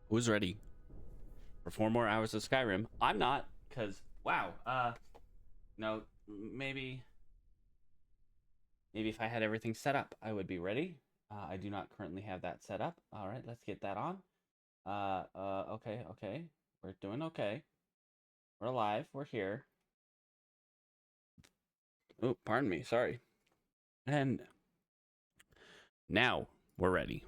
Who's ready for 4 more hours of Skyrim? I'm not, because wow. No, maybe if I had everything set up, I would be ready. I do not currently have that set up. All right, let's get that on. Okay. We're doing okay. We're alive. We're here. Oh, pardon me. Sorry. And now we're ready.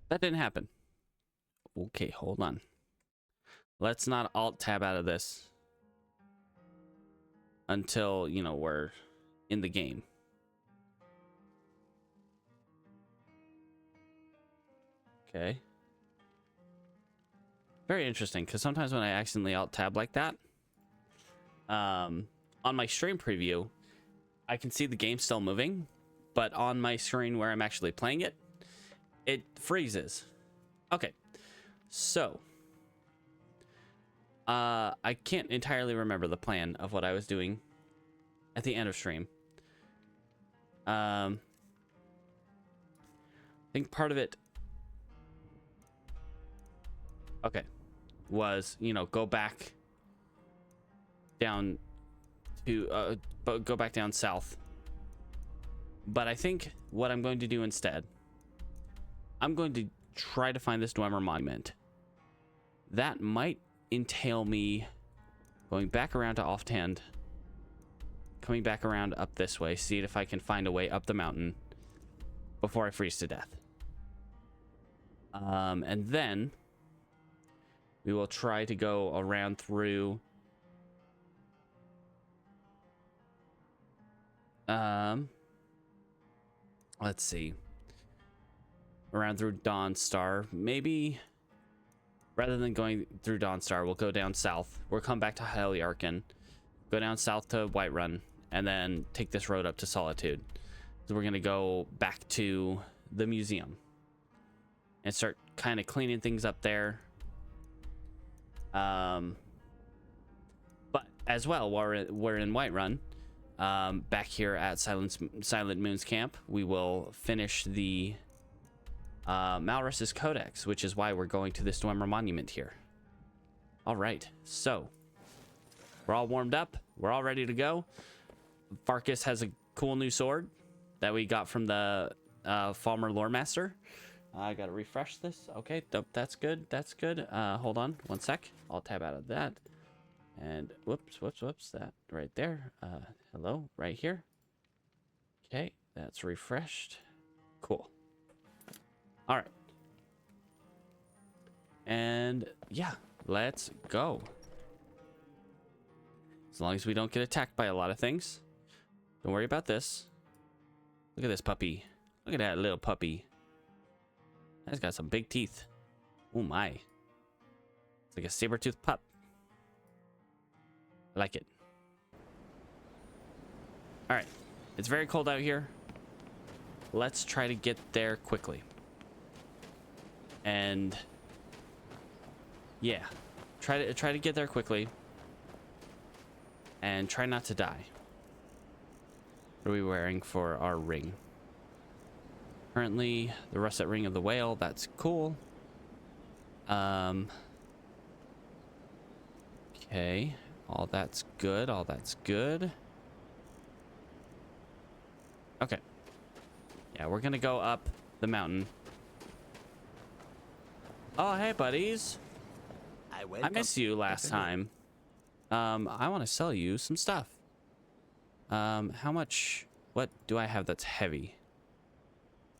That didn't happen. Okay, hold on. Let's not alt tab out of this until, we're in the game. Okay. Very interesting, because sometimes when I accidentally alt tab like that, on my stream preview, I can see the game still moving, but on my screen where I'm actually playing it, it freezes. Okay, so I can't entirely remember the plan of what I was doing at the end of stream. I think part of it, okay, was, go back down to go back down south. But I think what I'm going to do instead, I'm going to try to find this Dwemer monument. That might entail me going back around to Ofthand, coming back around up this way, see if I can find a way up the mountain before I freeze to death. And then we will try to go around through let's see, around through Dawnstar. Maybe rather than going through Dawnstar, we'll go down south. We'll come back to Heliarchan, go down south to Whiterun, and then take this road up to Solitude. So we're gonna go back to the museum and start kind of cleaning things up there. But as well, while we're in Whiterun, back here at Silent Moon's camp, we will finish the Malrus's Codex, which is why we're going to this Dwemer monument here. All right, so we're all warmed up. We're all ready to go. Farkas has a cool new sword that we got from the Falmer Lore Master. I gotta refresh this. Okay, that's good. That's good. Hold on one sec. I'll tab out of that. And whoops. That right there. Hello, right here. Okay, that's refreshed. Cool. All right. And yeah, let's go. As long as we don't get attacked by a lot of things. Don't worry about this. Look at this puppy. Look at that little puppy. That's got some big teeth. Oh my. It's like a saber-toothed pup. I like it. All right. It's very cold out here. Let's try to get there quickly. And yeah, try to get there quickly. And try not to die. What are we wearing for our ring? Currently, the russet ring of the whale. That's cool. Okay. All that's good. All that's good. Okay. Yeah, we're gonna go up the mountain. Oh, hey, buddies. I missed you last time. I want to sell you some stuff. How much? What do I have that's heavy?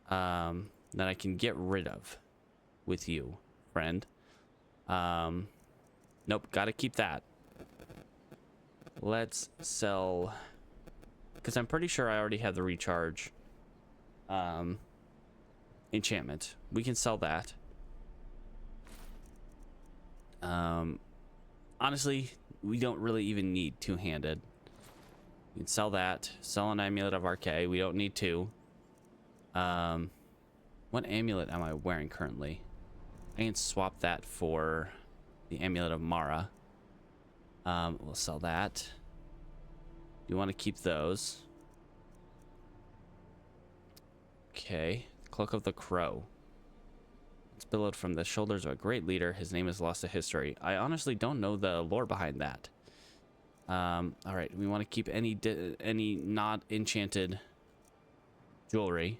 That I can get rid of with you, friend. Nope, gotta keep that. Let's sell, because I'm pretty sure I already have the recharge enchantment. We can sell that. Honestly, we don't really even need two-handed. We can sell that. Sell an amulet of Arche. We don't need two. What amulet am I wearing currently? I can swap that for the amulet of Mara. We'll sell that. You want to keep those? Okay. Cloak of the Crow. It's billowed from the shoulders of a great leader. His name is lost to history. I honestly don't know the lore behind that. All right, we want to keep any not enchanted jewelry,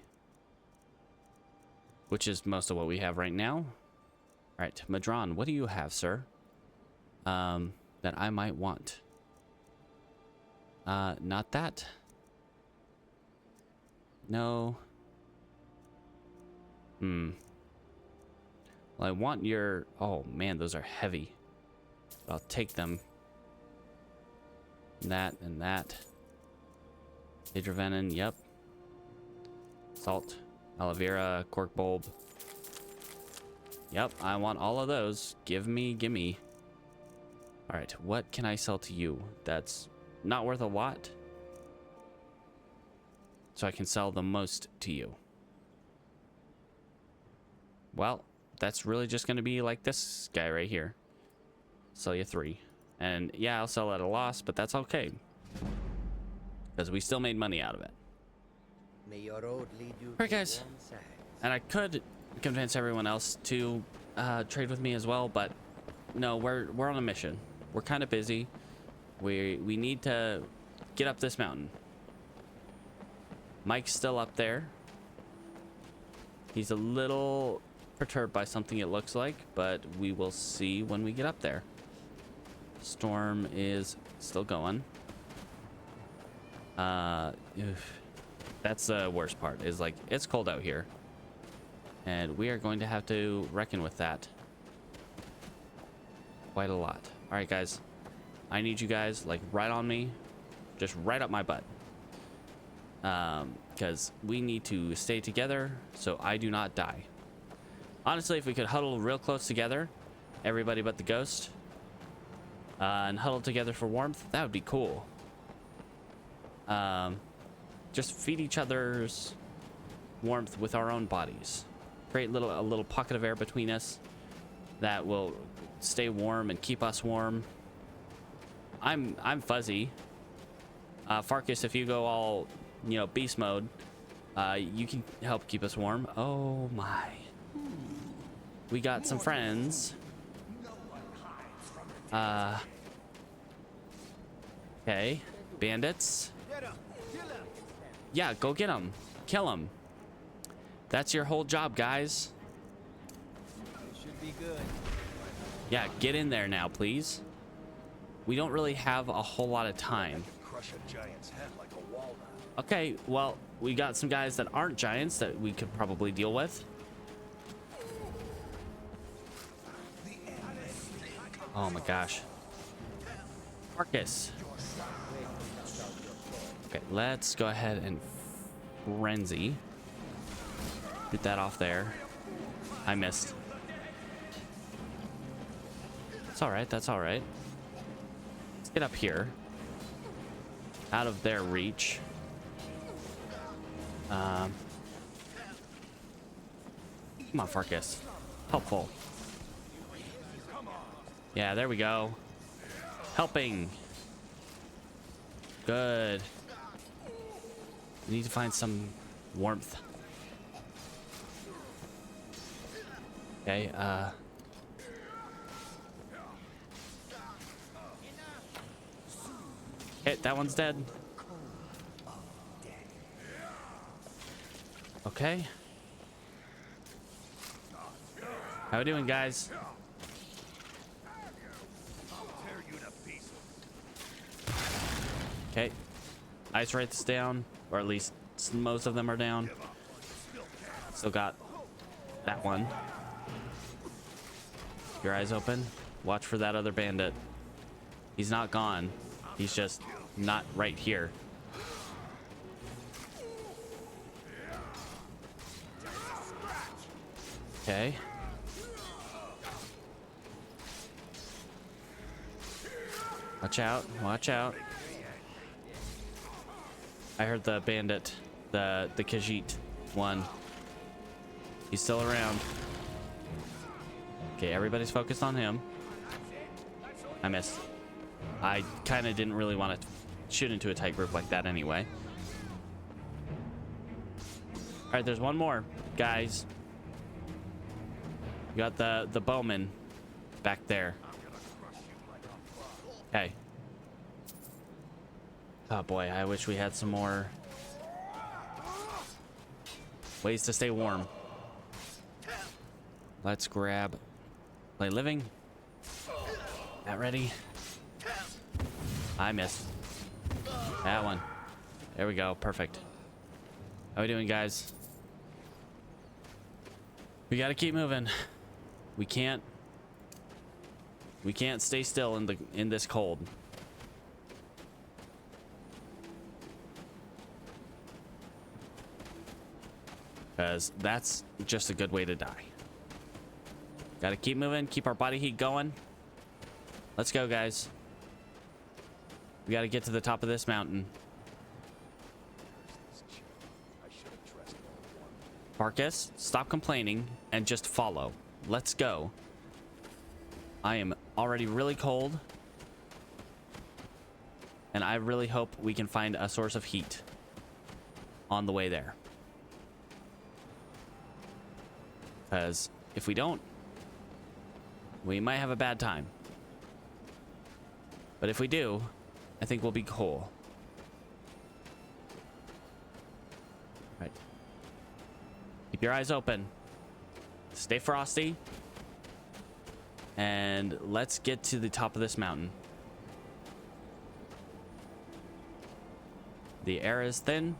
which is most of what we have right now. All right, Madron, what do you have, sir? That I might want. Not that. No. Well, I want your... Oh, man, those are heavy. But I'll take them. That and that. Hydrovenin, yep. Salt. Aloe vera, cork bulb. Yep, I want all of those. Gimme. Alright, what can I sell to you that's not worth a lot? So I can sell the most to you. Well, that's really just going to be like this guy right here. Sell you 3. And yeah, I'll sell at a loss, but that's okay. Because we still made money out of it. May your road lead you Alright, guys. And I could convince everyone else to trade with me as well, but no, we're on a mission. We're kind of busy. We need to get up this mountain. Mike's still up there. He's a little perturbed by something, it looks like, but we will see when we get up there. Storm is still going. That's the worst part, is like it's cold out here, and we are going to have to reckon with that quite a lot. All right, guys, I need you guys like right on me, just right up my butt, because we need to stay together so I do not die. Honestly, if we could huddle real close together, everybody but the ghost, and huddle together for warmth, that would be cool. Just feed each other's warmth with our own bodies. Create a little pocket of air between us that will stay warm and keep us warm. I'm fuzzy. Farkas, if you go all, beast mode, you can help keep us warm. Oh my. We got some friends. Okay. Bandits. Yeah, go get them. Kill them. That's your whole job, guys. Should be good. Yeah, get in there now, please. We don't really have a whole lot of time. Crush a giant's head like a walnut. Okay, well, we got some guys that aren't giants that we could probably deal with. Oh my gosh. Marcus. Okay, let's go ahead and frenzy. Get that off there. I missed. That's all right. That's all right. Let's get up here. Out of their reach. Come on, Farkas. Helpful. Yeah, there we go. Helping. Good. We need to find some warmth. Okay, hit, that one's dead. Okay. How we doing, guys? Okay. Ice Wraith's down, or at least most of them are down. Still got that one. Your eyes open. Watch for that other bandit. He's not gone. He's just not right here. Okay. Watch out. Watch out. I heard the bandit, the Khajiit one. He's still around. Okay, everybody's focused on him. I missed. I kind of didn't really want to shoot into a tight group like that anyway. All right, there's one more, guys. You got the bowman back there. Okay. Oh boy, I wish we had some more ways to stay warm. Let's grab play living. That ready? I missed. That one. There we go. Perfect. How we doing, guys? We gotta keep moving. We can't stay still in this cold. Because that's just a good way to die. Gotta keep moving, keep our body heat going. Let's go, guys. We gotta get to the top of this mountain. Marcus, stop complaining and just follow. Let's go. I am already really cold. And I really hope we can find a source of heat on the way there. Because if we don't, we might have a bad time. But if we do, I think we'll be cool. Right. Keep your eyes open. Stay frosty. And let's get to the top of this mountain. The air is thin.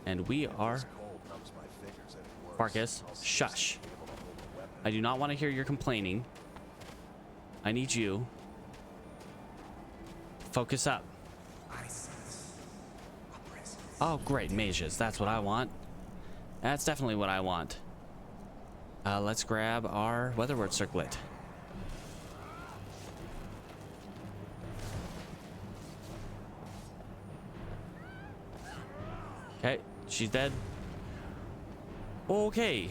And we are... Marcus, shush. I do not want to hear your complaining. I need you. Focus up. Oh, great, mages. That's what I want. That's definitely what I want. Let's grab our weather word circlet. Okay, she's dead. Okay.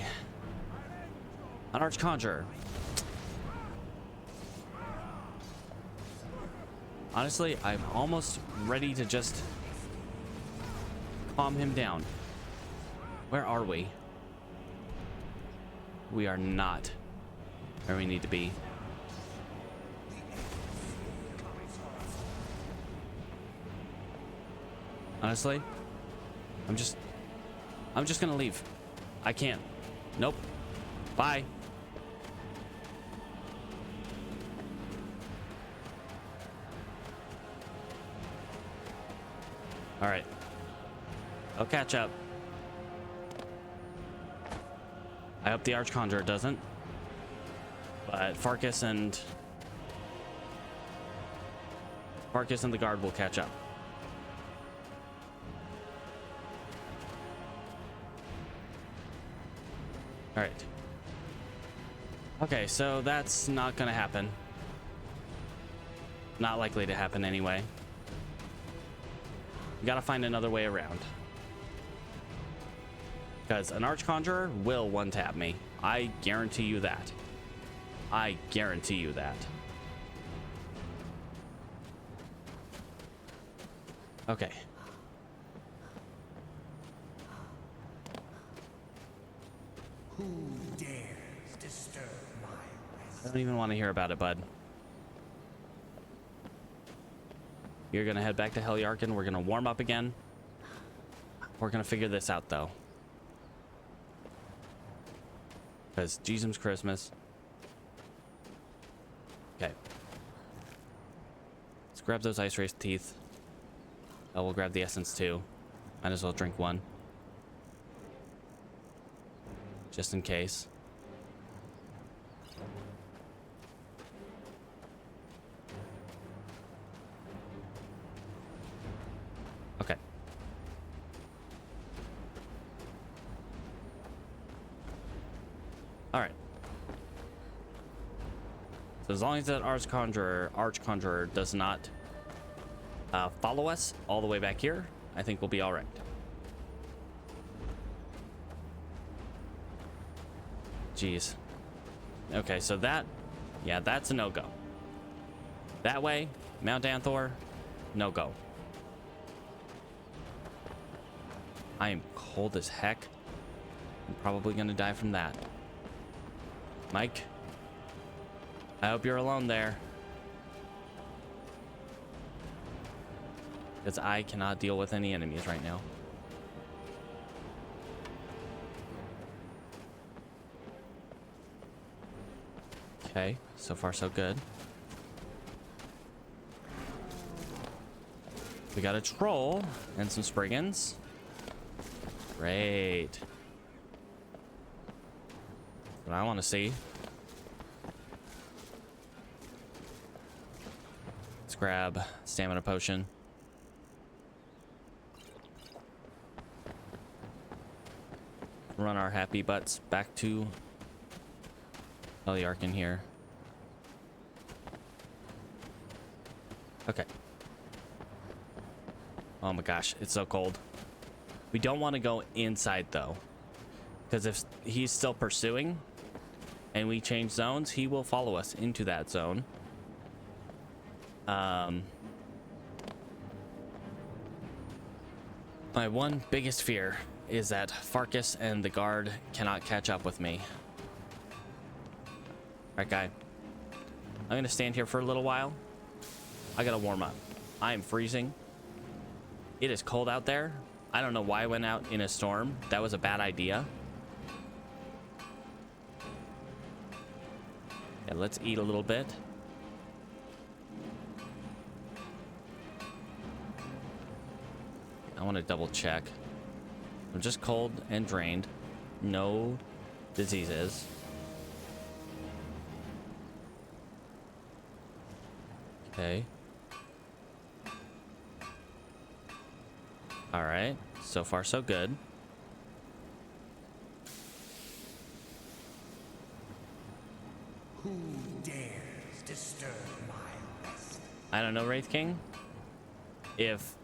An archconjurer. Honestly, I'm almost ready to just calm him down. Where are we? We are not where we need to be. Honestly, I'm just gonna leave. I can't. Nope. Bye. All right. I'll catch up. I hope the Archconjurer doesn't. But Farkas and the guard will catch up. All right. Okay, so that's not gonna happen. Not likely to happen anyway. We gotta find another way around. Because an Archconjurer will one-tap me. I guarantee you that. I guarantee you that. Okay. Who dares disturb my rest? I don't even want to hear about it, bud. You're gonna head back to Heljarkin. We're gonna warm up again. We're gonna figure this out, though. Because Jesus Christmas. Okay. Let's grab those ice race teeth. Oh, we'll grab the essence too. Might as well drink one. Just in case. Okay. All right. So as long as that Archconjurer does not follow us all the way back here, I think we'll be all right. Jeez. Okay, so yeah, that's a no-go. That way, Mount Anthor, no-go. I am cold as heck. I'm probably gonna die from that. Mike, I hope you're alone there. Because I cannot deal with any enemies right now. Okay, so far so good. We got a troll and some spriggans. Great. What I want to see. Let's grab stamina potion. Run our happy butts back to Eliark in here. Okay. Oh my gosh, it's so cold. We don't want to go inside though, because if he's still pursuing and we change zones, he will follow us into that zone. My one biggest fear is that Farkas and the guard cannot catch up with me. Alright, guy. I'm gonna stand here for a little while. I gotta warm up. I am freezing. It is cold out there. I don't know why I went out in a storm. That was a bad idea. Yeah, let's eat a little bit. I want to double check. I'm just cold and drained. No diseases. Okay. All right. So far, so good. Who dares disturb my rest? I don't know, Wraith King. If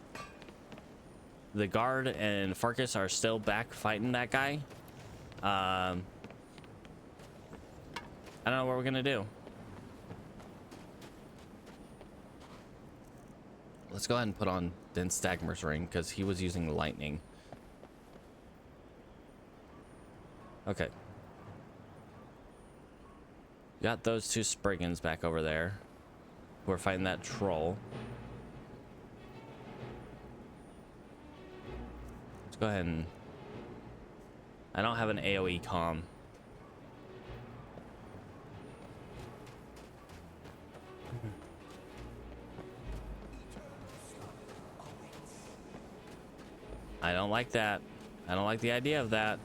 the guard and Farkas are still back fighting that guy, I don't know what we're gonna do. Let's go ahead and put on Den Stagmer's ring because he was using lightning. Okay. Got those two Spriggans back over there. We're fighting that troll. Let's go ahead and... I don't have an AoE comm. I don't like that. I don't like the idea of that.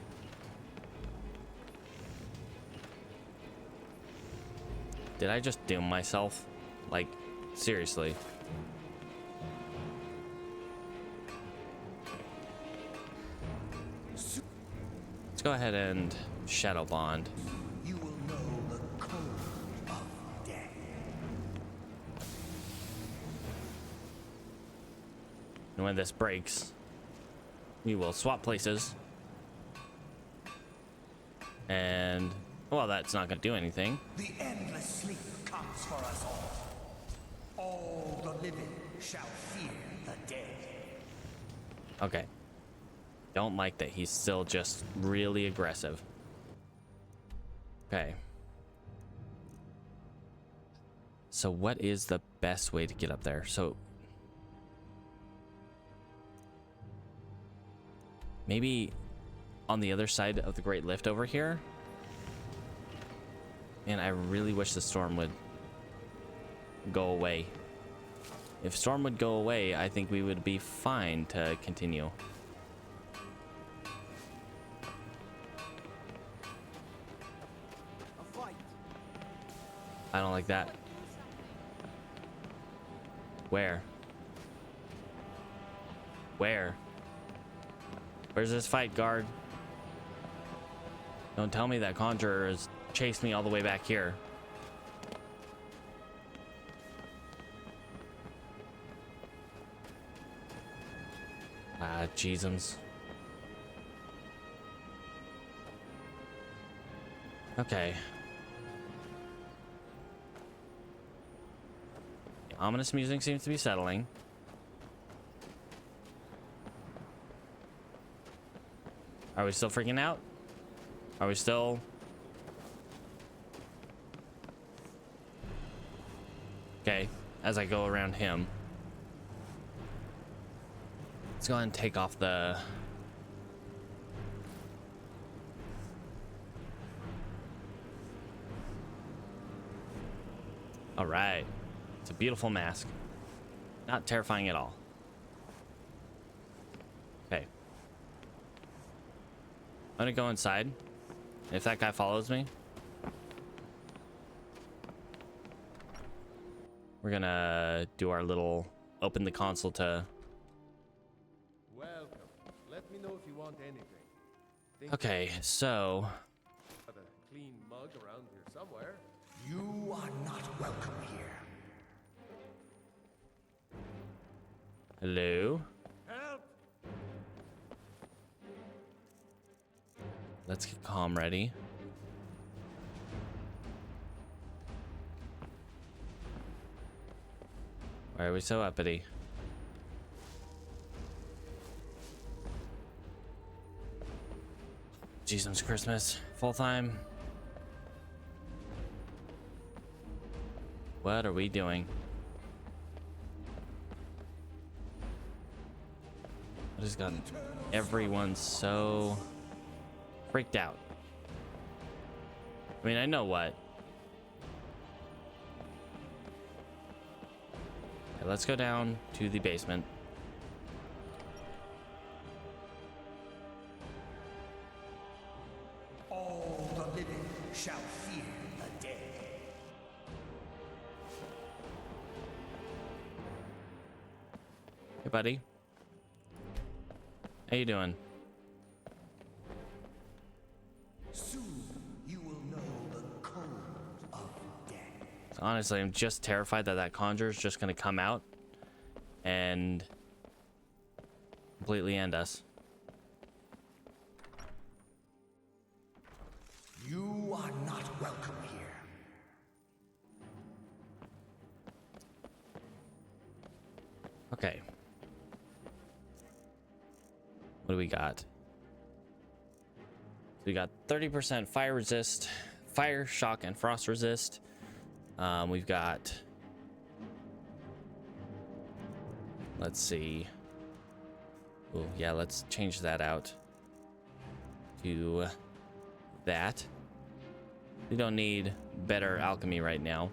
Did I just doom myself? Like, seriously. Let's go ahead and Shadow Bond. You will know the code of death. And when this breaks, we will swap places. And, well, that's not going to do anything. The endless sleep comes for us all. All the living shall fear the dead. Okay. Don't like that he's still just really aggressive. Okay. So what is the best way to get up there? So maybe on the other side of the Great Lift over here. Man, I really wish the storm would go away. If storm would go away, I think we would be fine to continue. A fight. I don't like that. Where? Where? Where's this fight, guard? Don't tell me that Conjurer has chased me all the way back here. Ah, Jeezums. Okay. Ominous music seems to be settling. Are we still freaking out? Are we still... Okay, as I go around him. Let's go ahead and take off the... All right. It's a beautiful mask. Not terrifying at all. Okay. I'm gonna go inside. If that guy follows me, we're gonna do our little open the console to... Welcome. Let me know if you want anything. Think Okay, so... of a clean mug around here somewhere. You are not welcome here. Hello? Help! Let's get calm ready. Why are we so uppity? Jesus Christmas. Full time. What are we doing? I just got everyone so freaked out. I mean, I know what. Okay, let's go down to the basement. All the living shall fear the dead. Hey, buddy. How you doing? Soon you will know the code of death. So honestly, I'm just terrified that that conjure is just gonna come out and completely end us. You are not welcome here. Okay. What do we got? So we got 30% fire resist, fire, shock, and frost resist. We've got... Let's see. Oh, yeah, let's change that out to that. We don't need better alchemy right now.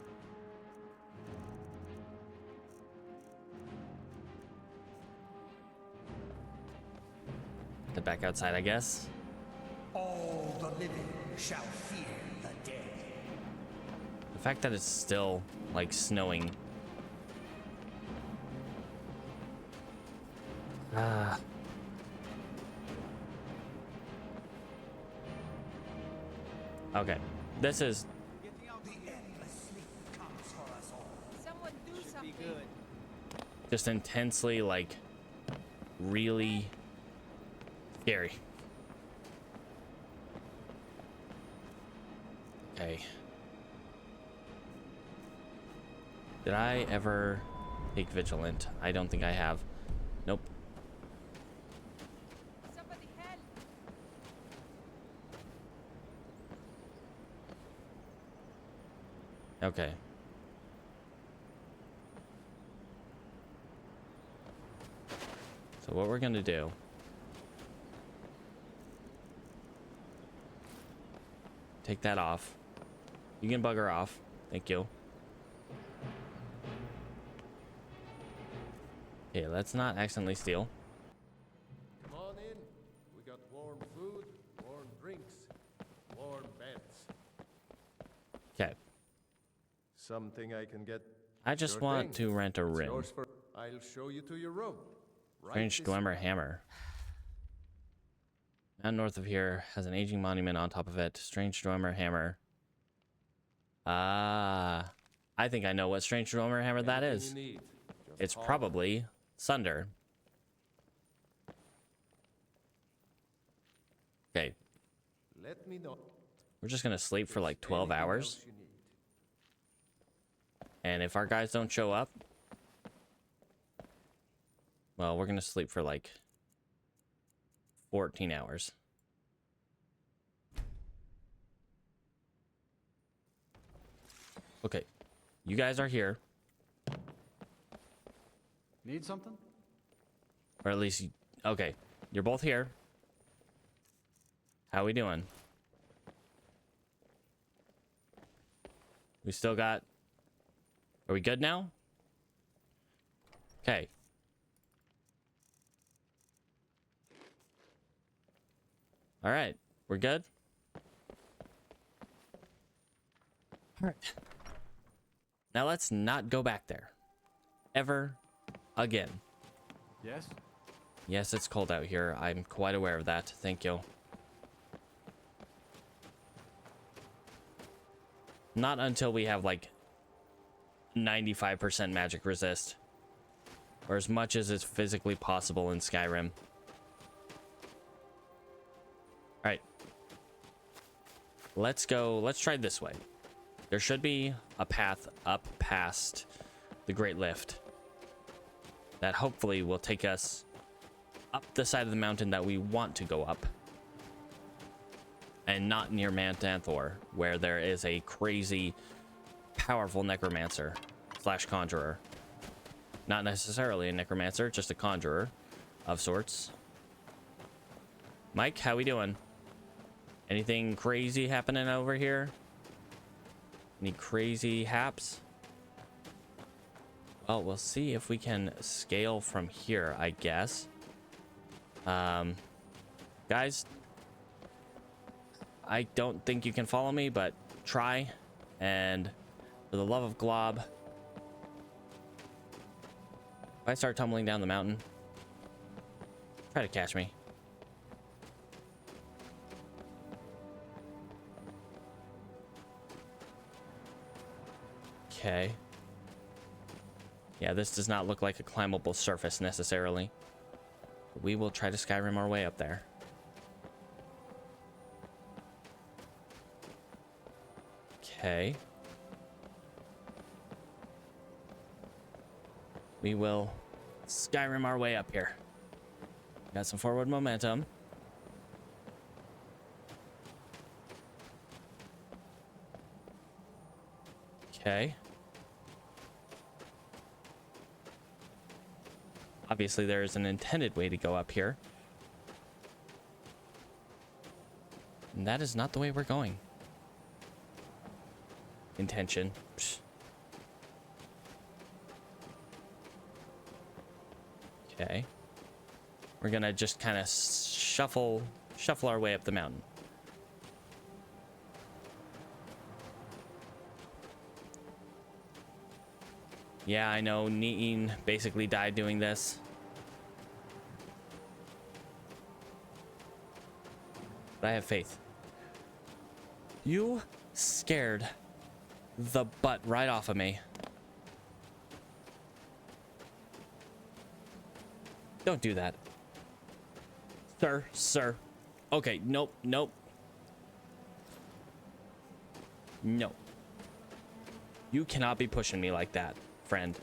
Head back outside, I guess. All the living shall fear the dead. The fact that it's still like snowing. Okay, this is The endless sleep comes for us all. Someone do Be something. good. just intensely like really scary. Okay. Did I ever take vigilant? I don't think I have. Nope. Somebody help. Okay. So what we're gonna do, take that off. You can bugger off. Thank you. Okay, let's not accidentally steal. Come on in. We got warm food, warm drinks, warm beds. Okay. Something I can get. I just Sure want thing. to rent a It's room. yours for. I'll show you to your room. Right Strange this Dwemer way. hammer. And north of here has an aging monument on top of it. Strange Dwemer hammer. Ah, I think I know what Strange Dwemer hammer that Anything is. you need, just It's holler. probably Sunder. Okay, Let me know. we're just gonna sleep for like 12 Anything hours. else you need. And if our guys don't show up, well, we're gonna sleep for like 14 hours. Okay. You guys are here. Need something? Or at least, okay. You're both here. How we doing? We still got... Are we good now? Okay. All right. We're good? All right. Now let's not go back there. Ever again. Yes? Yes, it's cold out here. I'm quite aware of that. Thank you. Not until we have like 95% magic resist. Or as much as is physically possible in Skyrim. Alright. Let's go. Let's try this way. There should be a path up past the Great Lift that hopefully will take us up the side of the mountain that we want to go up. And not near Mount Anthor, where there is a crazy, powerful necromancer / conjurer. Not necessarily a necromancer, just a conjurer of sorts. Mike, how we doing? Anything crazy happening over here? Any crazy haps? Well, we'll see if we can scale from here, I guess. Guys, I don't think you can follow me, but try. And for the love of Glob, if I start tumbling down the mountain, try to catch me. Okay. Yeah, this does not look like a climbable surface necessarily. We will try to Skyrim our way up there. Okay. We will Skyrim our way up here. Got some forward momentum. Okay. Obviously, there is an intended way to go up here. And that is not the way we're going. Intention. Psh. Okay. We're gonna just kind of shuffle our way up the mountain. Yeah, I know Neen basically died doing this. But I have faith. You scared the butt right off of me. Don't do that. Sir. Okay, nope. No. You cannot be pushing me like that, friend.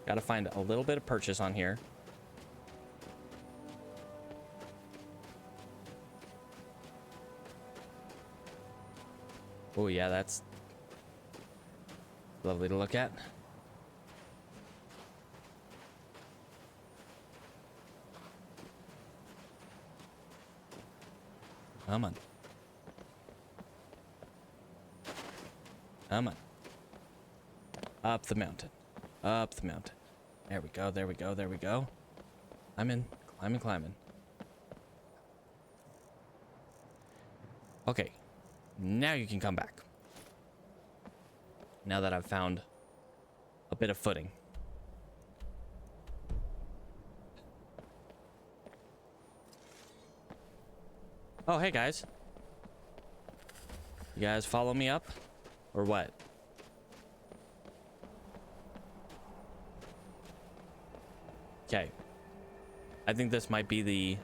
Gotta find a little bit of purchase on here. Oh yeah, that's lovely to look at. Come on. Come on. Up the mountain. Up the mountain. There we go, there we go, there we go. Climbing. Okay. Now you can come back. Now that I've found a bit of footing. Oh, hey guys. You guys follow me up? Or what? Okay. I think this might be the...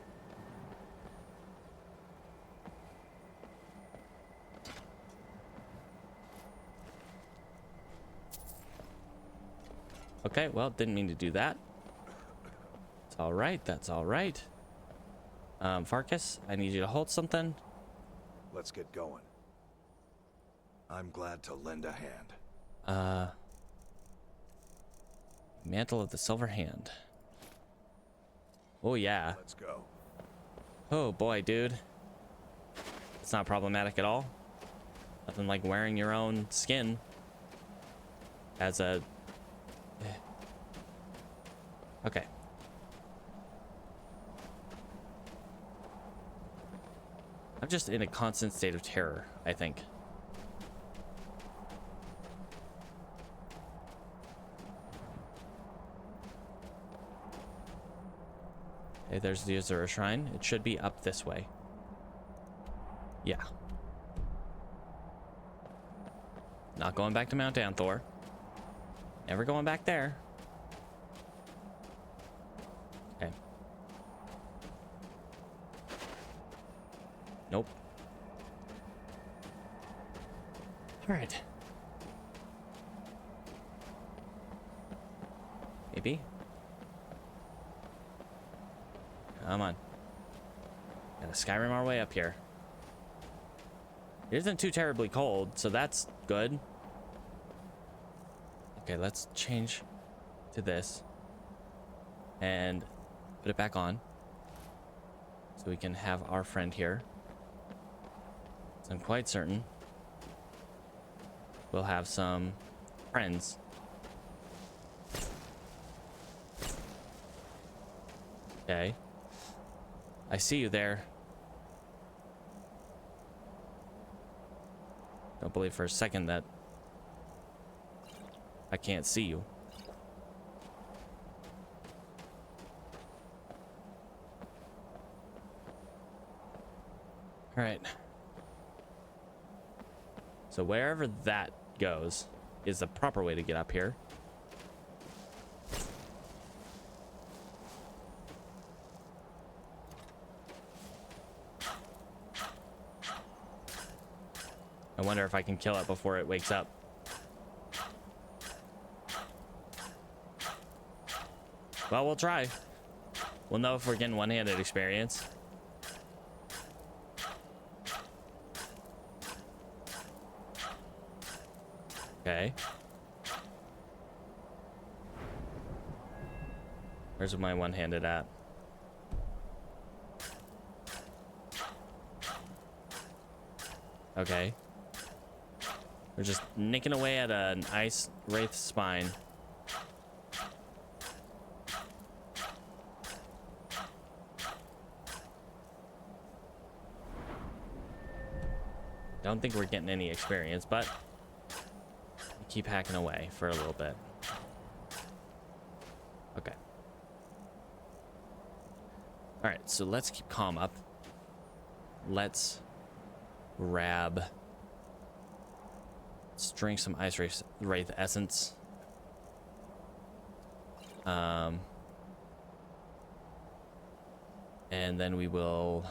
Okay, well, didn't mean to do that. It's all right. That's all right. Farkas, I need you to hold something. Let's get going. I'm glad to lend a hand. Mantle of the Silver Hand. Oh, yeah. Let's go. Oh, boy, dude. It's not problematic at all. Nothing like wearing your own skin as a... Okay. I'm just in a constant state of terror, I think. Okay, there's the Azura Shrine. It should be up this way. Yeah. Not going back to Mount Anthor. Never going back there. Okay. Nope. All right. Maybe. Come on. Gotta Skyrim our way up here. It isn't too terribly cold, so that's good. Okay, let's change to this and put it back on so we can have our friend here. So I'm quite certain we'll have some friends. Okay. I see you there. Don't believe for a second that I can't see you. All right. So wherever that goes is the proper way to get up here. I wonder if I can kill it before it wakes up. Well, we'll try. We'll know if we're getting one-handed experience. Okay. Where's my one-handed at? Okay. We're just nicking away at an ice wraith spine. Don't think we're getting any experience, but keep hacking away for a little bit. Okay. All right, so let's keep calm up. Let's grab... Let's drink some Ice Wraith Essence. And then we will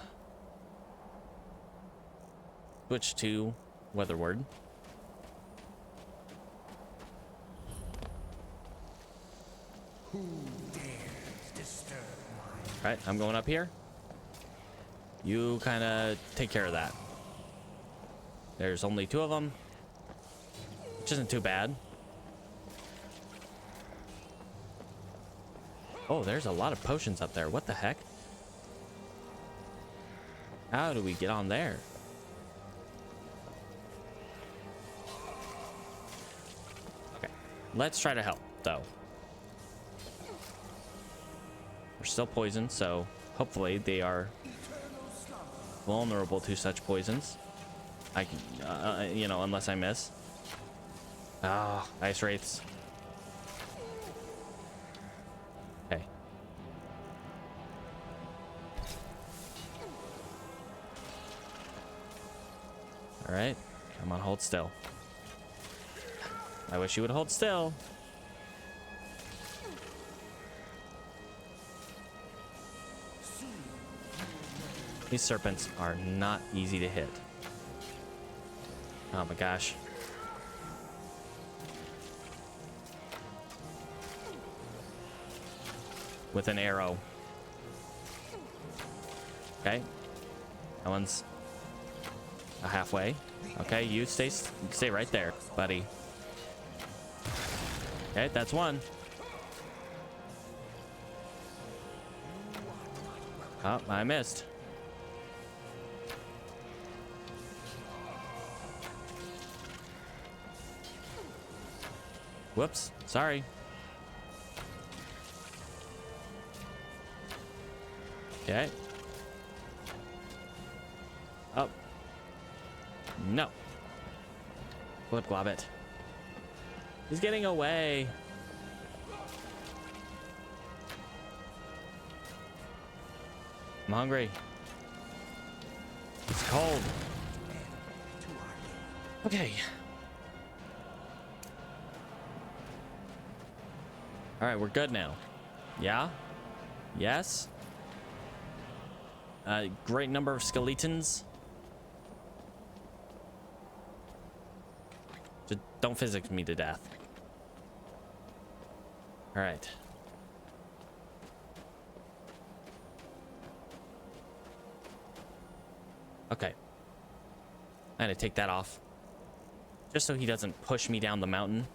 switch to Weatherward. Who dares disturb my... Right, I'm going up here. You kind of take care of that. There's only 2 of them, which isn't too bad. Oh, there's a lot of potions up there. What the heck? How do we get on there? Okay, let's try to help, though. We're still poisoned, so hopefully they are vulnerable to such poisons. I can, you know, unless I miss. Ah, ice wraiths. Okay. All right, come on, hold still. I wish you would hold still. These serpents are not easy to hit. Oh my gosh. with an arrow. Okay. That one's a halfway. Okay, you stay right there, buddy. Okay, that's one. Oh, I missed. Whoops, sorry. Okay. Oh. No. Flip glob it. He's getting away. I'm hungry. It's cold. Okay. All right, we're good now. Yeah? Yes? Great number of skeletons. Just don't physics me to death. All right. Okay. I'm gonna take that off. Just so he doesn't push me down the mountain.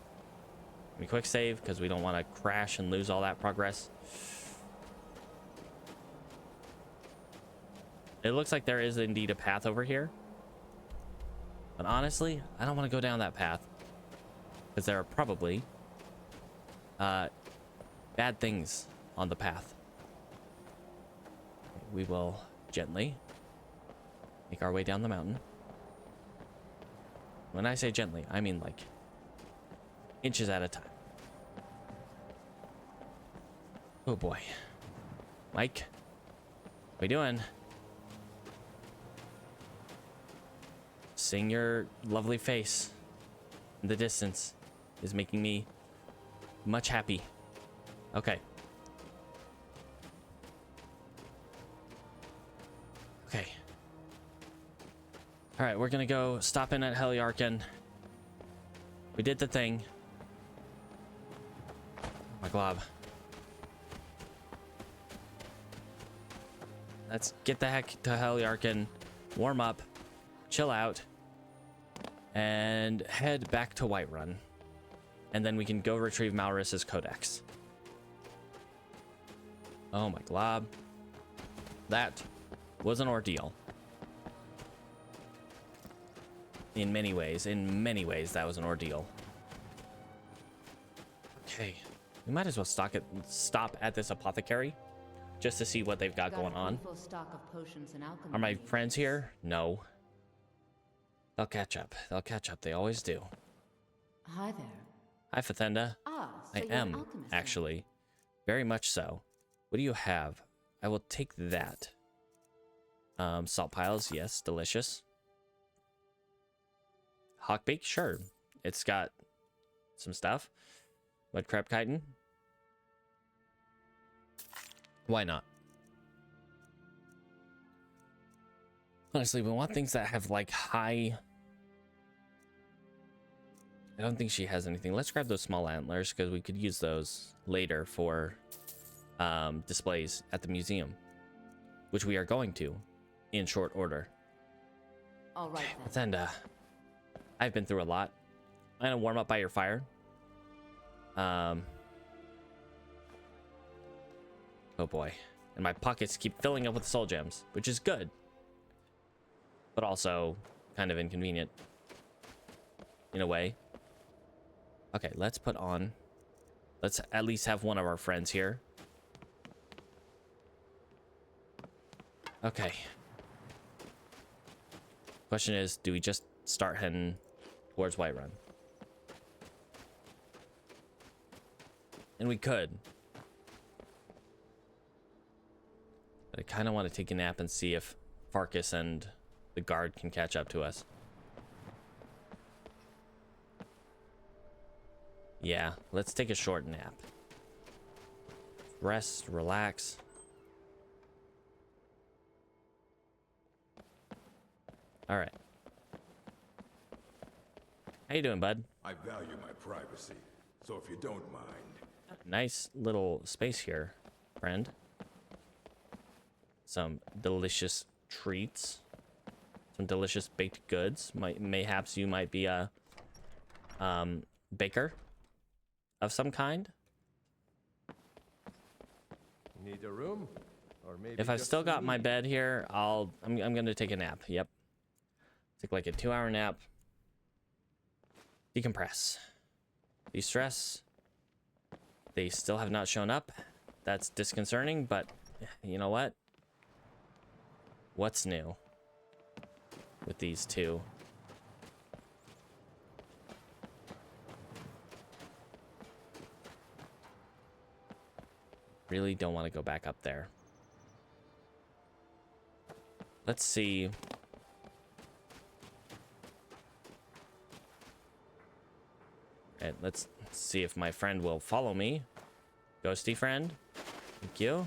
Let me quick save because we don't want to crash and lose all that progress. It looks like there is indeed a path over here. But honestly, I don't want to go down that path. Because there are probably bad things on the path. We will gently make our way down the mountain. When I say gently, I mean like inches at a time. Oh boy. Mike, what are you doing? Seeing your lovely face in the distance is making me much happy. Okay. Okay. All right, we're gonna go stop in at Harrra. We did the thing. Oh my glob. Let's get the heck to Harrra, warm up, chill out, and head back to Whiterun. And then we can go retrieve Malrus's codex. Oh my glob. That was an ordeal. In many ways, that was an ordeal. Okay. We might as well stop at this apothecary just to see what they've got going on. Are my friends here? No. They'll catch up. They'll catch up. They always do. Hi there. Hi, Fathenda. So I you're an am, alchemist, actually. Very much so. What do you have? I will take that. Salt piles, yes, delicious. Hawkbeak, sure. It's got some stuff. Mud crab chitin. Why not? Honestly, we want things that have like high. I don't think she has anything. Let's grab those small antlers because we could use those later for displays at the museum, which we are going to in short order. All right then. And I've been through a lot. I'm gonna warm up by your fire. Oh boy. And my pockets keep filling up with soul gems, which is good, but also kind of inconvenient in a way. Okay, let's at least have one of our friends here. Okay. Question is, do we just start heading towards Whiterun? And we could. But I kind of want to take a nap and see if Farkas and the guard can catch up to us. Yeah, let's take a short nap. Rest, relax. All right. How you doing, bud? I value my privacy, so if you don't mind. Nice little space here. friend. Some delicious treats. Some delicious baked goods. Mayhaps you might be a baker of some kind. Need a room? Or maybe If I've just still some got my meat? bed here, I'm gonna take a nap. Yep. Take like a 2-hour nap. Decompress. De-stress. They still have not shown up. That's disconcerting, but you know what? What's new with these two? Really don't want to go back up there. Let's see. Alright, let's see if my friend will follow me. Ghosty friend. Thank you.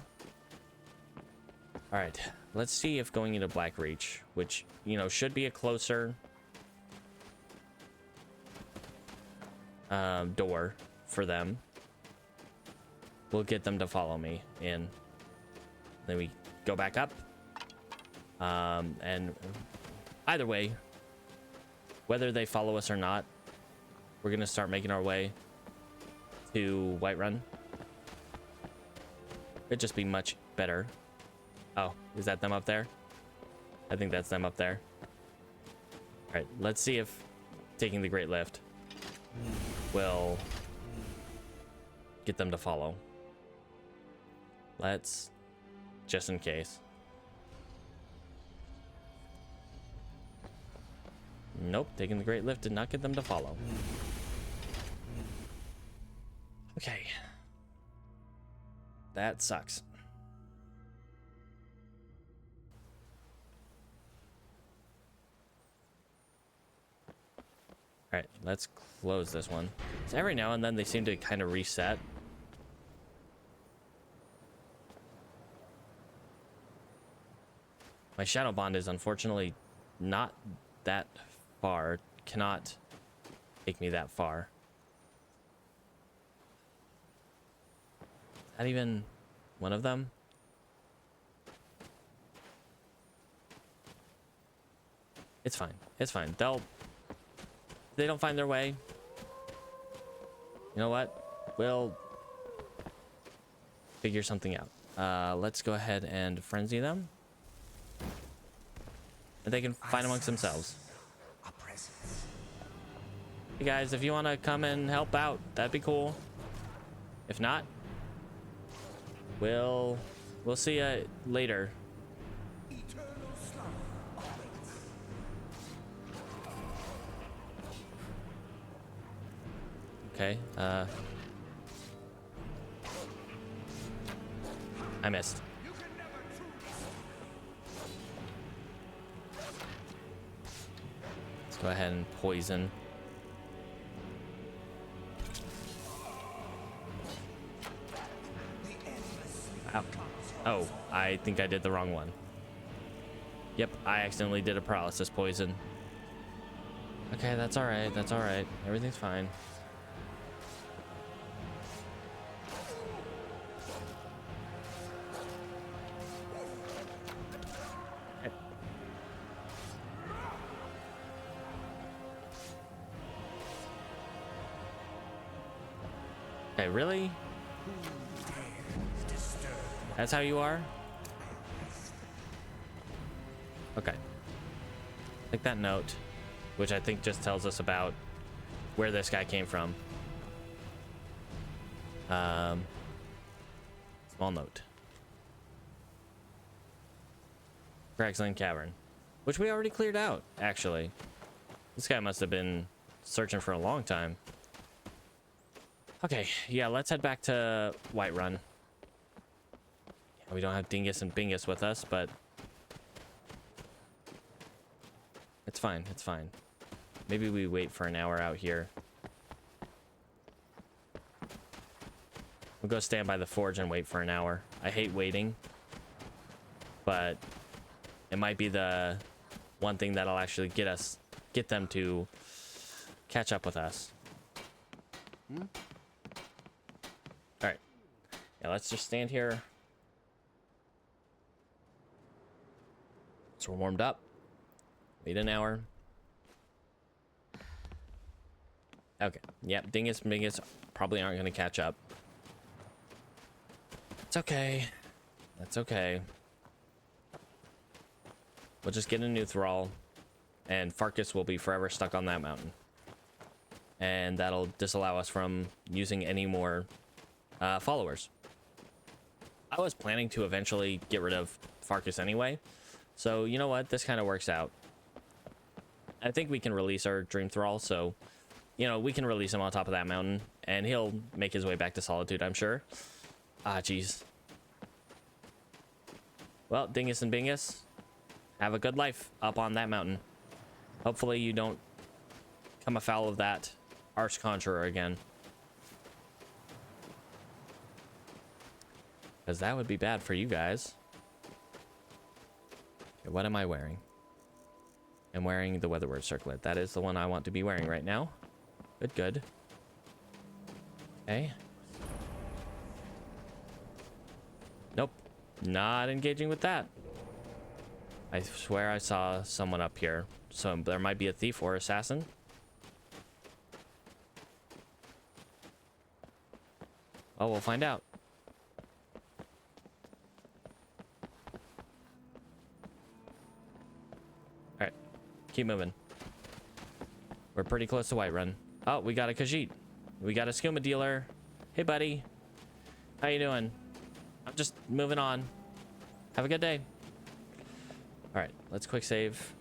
Alright, let's see if going into Blackreach, which, you know, should be a closer door for them, will get them to follow me in. Then we go back up. And either way, whether they follow us or not, we're gonna start making our way to Whiterun. It'd just be much better. Oh, is that them up there? I think that's them up there. All right, let's see if taking the Great Lift will get them to follow. Let's, just in case. Nope, taking the Great Lift did not get them to follow. Okay. That sucks. Alright, let's close this one. So every now and then they seem to kind of reset. My Shadow Bond is unfortunately not that far. Cannot take me that far. Is that even one of them? It's fine. It's fine. They don't find their way. You know what? We'll figure something out. Let's go ahead and frenzy them. And they can fight amongst themselves. Hey guys, if you want to come and help out, that'd be cool. If not, we'll see you later. Okay, I missed. Let's go ahead and poison. Ow. Oh, I think I did the wrong one. Yep, I accidentally did a paralysis poison. Okay, that's alright, that's alright. Everything's fine. Okay, really? That's how you are? Okay. Take that note, which I think just tells us about where this guy came from. Small note. Cragsland Cavern, which we already cleared out, actually. This guy must have been searching for a long time. Okay, yeah, let's head back to Whiterun. We don't have Dingus and Bingus with us, but it's fine, it's fine. Maybe we wait for an hour out here. We'll go stand by the forge and wait for an hour. I hate waiting, but it might be the one thing that'll actually get them to catch up with us. All right, yeah, let's just stand here So we're warmed up. Wait an hour. Okay. Yep. Dingus and Bingus probably aren't going to catch up. It's okay. That's okay. We'll just get a new thrall, and Farkas will be forever stuck on that mountain. And that'll disallow us from using any more followers. I was planning to eventually get rid of Farkas anyway. So, you know what? This kind of works out. I think we can release our Dream Thrall, so, you know, we can release him on top of that mountain, and he'll make his way back to Solitude, I'm sure. Ah, jeez. Well, Dingus and Bingus, have a good life up on that mountain. Hopefully you don't come afoul of that Arch-Conjurer again. Because that would be bad for you guys. Okay, what am I wearing? I'm wearing the Weatherward Circlet. That is the one I want to be wearing right now. Good, good. Okay. Nope. Not engaging with that. I swear I saw someone up here. So there might be a thief or assassin. Oh, we'll find out. Alright. Keep moving. We're pretty close to Whiterun. Oh, we got a Khajiit. We got a skooma dealer. Hey, buddy. How you doing? I'm just moving on. Have a good day. Alright, let's quick save.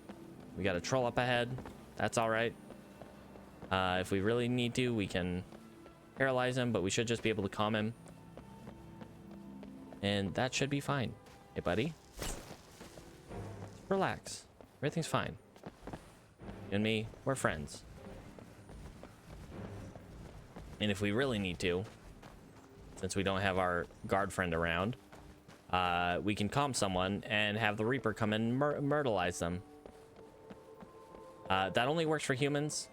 We got a troll up ahead. That's alright. If we really need to, we can paralyze him, but we should just be able to calm him. And that should be fine. Hey, buddy. Relax. Everything's fine. You and me, we're friends. And if we really need to, since we don't have our guard friend around, we can calm someone and have the Reaper come and myrtleize them. That only works for humans.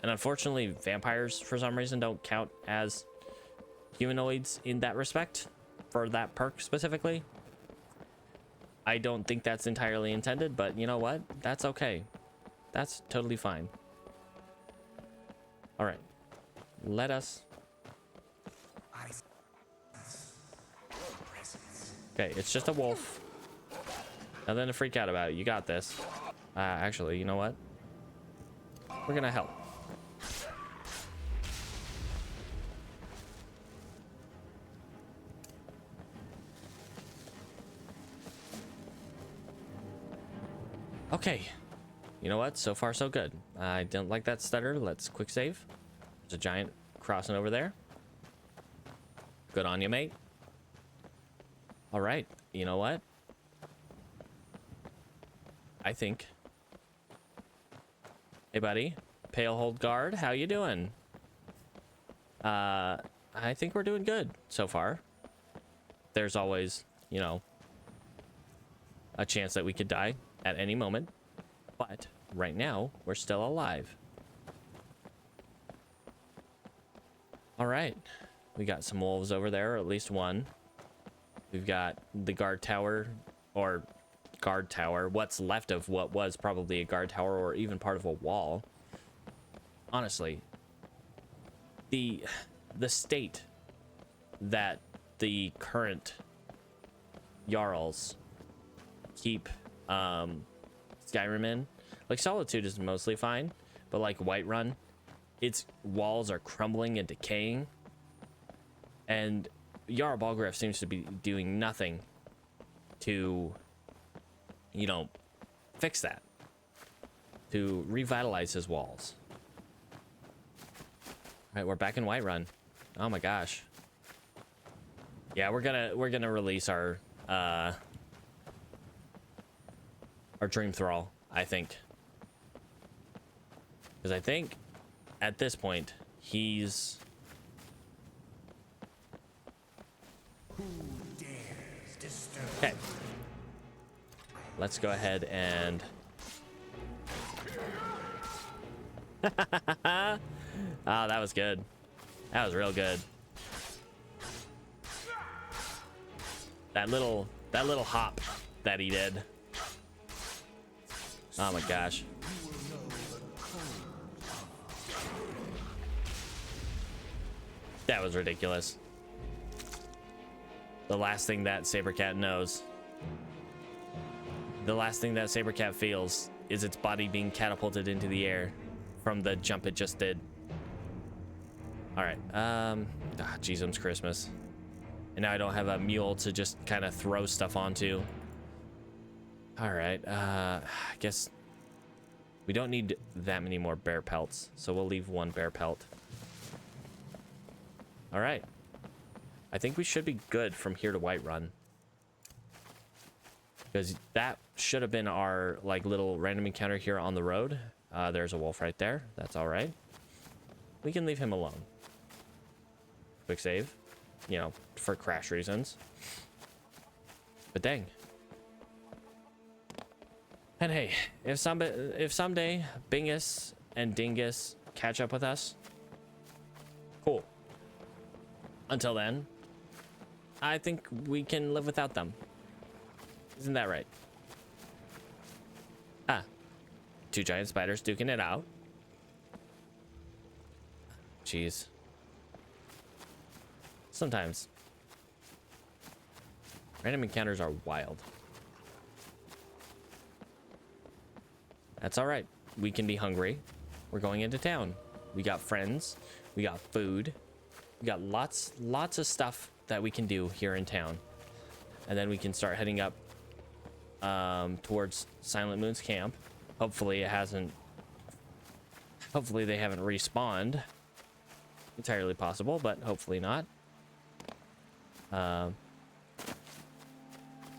And unfortunately, vampires, for some reason, don't count as humanoids in that respect, for that perk specifically. I don't think that's entirely intended, but you know what? That's okay. That's totally fine. All right. Let us... Okay, it's just a wolf. Nothing to freak out about. You got this. Actually, you know what? We're gonna help. Okay. You know what? So far, so good. I don't like that stutter. Let's quick save. There's a giant crossing over there. Good on you, mate. All right. You know what? I think... Hey, buddy. Pale Hold Guard. How you doing? I think we're doing good so far. There's always, you know, a chance that we could die at any moment. But right now, we're still alive. All right. We got some wolves over there, or at least one. We've got the guard tower, or guard tower. What's left of what was probably a guard tower, or even part of a wall. Honestly, the state that the current Jarls keep Skyrim in, like Solitude is mostly fine, but like Whiterun, its walls are crumbling and decaying, and Jarl Balgruuf seems to be doing nothing to, you know, fix that, to revitalize his walls. All right, we're back in Whiterun. Oh my gosh. Yeah, we're gonna release our Dream Thrall, I think. Because I think at this point he's... Who dares disturb? Okay. Let's go ahead and... Oh, that was good. That was real good. That little hop that he did. Oh my gosh. That was ridiculous. The last thing that Sabercat knows, the last thing that Sabercat feels is its body being catapulted into the air from the jump it just did. All right. Jesus Christmas. And now I don't have a mule to just kind of throw stuff onto. All right. I guess we don't need that many more bear pelts, so we'll leave one bear pelt. All right. I think we should be good from here to Whiterun, because that should have been our like little random encounter here on the road. There's a wolf right there. That's all right. We can leave him alone. Quick save, you know, for crash reasons. But dang. And hey, if someday Bingus and Dingus catch up with us, cool. Until then, I think we can live without them. Isn't that right? Ah, 2 giant spiders duking it out. Jeez. Sometimes random encounters are wild. That's all right. We can be hungry. We're going into town. We got friends. We got food. We got lots of stuff that we can do here in town. And then we can start heading up towards Silent Moon's camp. Hopefully they haven't respawned. Entirely possible, but hopefully not.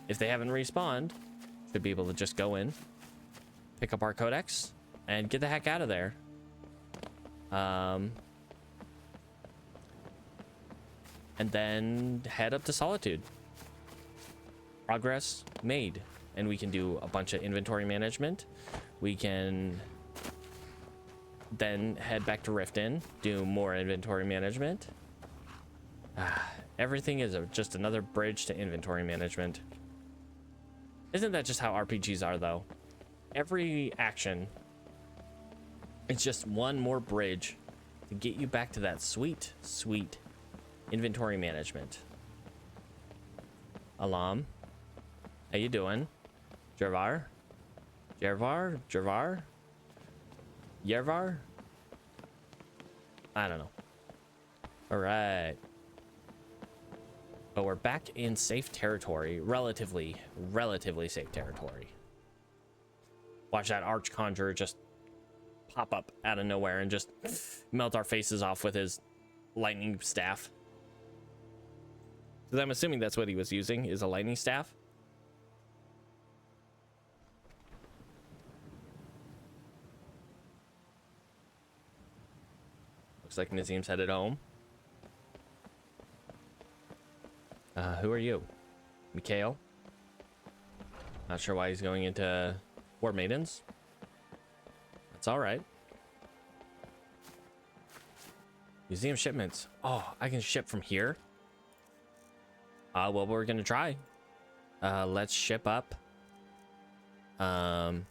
If they haven't respawned, should be able to just go in, pick up our codex, and get the heck out of there. And then head up to Solitude. Progress made. And we can do a bunch of inventory management. We can then head back to Riften, do more inventory management. Everything is just another bridge to inventory management. Isn't that just how RPGs are, though? Every action, it's just one more bridge to get you back to that sweet, sweet inventory management. Alam, how you doing? Jervar? Yervar? I don't know. All right. But we're back in safe territory, relatively safe territory. Watch that Archconjurer just pop up out of nowhere and just melt our faces off with his lightning staff. Because I'm assuming that's what he was using, is a lightning staff. Looks like Nazim's headed home. Who are you? Mikhail? Not sure why he's going into War Maidens. That's all right. Museum shipments. Oh, I can ship from here? Well, we're gonna try. Let's ship up. Let's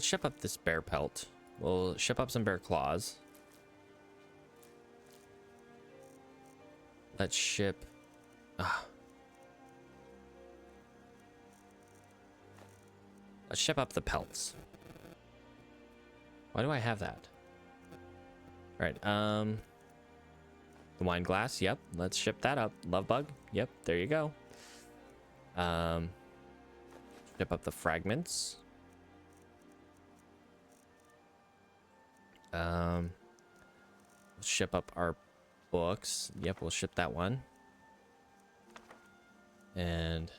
ship up this bear pelt. We'll ship up some bear claws. Let's ship. Let's ship up the pelts. Why do I have that? All right. The wine glass. Yep. Let's ship that up. Love bug. Yep. There you go. Ship up the fragments. Let's ship up our books. Yep, we'll ship that one. And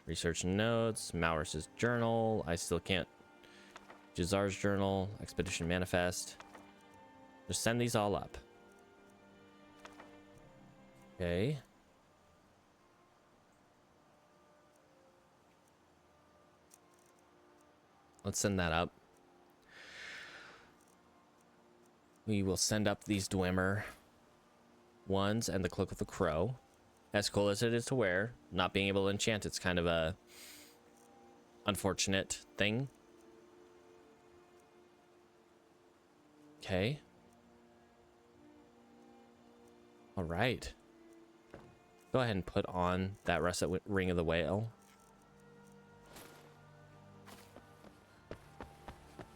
research notes, Maurus's journal. I still can't. Jazar's journal, expedition manifest. Just send these all up. Okay. Let's send that up. We will send up these Dwemer ones and the Cloak of the Crow. As cool as it is to wear, not being able to enchant, it's kind of a unfortunate thing. Okay. All right. Go ahead and put on that russet ring of the whale.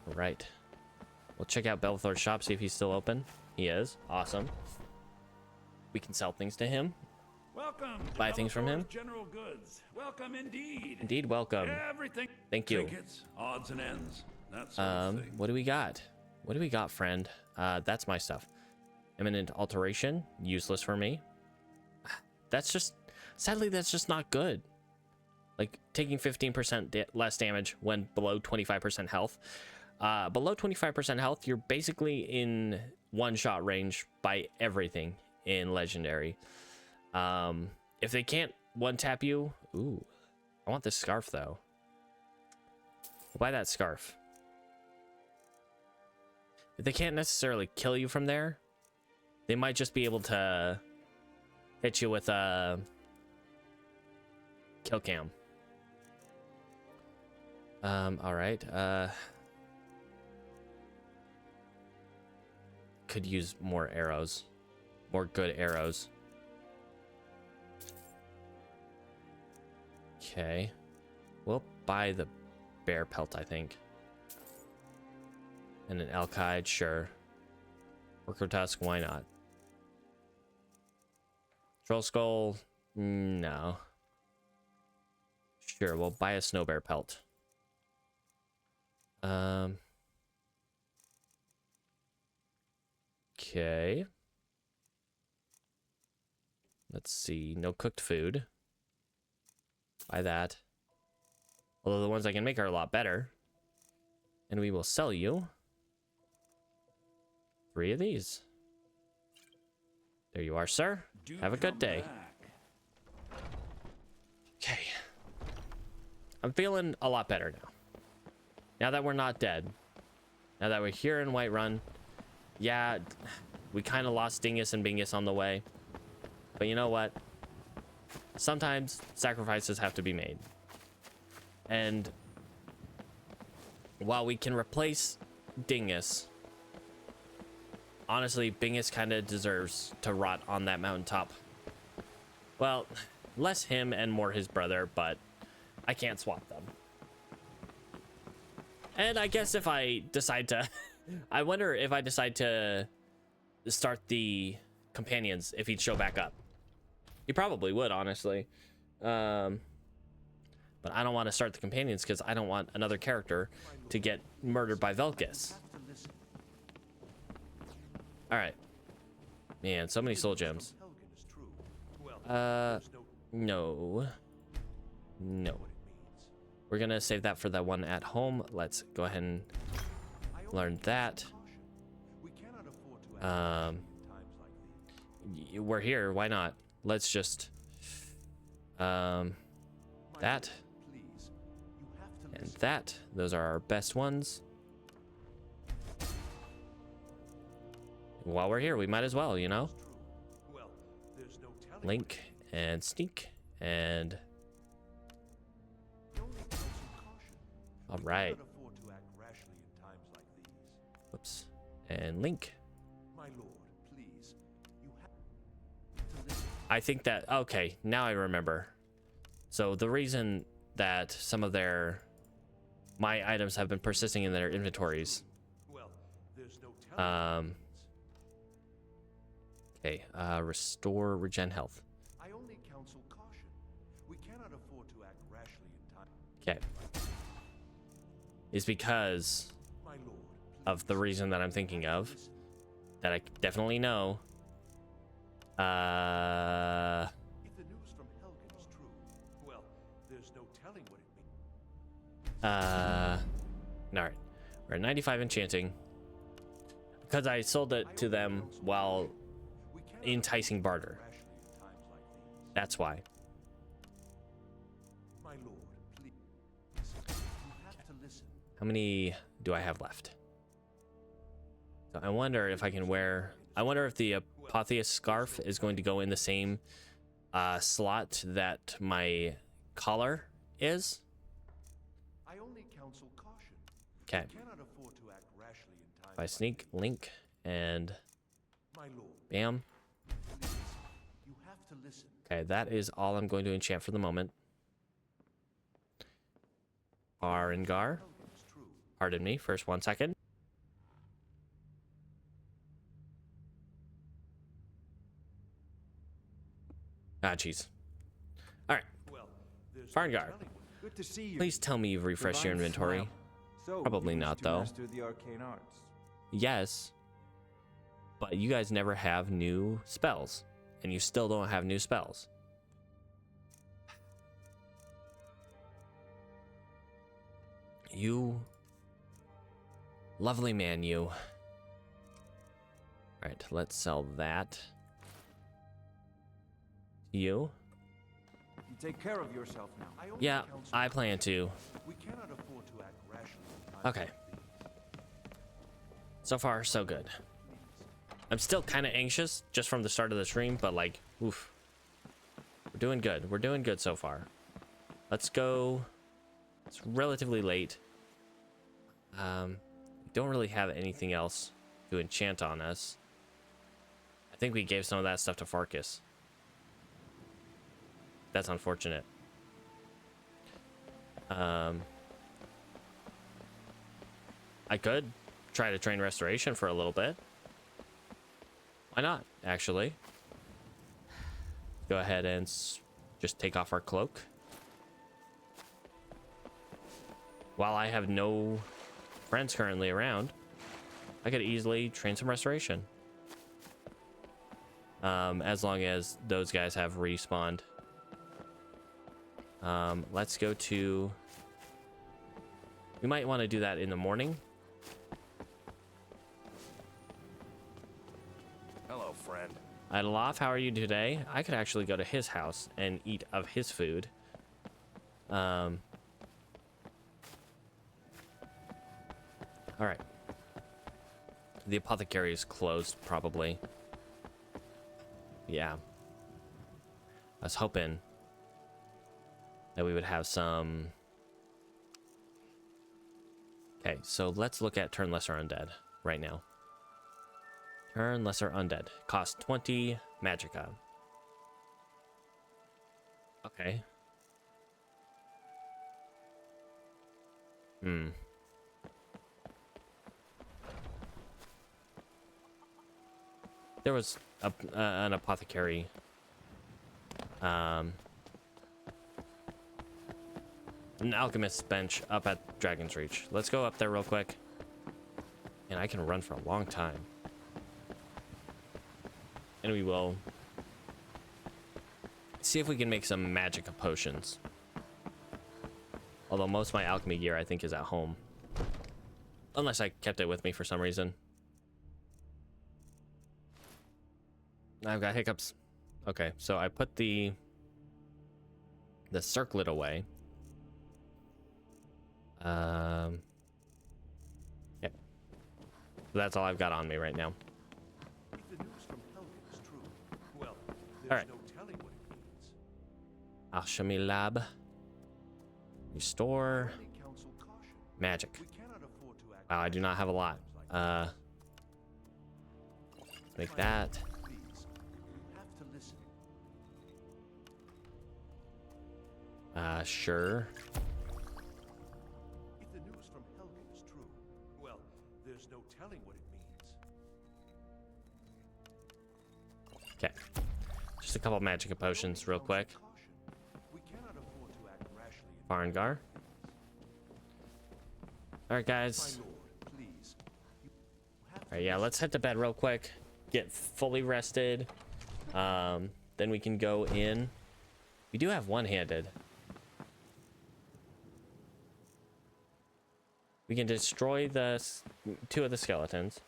All right. We'll check out Belthor's shop, see if he's still open. He is. Awesome. We can sell things to him. Welcome. Buy things from him. General Goods. Welcome indeed. Indeed, welcome. Everything. Thank you. Trinkets, odds and ends. That sort of thing. What do we got? What do we got, friend? That's my stuff. Imminent alteration, useless for me. That's just, sadly, that's just not good. Like taking 15% less damage when below 25% health. Below 25% health, you're basically in one-shot range by everything in Legendary. If they can't one-tap you, ooh, I want this scarf though. I'll buy that scarf. If they can't necessarily kill you from there, they might just be able to hit you with a kill cam. All right. Could use more arrows, more good arrows. Okay, we'll buy the bear pelt, I think, and an elk hide, sure. Worker tusk, why not? Troll skull, no. Sure, we'll buy a snow bear pelt. Okay. Let's see. No cooked food. Buy that. Although the ones I can make are a lot better. And we will sell you 3 of these. There you are, sir. Have a good day. Okay. I'm feeling a lot better now. Now that we're not dead. Now that we're here in Whiterun. Yeah, we kind of lost Dingus and Bingus on the way. But you know what? Sometimes sacrifices have to be made. And while we can replace Dingus, honestly, Bingus kind of deserves to rot on that mountaintop. Well, less him and more his brother, but I can't swap them. And I guess if I decide to... I wonder if I decide to start the companions, if he'd show back up. He probably would, honestly. But I don't want to start the companions because I don't want another character to get murdered by Velkis. Alright. Man, so many soul gems. No. No. We're gonna save that for that one at home. Let's go ahead and learn that. We're here, why not? Let's just that and that. Those are our best ones. While we're here, we might as well, you know. Link and sneak and all right. Whoops. And link. I think that, okay, now I remember. So the reason that some of my items have been persisting in their inventories. Okay, restore regen health. I only counsel caution. We cannot afford to act rashly in time. Okay. Is because of the reason that I'm thinking of, that I definitely know. If the news from Helgen is true, well, there's no telling what it means. Alright. We're at 95 enchanting. Because I sold it to them while enticing barter. That's why. My lord, please. You have to listen. How many do I have left? So I wonder if I can wear... I wonder if the Apotheus scarf is going to go in the same slot that my collar is. counsel caution. Okay. We cannot afford to act rashly in times If I sneak, link, and My lord, bam. please, you have to listen. Okay, that is all I'm going to enchant for the moment. Arengar. Helgen's true. Pardon me, first 1 second. Ah, jeez. All right, Well, there's Farngar. telling what- Good to see you. Please tell me you've refreshed your Divine inventory. smile. So, Probably you not, used to though. master the arcane arts. Yes, but you guys never have new spells, and you still don't have new spells. You lovely man, you. All right, let's sell that. You? You take care of yourself now. I only Yeah, counsel I plan to. We cannot afford to act rashly in times Okay. like these. So far, so good. I'm still kind of anxious just from the start of the stream, but like, oof. We're doing good. We're doing good so far. Let's go. It's relatively late. Don't really have anything else to enchant on us. I think we gave some of that stuff to Farkas. That's unfortunate. I could try to train restoration for a little bit. Why not, actually? Go ahead and just take off our cloak. While I have no friends currently around, I could easily train some restoration. As long as those guys have respawned. Let's go to... We might want to do that in the morning. Hello, friend. Idoloff, how are you today? I could actually go to his house and eat of his food. All right. The apothecary is closed, probably. Yeah. I was hoping that we would have some... Okay, so let's look at Turn Lesser Undead right now. Turn Lesser Undead. Cost 20 Magicka. Okay. There was an apothecary. An alchemist's bench up at Dragon's Reach. Let's go up there real quick. And I can run for a long time. And we will see if we can make some magic potions. Although most of my alchemy gear, I think, is at home. Unless I kept it with me for some reason. I've got hiccups. Okay, so I put the circlet away. Yeah. That's all I've got on me right now. If the news from Helgen is true, well, there's Alright. no telling what it means. Alchemy lab. Restore. Only counsel caution. Magic. We cannot afford to act Wow, I do not have a lot. Make that. Please, you have to listen. Sure. If the news from Helgen is true, well, there's no telling what it means. Okay. Just a couple magic potions real quick. Caution. We cannot afford to act rashly in Farngar. Alright, My guys. lord, please. You have to Alright, yeah, let's head to bed real quick. Get fully rested. Then we can go in. We do have one-handed. We can destroy the two of the skeletons.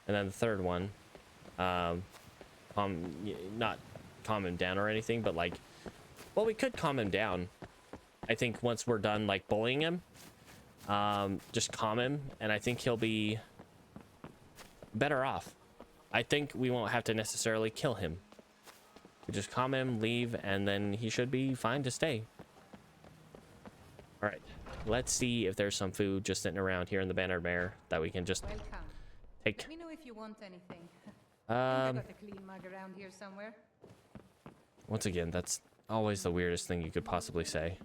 And then the third one. Not calm him down or anything, but like... Well, we could calm him down. I think once we're done, like, bullying him. Just calm him, and I think he'll be better off. I think we won't have to necessarily kill him. We just calm him, leave, and then he should be fine to stay. All right. let's see if there's some food just sitting around here in the Bannermere that we can just Welcome. take. Let me know if you want anything. Um, I got a clean mug around here somewhere. Once again, that's always the weirdest thing you could possibly say.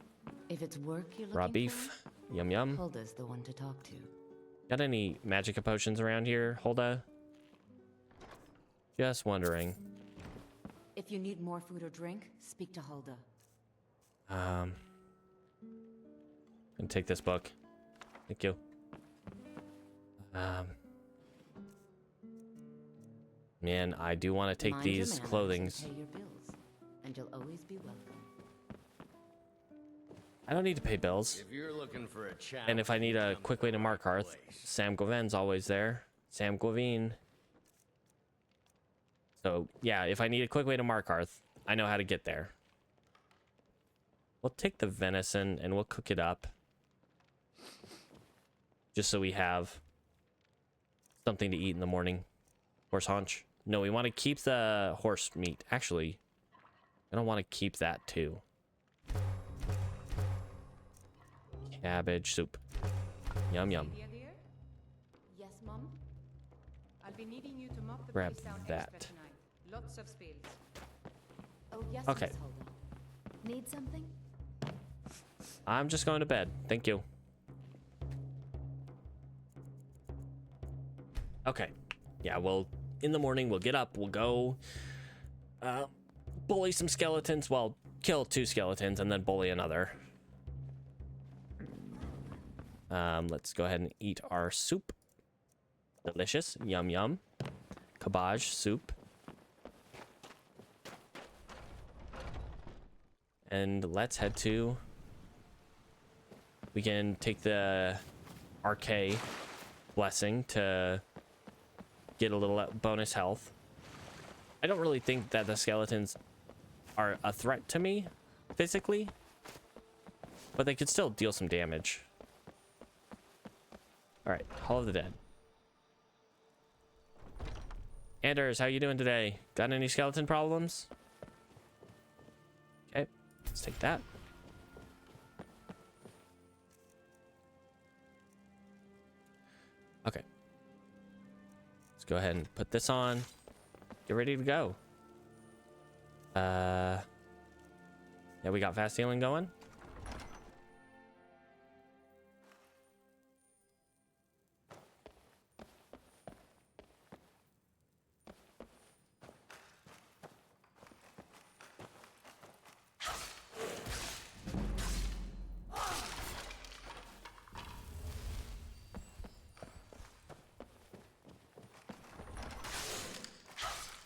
If it's work you're looking Raw beef, yum yum. for, Hulda's the one to talk to. Got any magic potions around here, Hulda? Just wondering. If you need more food or drink, speak to Hulda. And take this book. Thank you. Man, I do want to take Mind your these manners and clothings. pay your bills, and you'll always be welcome. I don't need to pay bills. If you're looking for a challenge, And if I need a come quick to way the to right Markarth, place. Sam Gavin's always there. Sam Gavin. So, yeah, if I need a quick way to Markarth, I know how to get there. We'll take the venison and we'll cook it up. Just so we have something to eat in the morning. Horse haunch. No, we want to keep the horse meat. Actually, I don't want to keep that too. Cabbage soup. Yum yum. Lydia, dear? Yes, Mom? I'll be needing you to mop the Grab place down that. extra tonight. Lots of spills. Oh, yes, Okay. Miss Hulda. Need something? I'm just going to bed. Thank you. Okay. Yeah, well, in the morning, we'll get up, we'll go bully some skeletons. Well, kill 2 skeletons and then bully another. Let's go ahead and eat our soup. Delicious. Yum, yum. Cabbage soup. And let's head to... We can take the RK blessing to get a little bonus health. I don't really think that the skeletons are a threat to me physically, but they could still deal some damage. All right, Hall of the Dead. Anders, how you doing today? Got any skeleton problems? Okay, let's take that. Okay. Let's go ahead and put this on. Get ready to go. Yeah, we got fast healing going.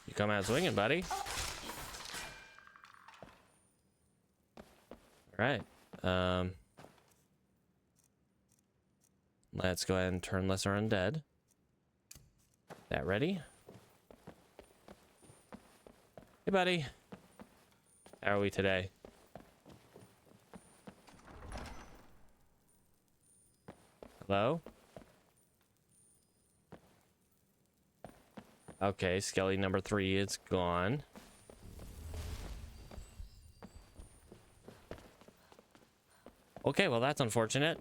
You come out swinging, buddy. All right. Let's go ahead and turn Lesser Undead. That ready? Hey, buddy. How are we today? Hello? Okay, Skelly number 3 is gone. Okay, well, that's unfortunate.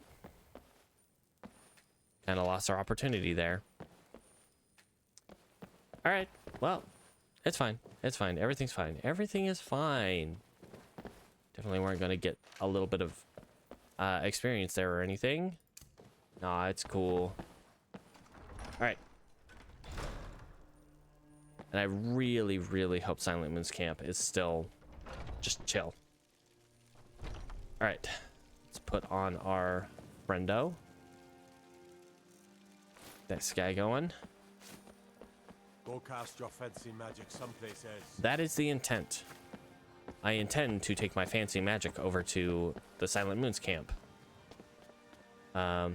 Kind of lost our opportunity there. All right, well, it's fine. It's fine. Everything's fine. Everything is fine. Definitely weren't going to get a little bit of experience there or anything. Nah, it's cool. All right. And I really, really hope Silent Moon's camp is still just chill. All right. Let's put on our friendo. This guy going. Go cast your fancy magic someplace else. That is the intent. I intend to take my fancy magic over to the Silent Moon's camp. I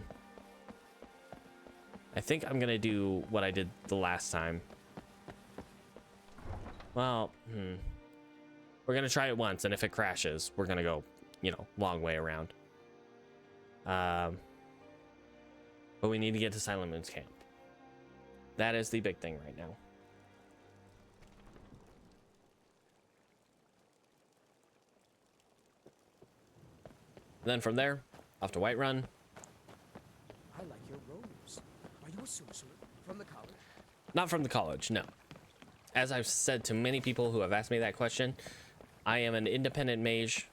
think I'm gonna do what I did the last time. Well, we're gonna try it once, and if it crashes, we're gonna go, you know, long way around. But we need to get to Silent Moon's camp. That is the big thing right now. Then from there, off to Whiterun. I like your robes. Are you a sorcerer from the college? Not from the college, no. As I've said to many people who have asked me that question, I am an independent mage.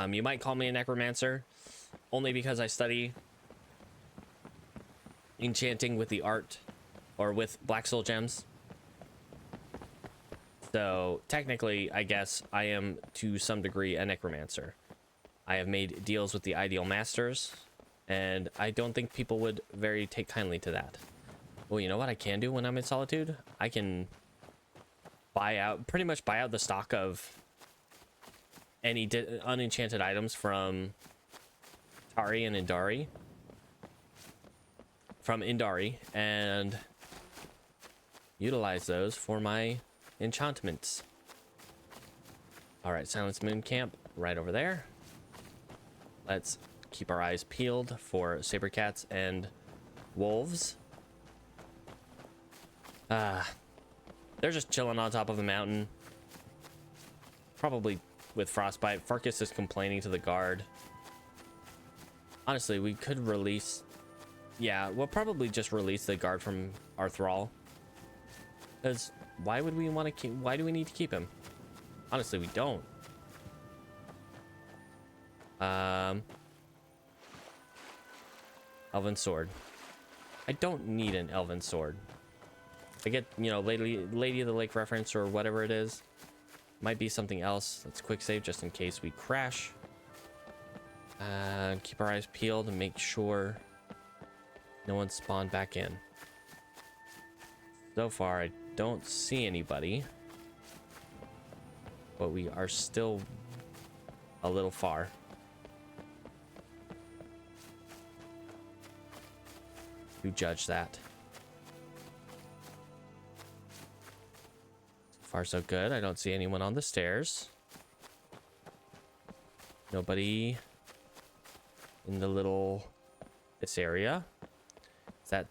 You might call me a necromancer, only because I study enchanting with the art, or with black soul gems. So technically, I guess I am to some degree a necromancer. I have made deals with the ideal masters, and I don't think people would very take kindly to that. Well, you know what I can do when I'm in solitude? I can pretty much buy out the stock of any unenchanted items from Tari and Indari. From Indari, and utilize those for my enchantments. All right, Silence Moon Camp right over there. Let's keep our eyes peeled for saber cats and wolves. They're just chilling on top of the mountain, probably with frostbite. Farkas is complaining to the guard. Honestly, we could release, yeah, we'll probably just release the guard from our thrall, because why would we want to keep, why do we need to keep him? Honestly, we don't. Elven sword. I don't need an elven sword. I get, you know, Lady of the Lake reference or whatever it is. Might be something else. Let's quick save just in case we crash. Keep our eyes peeled and make sure no one spawned back in. So far, I don't see anybody, but we are still a little far. You judge that. So far, so good. I don't see anyone on the stairs. Nobody in this area. Is that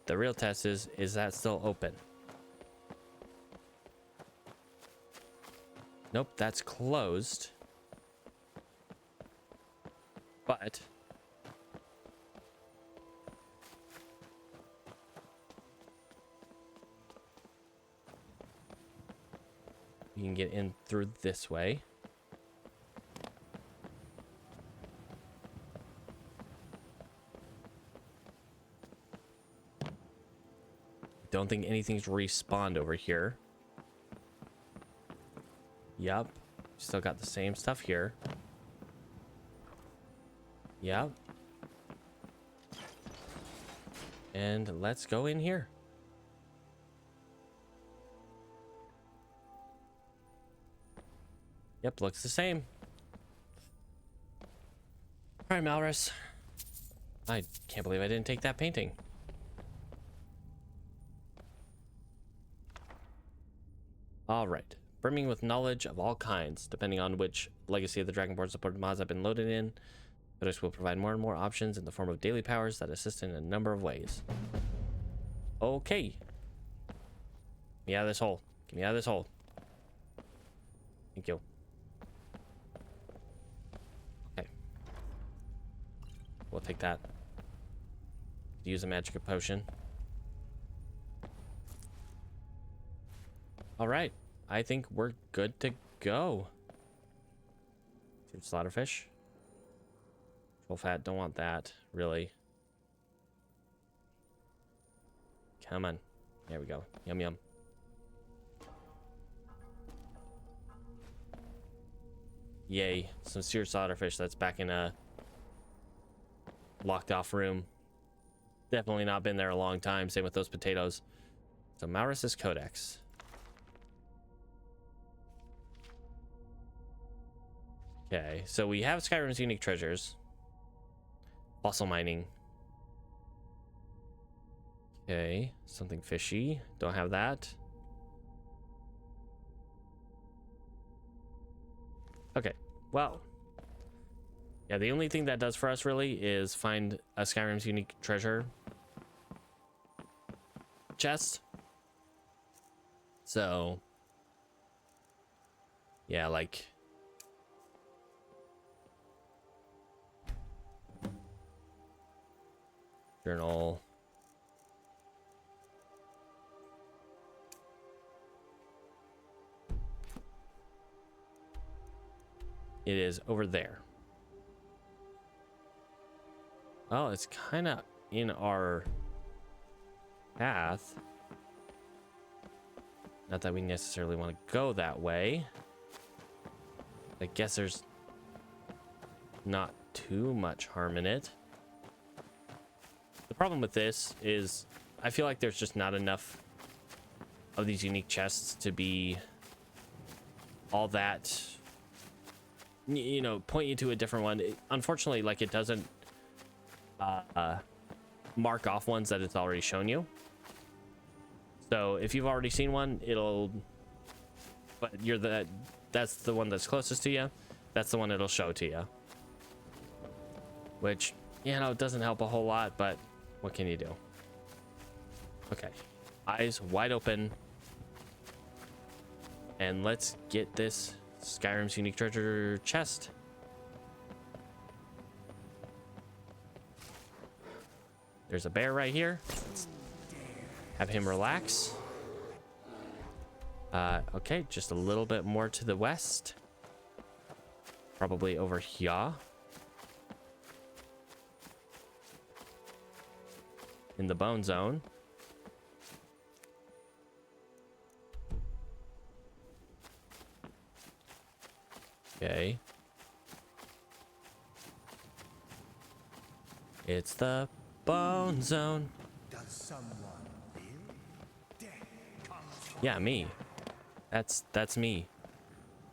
the real test? Is that still open? Nope, that's closed. But you can get in through this way. Don't think anything's respawned over here. Yep. Still got the same stuff here. Yep. And let's go in here. Yep, looks the same. All right, Malrus. I can't believe I didn't take that painting. All right. Brimming with knowledge of all kinds, depending on which Legacy of the Dragonborn supported mods have been loaded in. Codex will provide more and more options in the form of daily powers that assist in a number of ways. Okay. Get me out of this hole. Get me out of this hole. Thank you. Okay. We'll take that. Use a magic potion. All right. I think we're good to go. Slaughterfish. Full fat, don't want that, really. Come on. There we go. Yum, yum. Yay. Some seared slaughterfish that's back in a locked off room. Definitely not been there a long time. Same with those potatoes. So Malrus's Codex. Okay, so we have Skyrim's unique treasures. Fossil mining. Okay, something fishy. Don't have that. Okay, well. Yeah, the only thing that does for us really is find a Skyrim's unique treasure chest. So, yeah, like Journal. It is over there. Oh, it's kind of in our path. Not that we necessarily want to go that way. I guess there's not too much harm in it. The problem with this is I feel like there's just not enough of these unique chests to be all that, you know, point you to a different one. Unfortunately, like, it doesn't mark off ones that it's already shown you. So if you've already seen one, it'll, but that's the one that's closest to you, that's the one it'll show to you, which, you know, it doesn't help a whole lot, but what can you do? Okay, eyes wide open, and let's get this Skyrim's unique treasure chest. There's a bear right here. Let's have him relax. Okay, just a little bit more to the west. Probably over here. In the bone zone. Okay. It's the bone zone. Does someone live? Death comes for Yeah, me. That's me.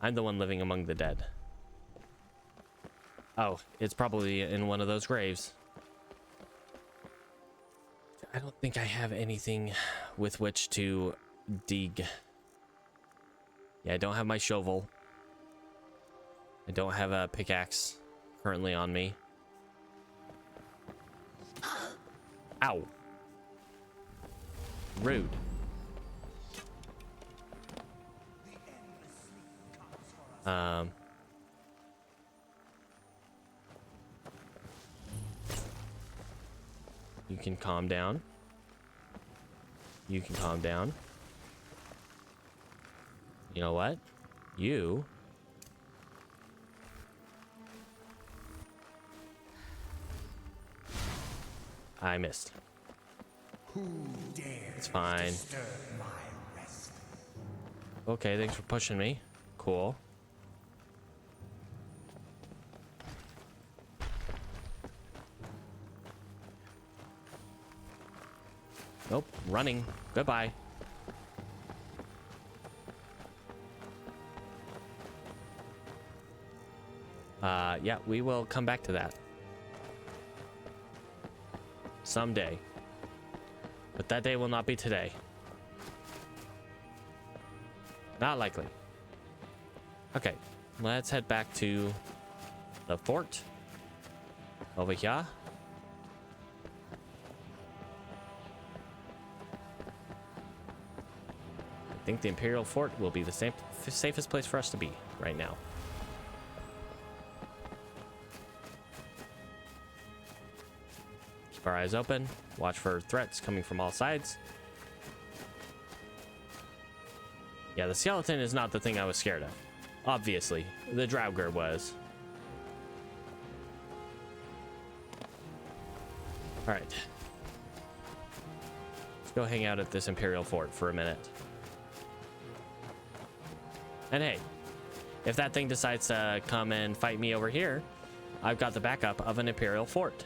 I'm the one living among the dead. Oh, it's probably in one of those graves. I don't think I have anything with which to dig. Yeah, I don't have my shovel. I don't have a pickaxe currently on me. Ow. Rude. You can calm down. You can calm down. You know what? You... I missed. who dares It's fine. disturb my rest? Okay, thanks for pushing me. Cool. Nope, running. Goodbye. Yeah, we will come back to that someday, but that day will not be today. Not likely. Okay, let's head back to the fort over here. I think the Imperial Fort will be the safest place for us to be right now. Keep our eyes open. Watch for threats coming from all sides. Yeah, the skeleton is not the thing I was scared of. Obviously, the Draugr was. All right. Let's go hang out at this Imperial Fort for a minute. And hey, if that thing decides to come and fight me over here, I've got the backup of an Imperial Fort.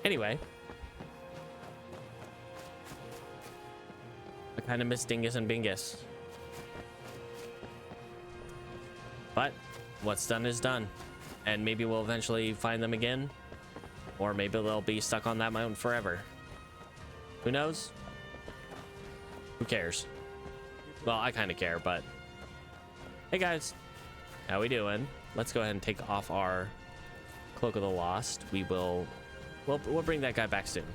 Anyway, I kind of miss Dingus and Bingus. But what's done is done. And maybe we'll eventually find them again. Or maybe they'll be stuck on that mountain forever. Who knows? Who cares? Well, I kind of care, but... Hey guys, how we doing? Let's go ahead and take off our Cloak of the Lost. We'll bring that guy back soon.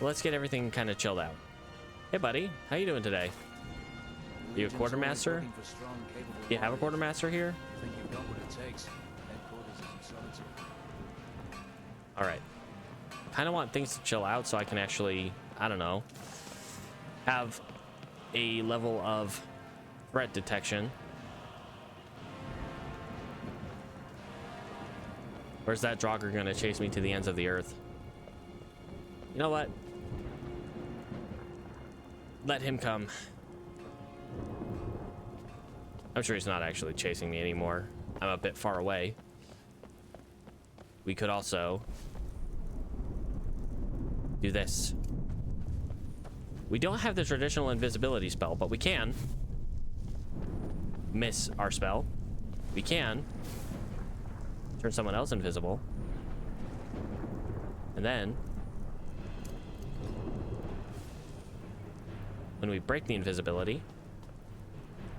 Let's get everything kind of chilled out. Hey buddy, how you doing today? You a quartermaster? You have a quartermaster here? I think you've got what it takes. Headquarters is in solitude. All right. Kind of want things to chill out so I can actually, I don't know, have a level of threat detection. Where's that Draugr gonna chase me to the ends of the earth? You know what? Let him come. I'm sure he's not actually chasing me anymore. I'm a bit far away. We could also do this. We don't have the traditional invisibility spell, but we can miss our spell. We can turn someone else invisible. And then when we break the invisibility,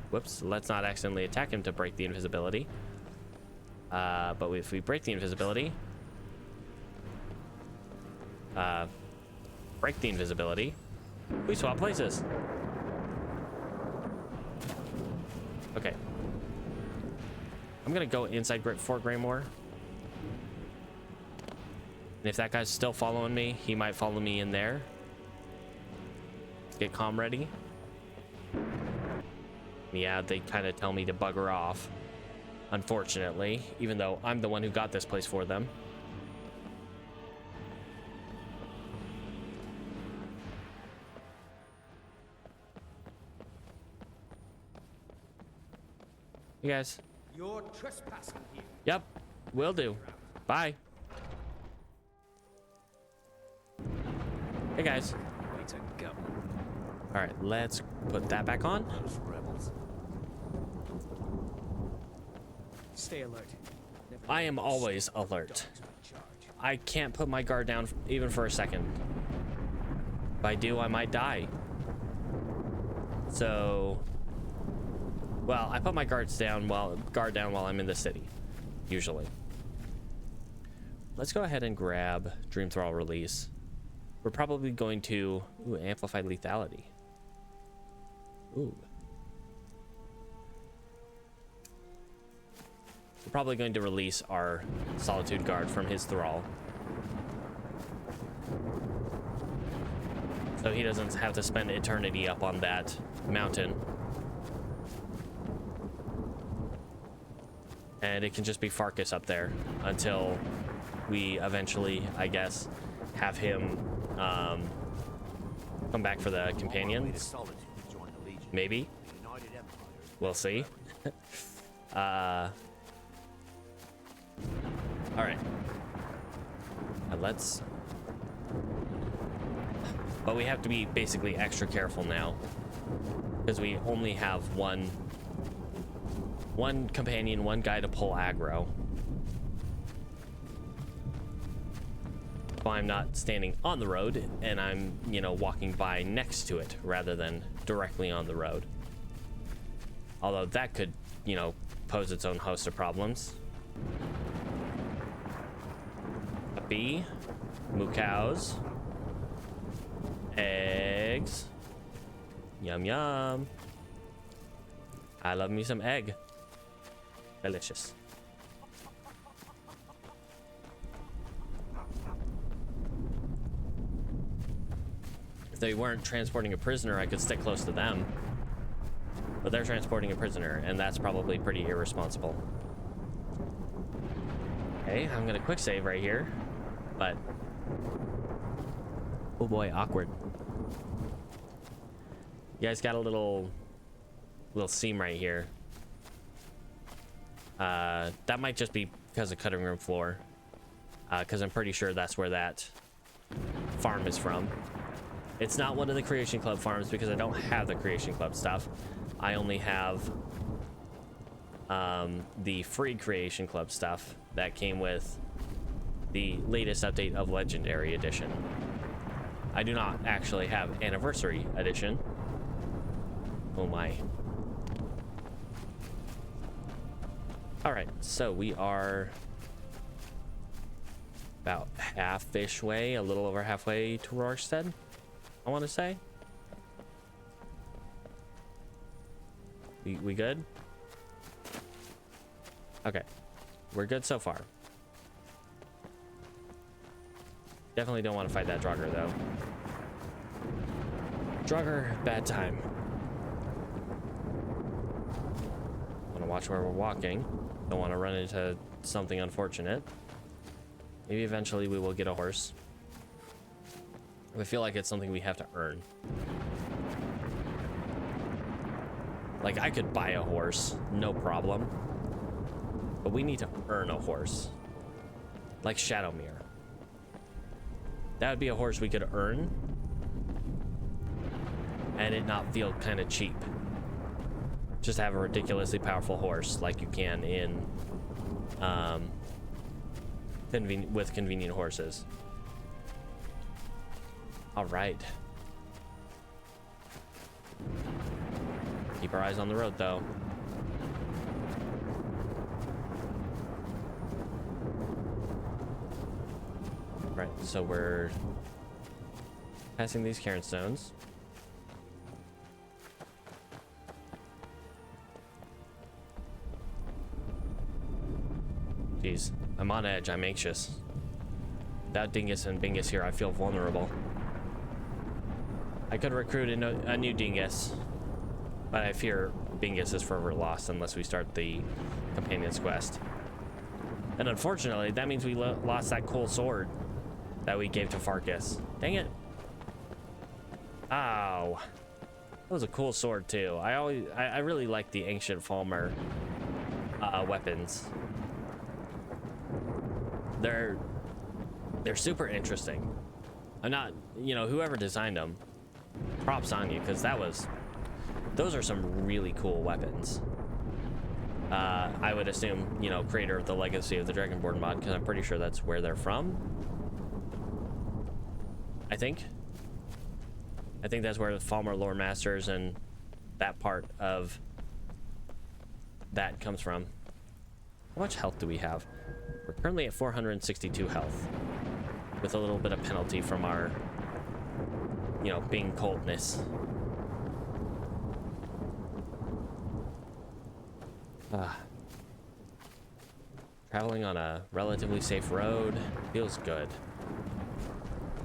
whoops, let's not accidentally attack him to break the invisibility. But if we break the invisibility, break the invisibility, we swap places. Okay. I'm gonna go inside Fort Greymore. And if that guy's still following me, he might follow me in there. Let's get comm ready. Yeah, they kind of tell me to bugger off, unfortunately, even though I'm the one who got this place for them. You guys. You're trespassing here. Yep, will do. Bye. Hey guys. Way to go. All right, let's put that back on. Those rebels. Stay alert. Never I am always alert. dogs in charge. I can't put my guard down even for a second. If I do, I might die. So, well, I put my guard down while I'm in the city, usually. Let's go ahead and grab Dream Thrall Release. We're probably going to amplify lethality. Ooh. We're probably going to release our Solitude Guard from his thrall, so he doesn't have to spend eternity up on that mountain. And it can just be Farkas up there until we eventually, I guess, have him come back for the companions. Maybe. We'll see. All right. Let's. But we have to be basically extra careful now, because we only have one companion, one guy to pull aggro. So I'm not standing on the road, and I'm, walking by next to it rather than directly on the road. Although that could, pose its own host of problems. A bee, moo cows, eggs, yum yum. I love me some egg. Delicious. If they weren't transporting a prisoner, I could stick close to them. But they're transporting a prisoner, and that's probably pretty irresponsible. Okay, I'm gonna quick save right here, but oh boy, awkward. You guys got a little seam right here. That might just be because of cutting room floor, because I'm pretty sure that's where that farm is from. It's not one of the Creation Club farms because I don't have the Creation Club stuff. I only have the free Creation Club stuff that came with the latest update of Legendary Edition. I do not actually have Anniversary Edition. Oh my. Alright, so we are about half-ish way, a little over halfway to Rorikstead, I want to say. We good? Okay, we're good so far. Definitely don't want to fight that Draugr, though. Draugr, bad time. Want to watch where we're walking. Don't want to run into something unfortunate. Maybe eventually we will get a horse. I feel like it's something we have to earn. Like, I could buy a horse, no problem. But we need to earn a horse. Like Shadowmere. That would be a horse we could earn. And it not feel kind of cheap. Just have a ridiculously powerful horse like you can in with convenient horses. All right. Keep our eyes on the road, though. Right, so we're passing these cairn stones. Jeez, I'm on edge. I'm anxious. Without Dingus and Bingus here, I feel vulnerable. I could recruit a new Dingus, but I fear Bingus is forever lost unless we start the companion's quest. And unfortunately, that means we lost that cool sword that we gave to Farkas. Dang it. Ow. That was a cool sword, too. I really like the ancient Falmer weapons. They're super interesting. I'm not, you know, whoever designed them, props on you, because those are some really cool weapons. I would assume, you know, creator of the Legacy of the Dragonborn mod, because I'm pretty sure that's where they're from. I think that's where the Falmer Lore Masters and that part of that comes from. How much health do we have? We're currently at 462 health, with a little bit of penalty from our, you know, being coldness. Traveling on a relatively safe road feels good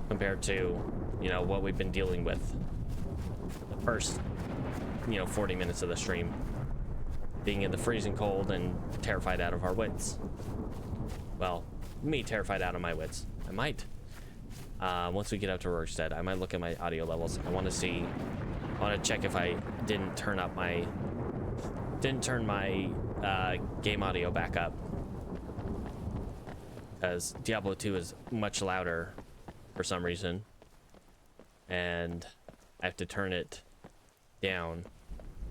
compared to, you know, what we've been dealing with the first, you know, 40 minutes of the stream, being in the freezing cold and terrified out of our wits. Well, me terrified out of my wits. I might. Once we get up to Rorikstead, I might look at my audio levels. I want to check if I didn't turn my game audio back up, because Diablo 2 is much louder for some reason, and I have to turn it down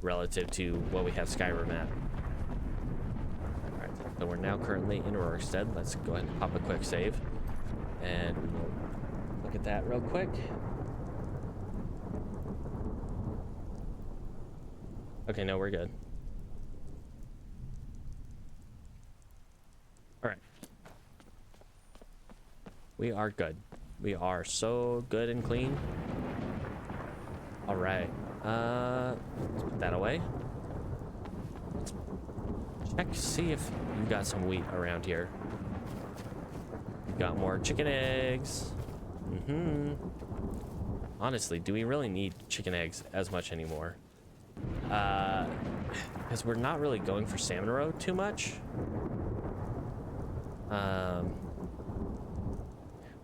relative to what we have Skyrim at. Alright, so we're now currently in Rorikstead. Let's go ahead and pop a quick save, and we'll look at that real quick. Okay, no, we're good. Alright. We are good. We are so good and clean. Alright. Let's put that away. Let's check, see if you got some wheat around here. We got more chicken eggs. Honestly, do we really need chicken eggs as much anymore? Because we're not really going for salmon roe too much.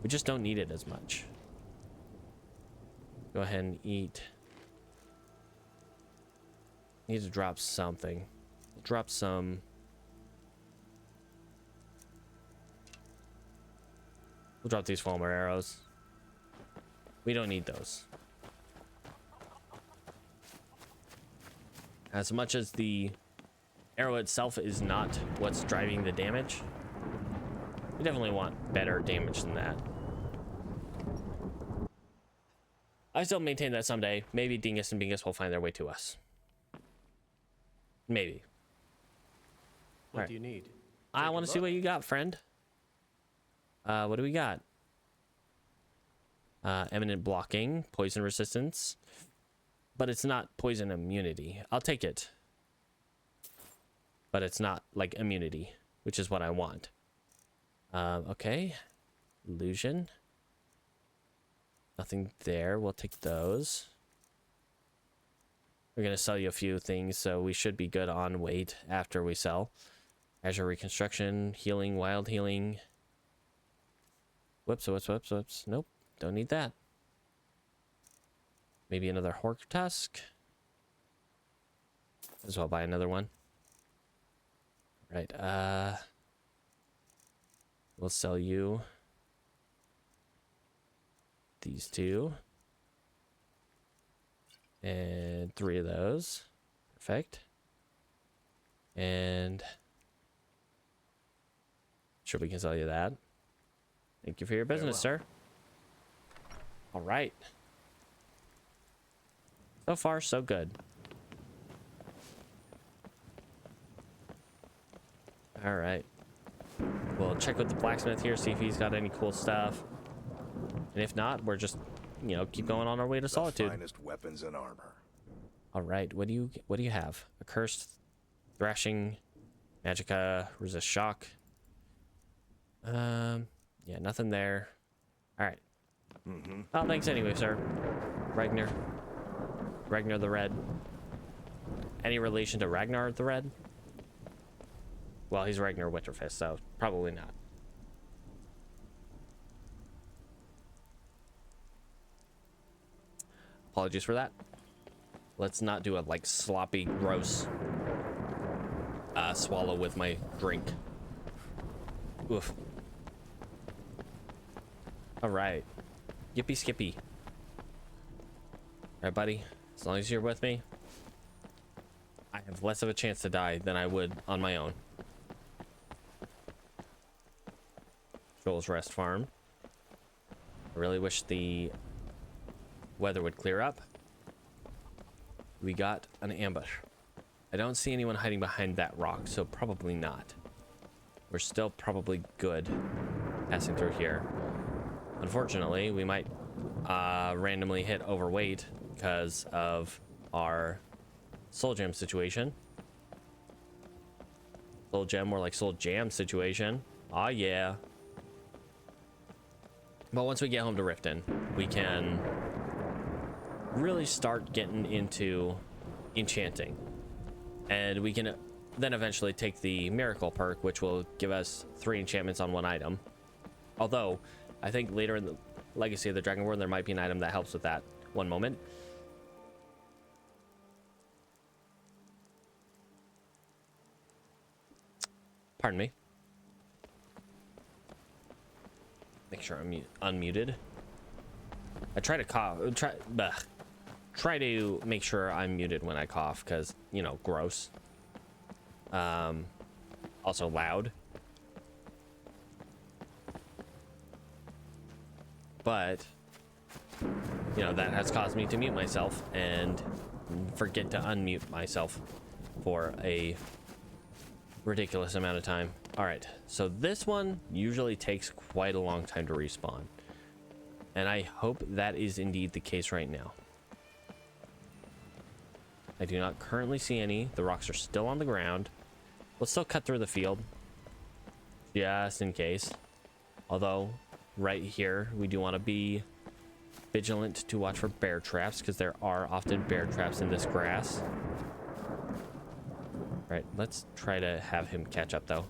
We just don't need it as much. Go ahead and eat. Need to drop something. Drop some. We'll drop these Falmer arrows. We don't need those. As much as the arrow itself is not what's driving the damage, we definitely want better damage than that. I still maintain that someday, maybe Dingus and Bingus will find their way to us. Maybe. What do you need? I want to see what you got, friend. What do we got? Eminent blocking, poison resistance, but it's not poison immunity. I'll take it. But it's not like immunity, which is what I want. Okay. Illusion. Nothing there. We'll take those. We're going to sell you a few things, so we should be good on weight after we sell. Azure Reconstruction, Healing, Wild Healing. Whoops. Nope, don't need that. Maybe another Hork Tusk. As well buy another one. Right, we'll sell you these two. And 3 of those. Perfect. And sure, we can sell you that. Thank you for your business, sir. All right. So far, so good. All right. We'll check with the blacksmith here, see if he's got any cool stuff. And if not, we're just, you know, keep going on our way to Solitude. The finest weapons and armor. All right. What do you have? A cursed, thrashing, magicka, resist shock. Yeah, nothing there. All right. Oh, thanks anyway, sir. Ragnar the Red. Any relation to Ragnar the Red? Well, he's Ragnar Winterfist, so probably not. Apologies for that. Let's not do a like sloppy, gross swallow with my drink. Oof. All right. Yippee skippy. All right, buddy. As long as you're with me, I have less of a chance to die than I would on my own. Joel's Rest Farm. I really wish the weather would clear up. We got an ambush. I don't see anyone hiding behind that rock, so probably not. We're still probably good passing through here. Unfortunately, we might randomly hit overweight because of our soul gem situation. Soul gem, more like soul jam situation. Aw, yeah. But once we get home to Riften, we can really start getting into enchanting. And we can then eventually take the miracle perk, which will give us 3 enchantments on 1 item. Although, I think later in the Legacy of the Dragonborn, there might be an item that helps with that. One moment. Pardon me. Make sure I'm unmuted. I try to cough. Try to make sure I'm muted when I cough, because, you know, gross. Also loud. But, you know, that has caused me to mute myself and forget to unmute myself for a ridiculous amount of time. All right, so this one usually takes quite a long time to respawn. And I hope that is indeed the case right now. I do not currently see any. The rocks are still on the ground. We'll still cut through the field, just in case. Although, right here, we do want to be vigilant to watch for bear traps, because there are often bear traps in this grass. Right, let's try to have him catch up, though.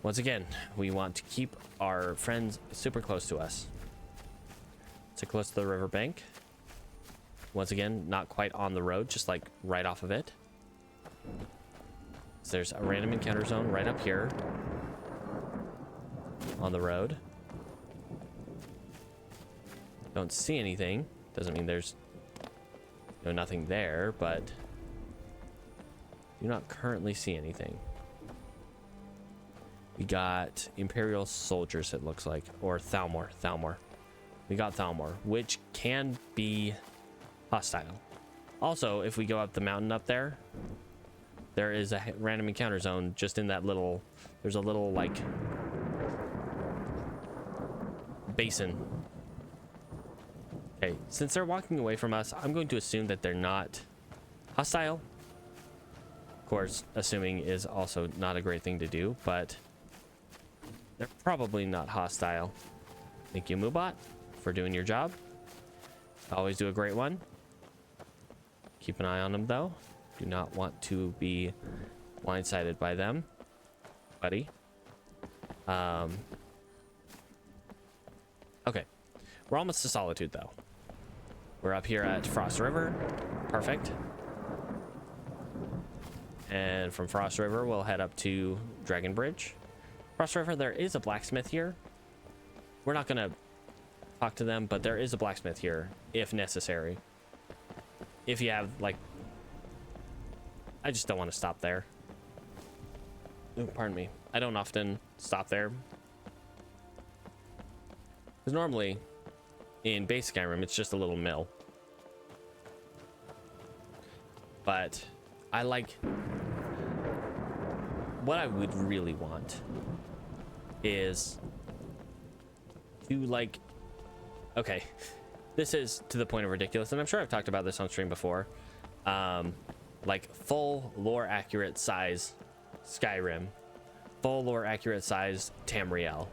Once again, we want to keep our friends super close to us. So close to the riverbank. Once again, not quite on the road, just like right off of it. So there's a random encounter zone right up here on the road. Don't see anything. Doesn't mean there's nothing there, but do not currently see anything. We got Imperial soldiers, it looks like, or Thalmor. We got Thalmor, which can be hostile. Also, if we go up the mountain up there, there is a random encounter zone just in that little, there's a little like basin. Okay, since they're walking away from us, I'm going to assume that they're not hostile. Of course, assuming is also not a great thing to do, but they're probably not hostile. Thank you, Moobot, for doing your job. Always do a great one. Keep an eye on them, though. Do not want to be blindsided by them, buddy. Okay. We're almost to Solitude, though. We're up here at Frost River. Perfect. And from Frost River, we'll head up to Dragon Bridge. Frost River, there is a blacksmith here. We're not going to talk to them, but there is a blacksmith here, if necessary. If you have, like... I just don't want to stop there. Ooh, pardon me. I don't often stop there. Because normally, in base Skyrim, it's just a little mill. But I like... What I would really want is to, like... Okay, this is to the point of ridiculous, and I'm sure I've talked about this on stream before. Like, full lore-accurate size Skyrim. Full lore-accurate size Tamriel.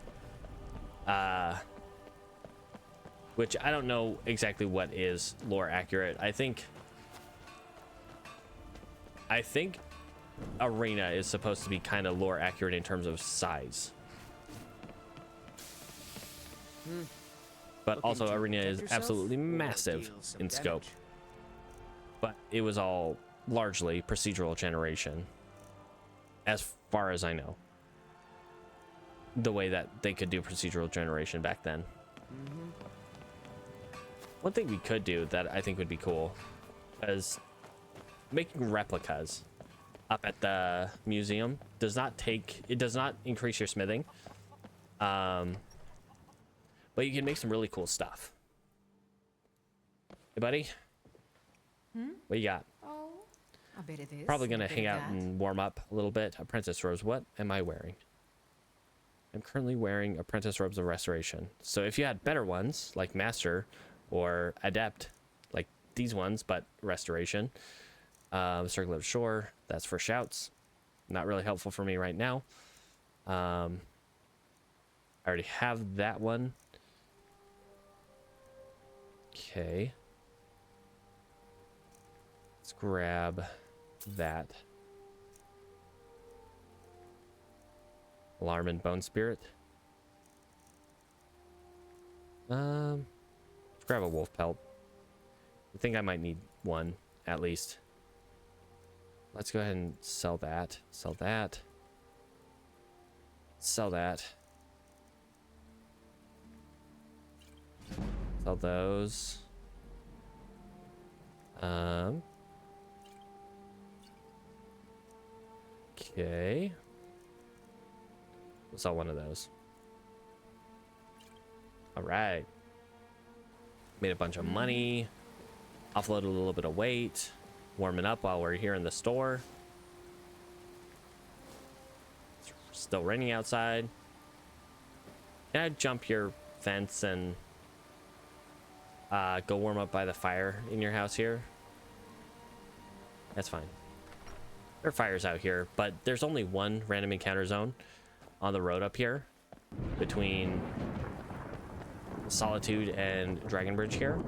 Which I don't know exactly what is lore-accurate. I think Arena is supposed to be kind of lore-accurate in terms of size. But also, Arena is absolutely massive in scope. But it was all largely procedural generation, as far as I know. The way that they could do procedural generation back then. One thing we could do that I think would be cool is making replicas up at the museum. Does not increase your smithing. But you can make some really cool stuff. Hey, buddy. What you got? Oh, I bet it is. Probably gonna hang out and warm up a little bit. Apprentice robes. What am I wearing? I'm currently wearing apprentice robes of restoration. So if you had better ones, like master or adept, like these ones, but restoration. Circle of shore. That's for shouts. Not really helpful for me right now. I already have that one. Okay. Let's grab that. Alarm and Bone Spirit. Let's grab a wolf pelt. I think I might need one, at least. Let's go ahead and sell that. Sell that. Sell that. Sell those. Okay. We'll sell one of those. All right. Made a bunch of money. Offloaded a little bit of weight. Warming up while we're here in the store. It's still raining outside. Can I jump your fence and go warm up by the fire in your house here? That's fine. There are fires out here, but there's only one random encounter zone on the road up here between Solitude and Dragon Bridge here.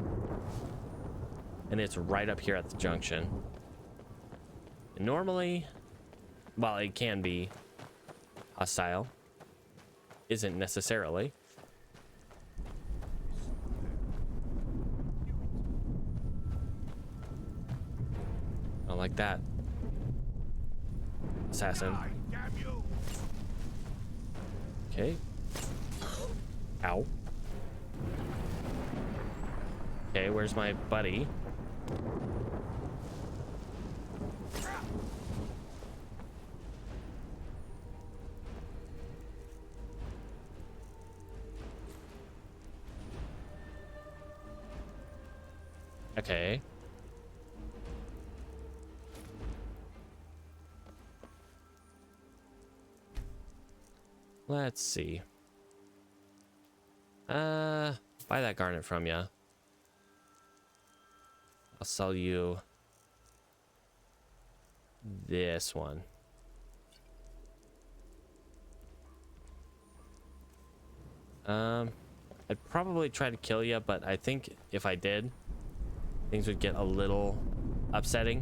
And it's right up here at the junction. And normally, while it can be hostile, isn't necessarily. I don't like that. Assassin. Okay. Ow. Okay, where's my buddy? Okay. Let's see. Buy that garnet from ya. I'll sell you this one. I'd probably try to kill you, but I think if I did, things would get a little upsetting.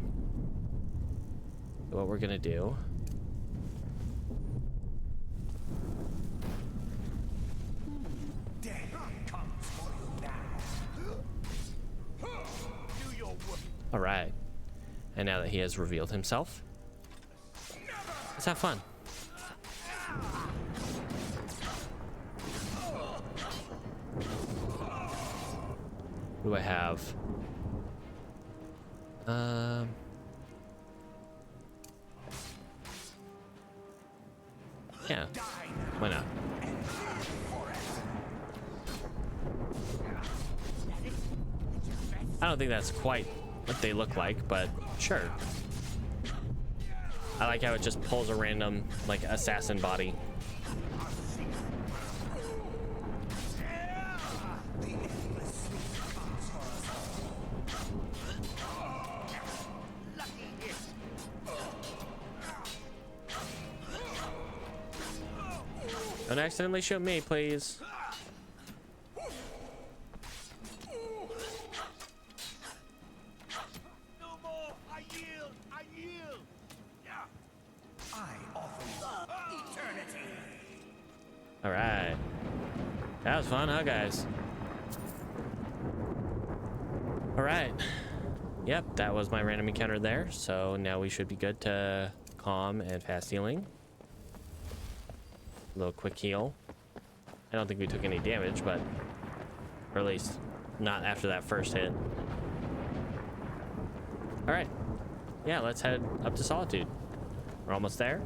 So what we're gonna do... All right. And now that he has revealed himself, let's have fun. Who do I have? Yeah, why not? I don't think that's quite what they look like, but sure. I like how it just pulls a random, like, assassin body. Don't accidentally shoot me, please. All right. That was fun, huh, guys? All right. Yep, that was my random encounter there. So now we should be good to calm and fast healing. A little quick heal. I don't think we took any damage, but... Or at least, not after that first hit. All right. Yeah, let's head up to Solitude. We're almost there.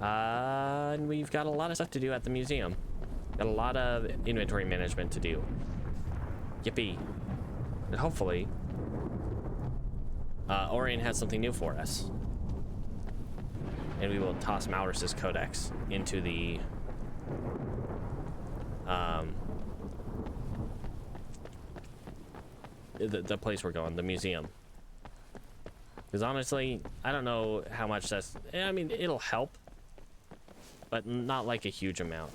And we've got a lot of stuff to do at the museum. Got a lot of inventory management to do. Yippee. And hopefully, Orion has something new for us. And we will toss Maurus's Codex into the... the place we're going, the museum. Because honestly, I don't know how much that's... I mean, it'll help. But not like a huge amount.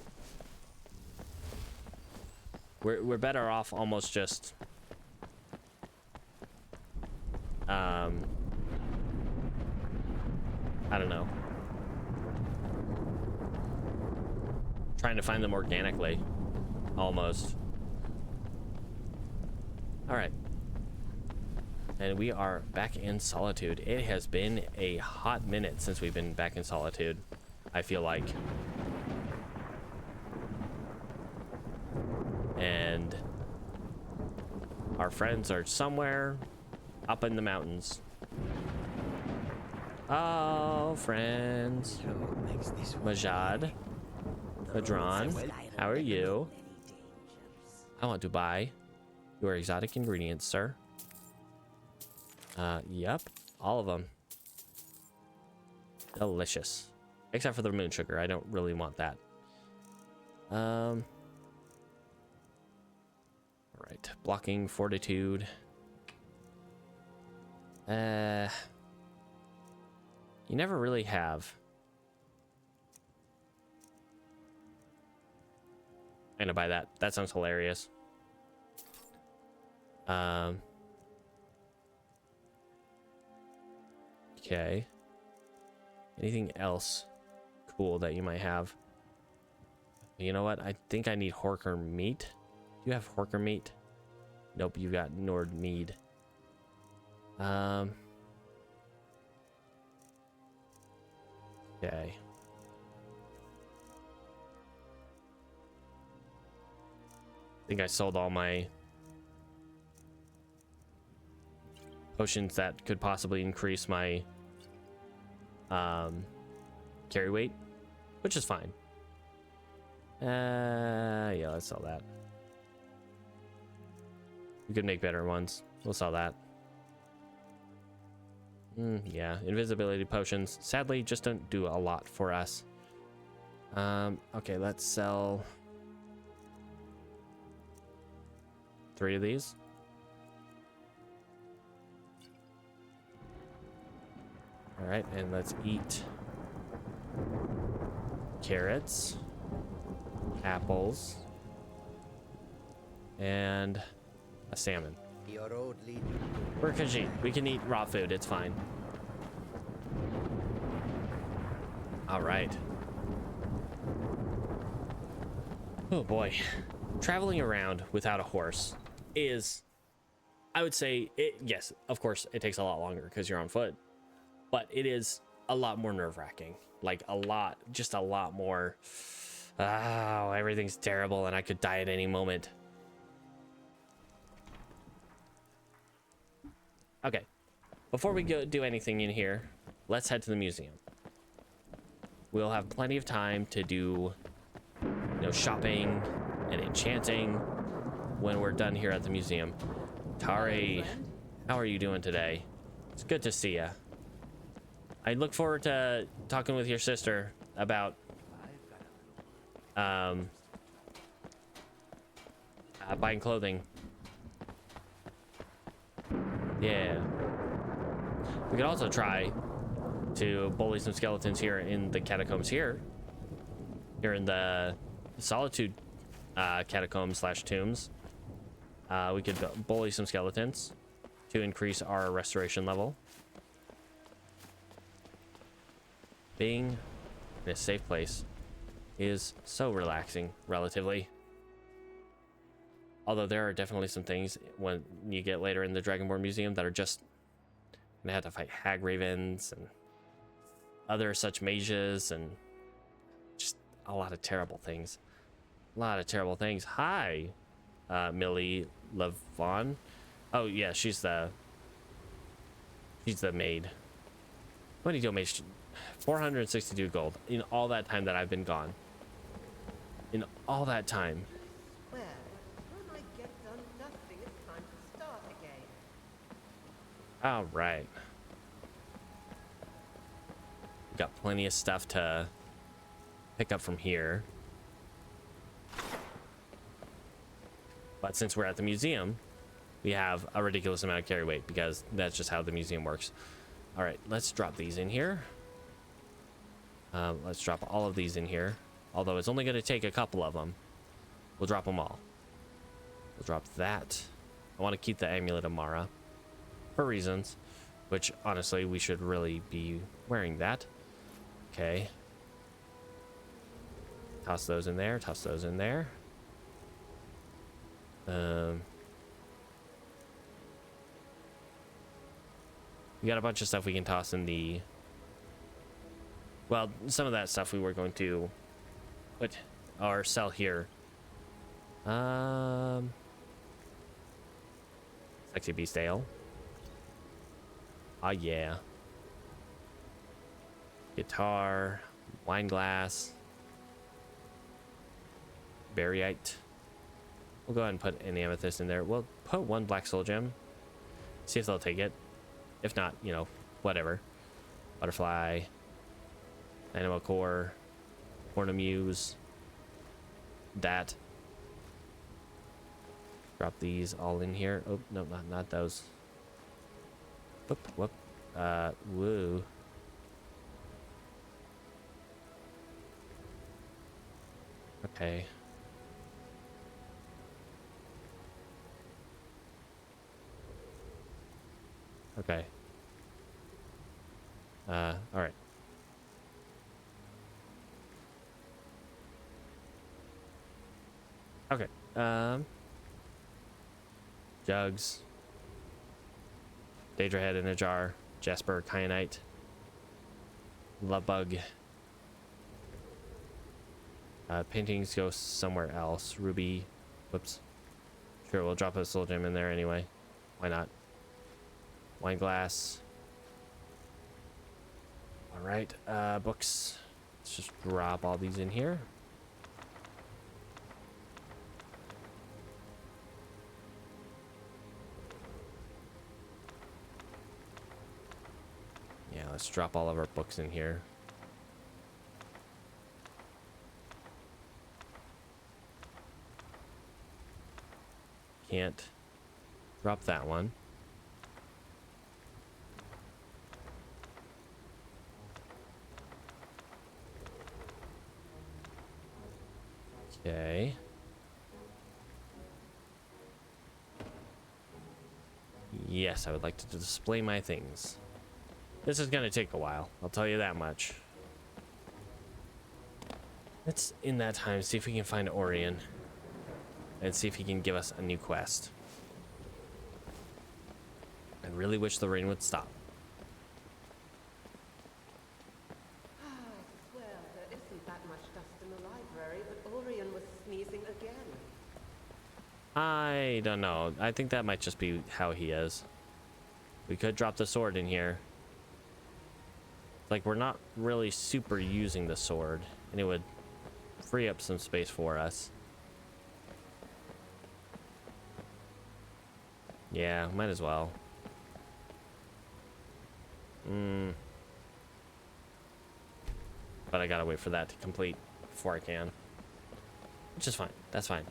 We're better off almost just... I don't know. Trying to find them organically. Almost. Alright. And we are back in Solitude. It has been a hot minute since we've been back in Solitude, I feel like. And our friends are somewhere up in the mountains. Oh, friends. Majad. Madron. How are you? I want to buy your exotic ingredients, sir. Yep. All of them. Delicious. Except for the moon sugar. I don't really want that. All right. Blocking, fortitude. You never really have. I'm gonna buy that. That sounds hilarious. Okay. Anything else cool that you might have? You know what? I think I need Horker meat. Do you have Horker meat? Nope, you've got Nord mead. Okay. I think I sold all my potions that could possibly increase my carry weight, which is fine. Yeah, let's sell that. We could make better ones. We'll sell that. Yeah, invisibility potions sadly just don't do a lot for us. Okay, let's sell 3 of these. All right, and let's eat carrots, apples, and a salmon. Your road leads. We're Khajiit. We can eat raw food. It's fine. All right. Oh boy. Traveling around without a horse is, I would say, yes, of course, it takes a lot longer because you're on foot, but it is a lot more nerve-wracking. Like just a lot more. Oh, everything's terrible and I could die at any moment. Okay, before we go do anything in here, let's head to the museum. We'll have plenty of time to do, shopping and enchanting when we're done here at the museum. Tari, how are you doing today? It's good to see you. I look forward to talking with your sister about buying clothing. Yeah. We could also try to bully some skeletons here in the catacombs here in the Solitude catacombs / tombs. We could bully some skeletons to increase our restoration level. Being in a safe place is so relaxing, relatively. Although there are definitely some things when you get later in the Dragonborn Museum that are just gonna have to fight hag ravens and other such mages and just a lot of terrible things. A lot of terrible things. Hi, Millie Levon. Oh yeah, she's the maid. What do you do, maid? 462 gold in all that time that I've been gone. In all that time. Well, when I get done dusting, it's time to start again. All right. Got plenty of stuff to pick up from here. But since we're at the museum, we have a ridiculous amount of carry weight because that's just how the museum works. All right, let's drop these in here. Let's drop all of these in here. Although it's only going to take a couple of them. We'll drop them all. We'll drop that. I want to keep the Amulet of Mara for reasons, which honestly we should really be wearing that. Okay. Toss those in there. Toss those in there. We got a bunch of stuff we can toss in the... Well, some of that stuff we were going to put or sell here. Sexy Beast Ale. Ah, yeah. Guitar, wine glass, Berryite. We'll go ahead and put an amethyst in there. We'll put one black soul gem. See if they'll take it. If not, whatever. Butterfly, animal core, cornemuse, that. Drop these all in here. Oh no, not those. Whoop. Woo. Okay. Okay. All right. Okay. Jugs. Daedra head in a jar. Jasper, kyanite. Love bug. Paintings go somewhere else. Ruby. Whoops. Sure, we'll drop a soul gem in there anyway. Why not? Wine glass. All right. Books. Let's just drop all these in here. Yeah, let's drop all of our books in here. Can't drop that one. Okay. Yes, I would like to display my things. This is gonna take a while, I'll tell you that much. Let's, in that time, see if we can find Orion. And see if he can give us a new quest. I really wish the rain would stop. Well, there isn't that much dust in the library, but Orion was sneezing again. I don't know. I think that might just be how he is. We could drop the sword in here. Like, we're not really super using the sword, and it would free up some space for us. Yeah, might as well. But I gotta wait for that to complete before I can. Which is fine. That's fine.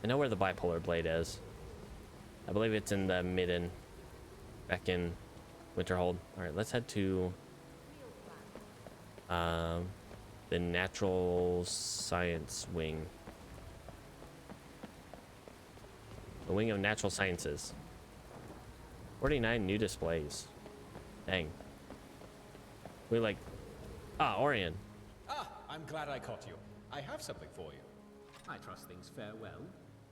I know where the bipolar blade is. I believe it's in the midden. Back in Winterhold. Alright, let's head to the natural science wing. The wing of natural sciences. 49 new displays. Dang. We like... Ah, Orion. Ah, I'm glad I caught you. I have something for you. I trust things fare well.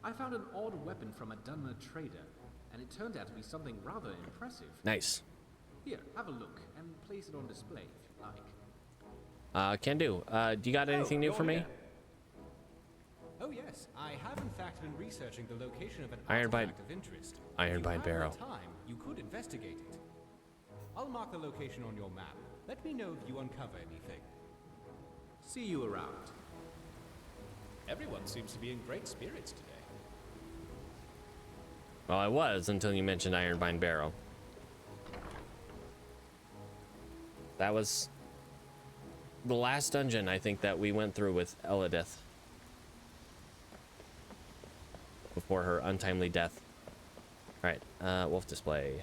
I found an odd weapon from a Dunmer trader, and it turned out to be something rather impressive. Nice. Here, have a look, and place it on display if you like. Can do. Do you got anything new for me? Oh yes, I have in fact been researching the location of an Iron Bind- artifact of interest. Iron If Bind you have Barrel. the time, you could investigate it. I'll mark the location on your map. Let me know if you uncover anything. See you around. Everyone seems to be in great spirits today. Well, I was until you mentioned Ironbind Barrow. That was the last dungeon I think that we went through with Elidith before her untimely death. All right, wolf display.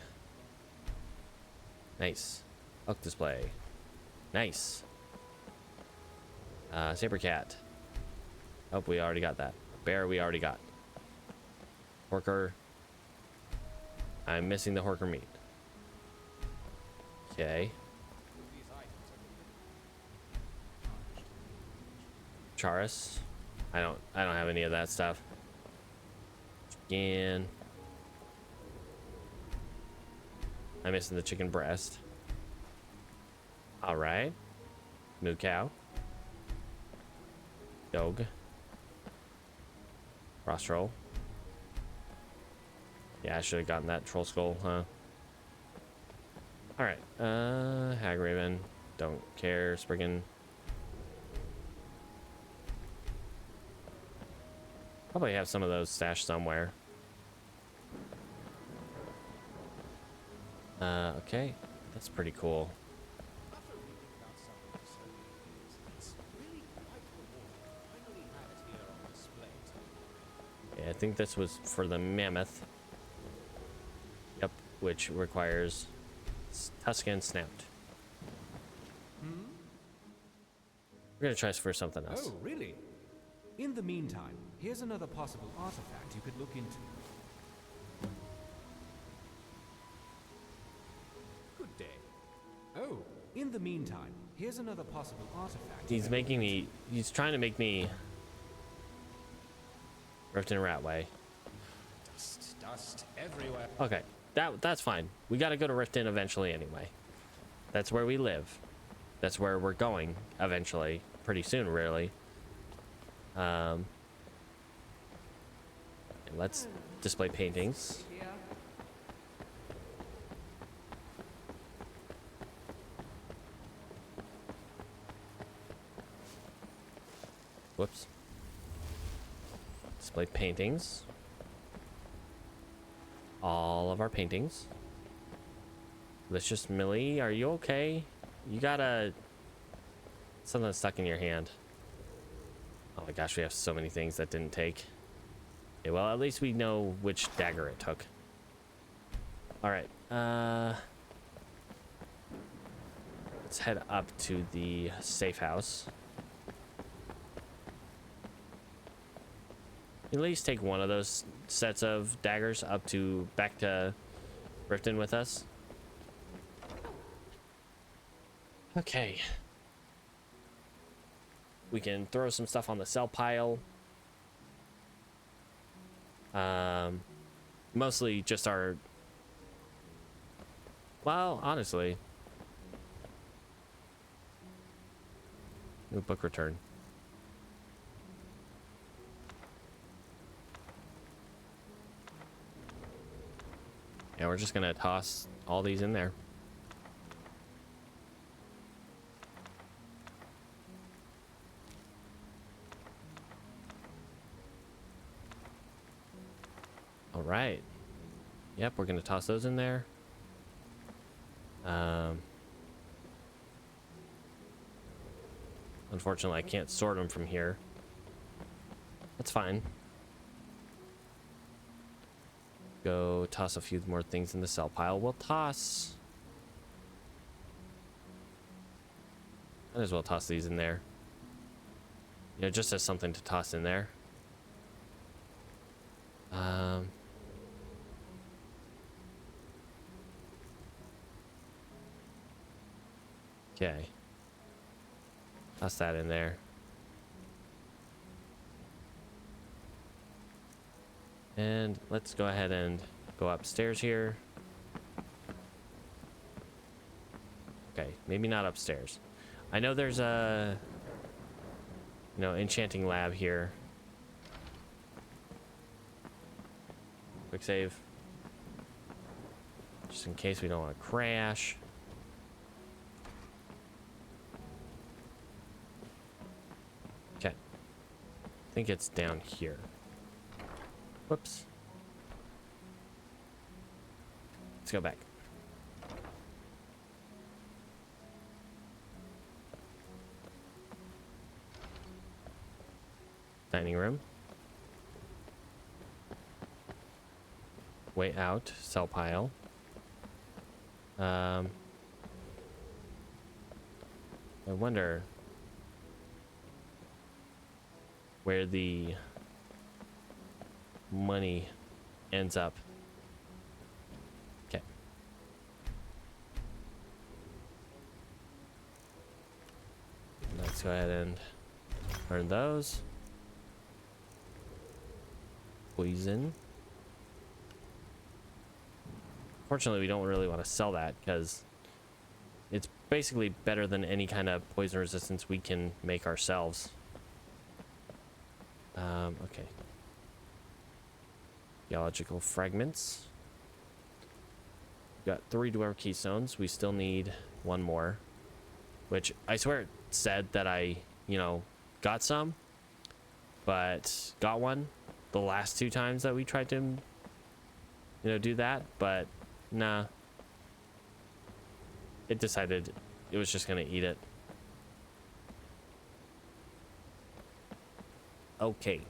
Nice. Elk display. Nice. Saber cat. Oh, we already got that. Bear, we already got. Horker. I'm missing the Horker meat. Okay. Charis. I don't have any of that stuff. Chicken. I'm missing the chicken breast. All right. Moo cow. Dog. Rostral. Yeah, I should have gotten that troll skull, huh? All right. Hag Raven. Don't care. Spriggan. Probably have some of those stashed somewhere. Okay. That's pretty cool. After reading about some of the circumstances, it's really quite rewarding to finally have it here on display today. Yeah, I think this was for the mammoth. Yep, which requires Tuscan snapped. We're gonna try for something else. Oh, really? In the meantime, here's another possible artifact you could look into. Good day. Oh, in the meantime, here's another possible artifact. He's making me. He's trying to make me. Rift in Ratway. Dust everywhere. Okay, that's fine. We gotta go to Riften eventually anyway. That's where we live. That's where we're going eventually. Pretty soon, really. And let's display paintings. Whoops. Display paintings. All of our paintings. Let's just Millie, are you okay? You got something stuck in your hand. Oh my gosh, we have so many things that didn't take. Okay, well, at least we know which dagger it took. All right. Let's head up to the safe house. At least take one of those sets of daggers up to back to drift in with us. Okay. We can throw some stuff on the sell pile. Mostly just our... Well, honestly... New book return. Yeah, we're just gonna toss all these in there. All right. Yep, we're gonna toss those in there. Unfortunately, I can't sort them from here. That's fine. Go toss a few more things in the sell pile. We'll toss... Might as well toss these in there. You know, just as something to toss in there. Okay. Toss that in there. And let's go ahead and go upstairs here. Okay, maybe not upstairs. I know there's a, you know, enchanting lab here. Quick save. Just in case we don't want to crash. Okay. I think it's down here. Whoops. Let's go back. Dining room. Way out. Sell pile. I wonder where the money ends up. Okay. Let's go ahead and earn those. Poison. Fortunately, we don't really want to sell that because it's basically better than any kind of poison resistance we can make ourselves. Okay. Geological fragments. Got 3 dwarf keystones. We still need 1 more, which I swear it said that I, you know, got some, but got one the last 2 times that we tried to, you know, do that, but nah. It decided it was just gonna eat it. Okay.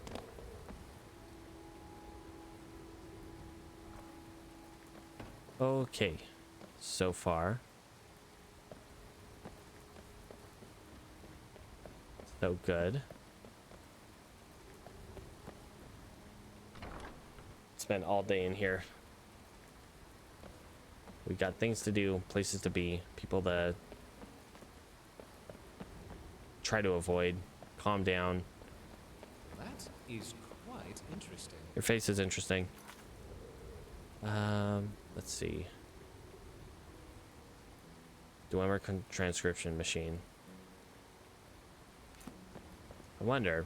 Okay. So far, so good. Spend all day in here. We got things to do, places to be, people to try to avoid. Calm down. That is quite interesting. Your face is interesting. Let's see. Dwemer transcription machine. I wonder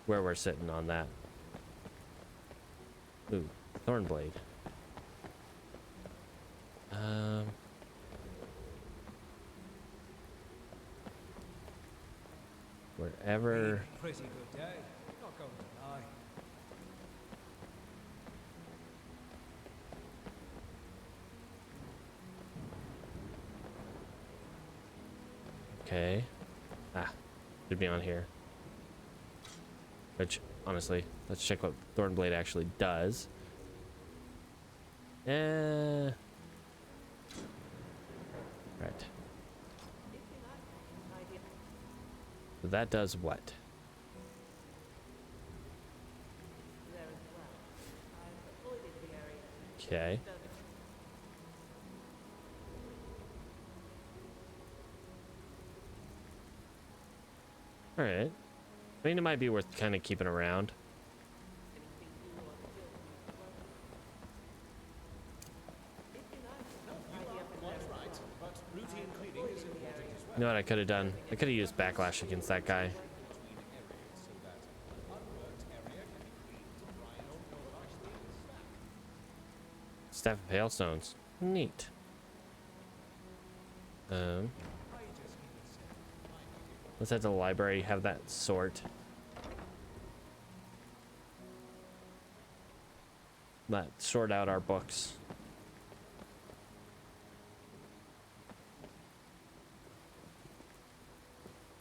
where we're sitting on that. Ooh, Thornblade. Wherever. Pretty good day. Not going to lie. Okay. Ah, should be on here. Which, honestly, let's check what Thornblade actually does. Right. So that does what? There as well. I've Okay. All right. I mean, it might be worth kind of keeping around. You know what I could have done? I could have used backlash against that guy. Staff of hailstones. Neat. Let's head to the library, have that sort. Sort out our books.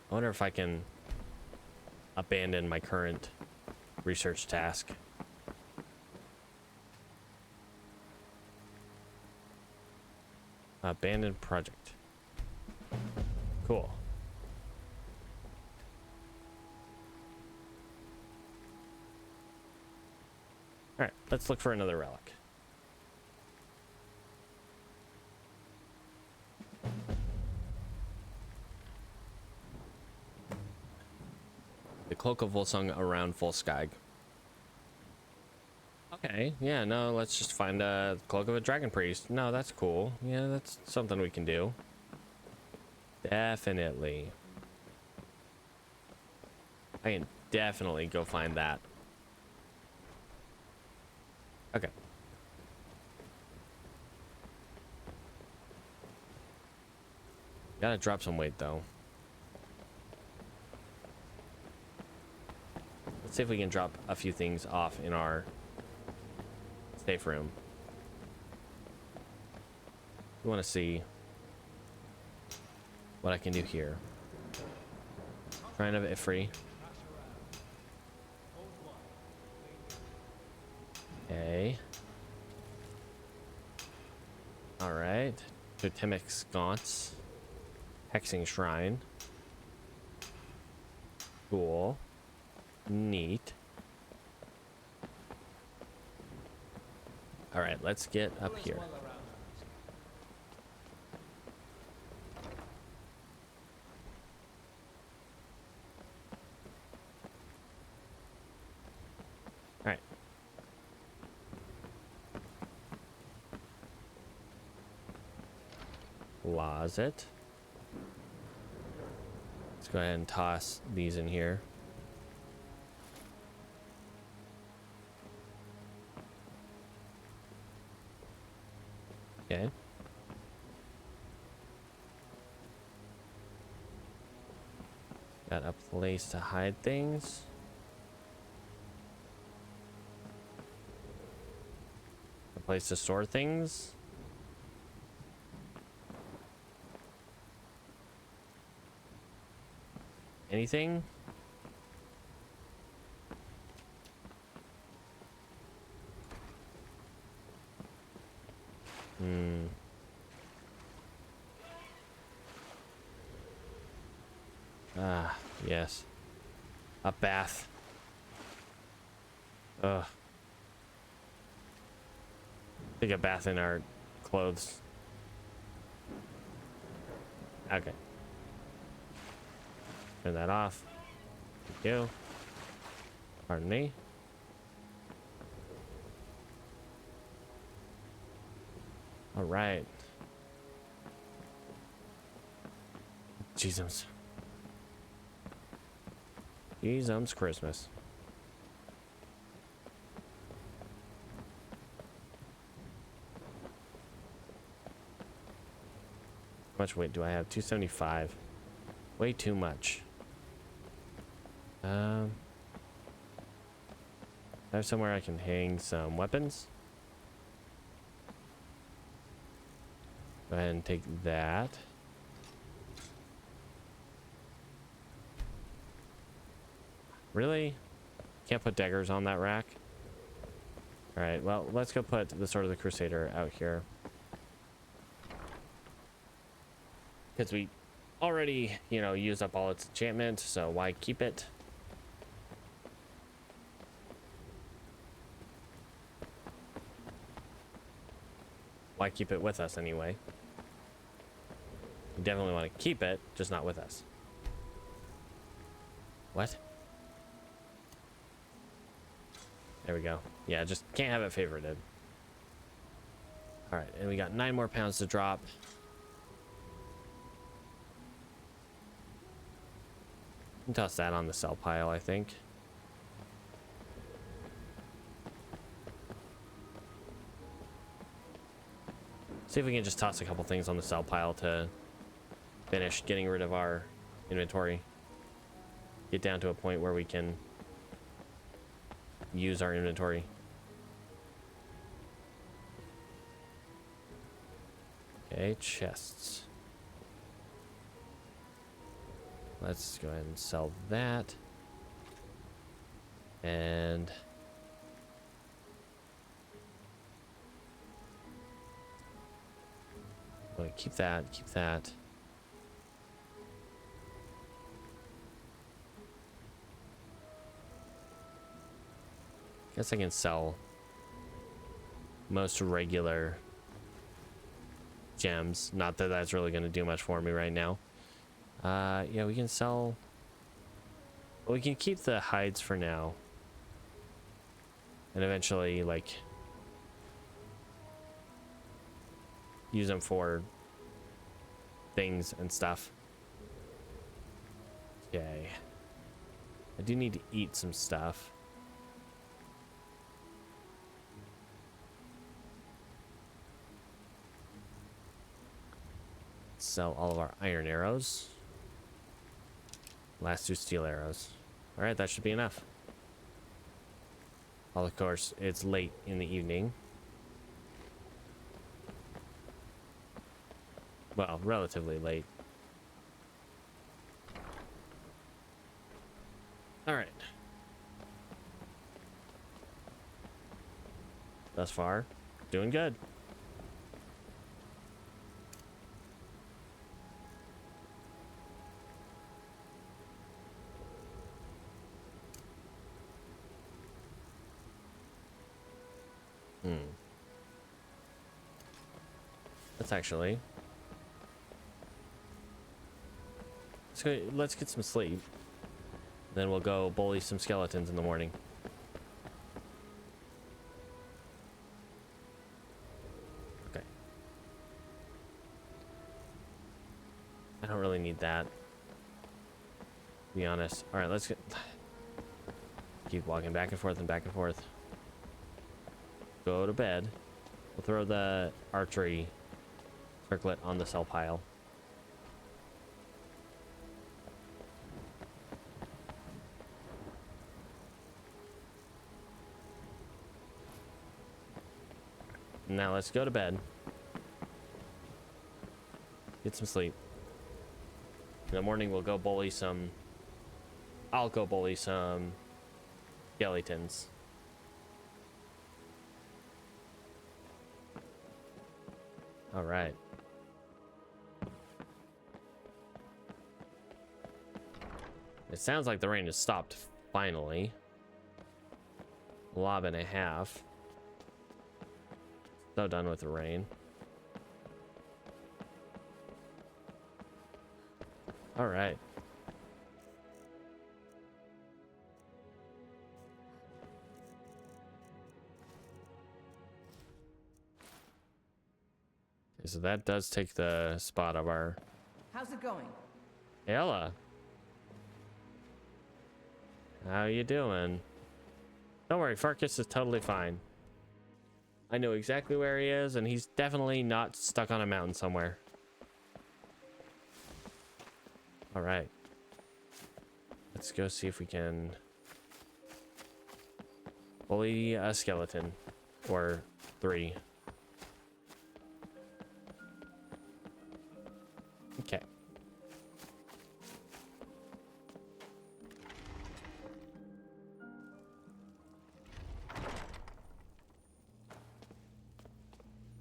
I wonder if I can abandon my current research task. Abandoned project. Cool. All right, let's look for another relic. The Cloak of Volsung around Volskag. Okay, yeah, no, let's just find a Cloak of a Dragon Priest. No, that's cool. Yeah, that's something we can do. Definitely. I can definitely go find that. Okay. Gotta drop some weight, though. Let's see if we can drop a few things off in our safe room. We want to see what I can do here. Shrine of Ifri. Okay. All right. Totemic Sconce. Hexing Shrine. Cool. Neat. All right, let's get up here. All right. Closet. Let's go ahead and toss these in here. Okay. Got a place to hide things. A place to store things. Anything? Ah, yes. A bath. Ugh. Take a bath in our clothes. Okay. Turn that off. Thank you. Pardon me. All right. Jesus. Jesus Christmas. How much weight do I have? 275. Way too much. I have somewhere I can hang some weapons. Go ahead and take that. Really? Can't put daggers on that rack? Alright, well, let's go put the Sword of the Crusader out here. Because we already, you know, used up all its enchantment, so why keep it? why keep it with us anyway? We definitely want to keep it, just not with us. What? There we go. Yeah, just can't have it favorited. All right, and we got 9 more pounds to drop. And toss that on the sell pile, I think. See if we can just toss a couple things on the sell pile to finish getting rid of our inventory. Get down to a point where we can use our inventory. Okay, chests. Let's go ahead and sell that. And wait, keep that, keep that. Guess I can sell most regular gems. Not that that's really going to do much for me right now. Yeah, we can sell. Well, we can keep the hides for now. And eventually, like, use them for things and stuff. Okay. I do need to eat some stuff. Sell all of our iron arrows. Last 2 steel arrows. All right, that should be enough. Well, of course, it's late in the evening. Well, relatively late. All right. Thus far, doing good. Let's actually. Let's get some sleep. Then we'll go bully some skeletons in the morning. Okay. I don't really need that, to be honest. All right, let's keep walking back and forth and back and forth. Go to bed. We'll throw the archery circlet on the sell pile. Now let's go to bed. Get some sleep. In the morning we'll go bully some. I'll go bully some skeletons. All right. It sounds like the rain has stopped finally. Lob and a half. So done with the rain. All right. Okay, so that does take the spot of our. How's it going? Ella. How you doing? Don't worry, Farkas is totally fine. I know exactly where he is, and he's definitely not stuck on a mountain somewhere. All right. Let's go see if we can bully a skeleton. Or 3. Okay.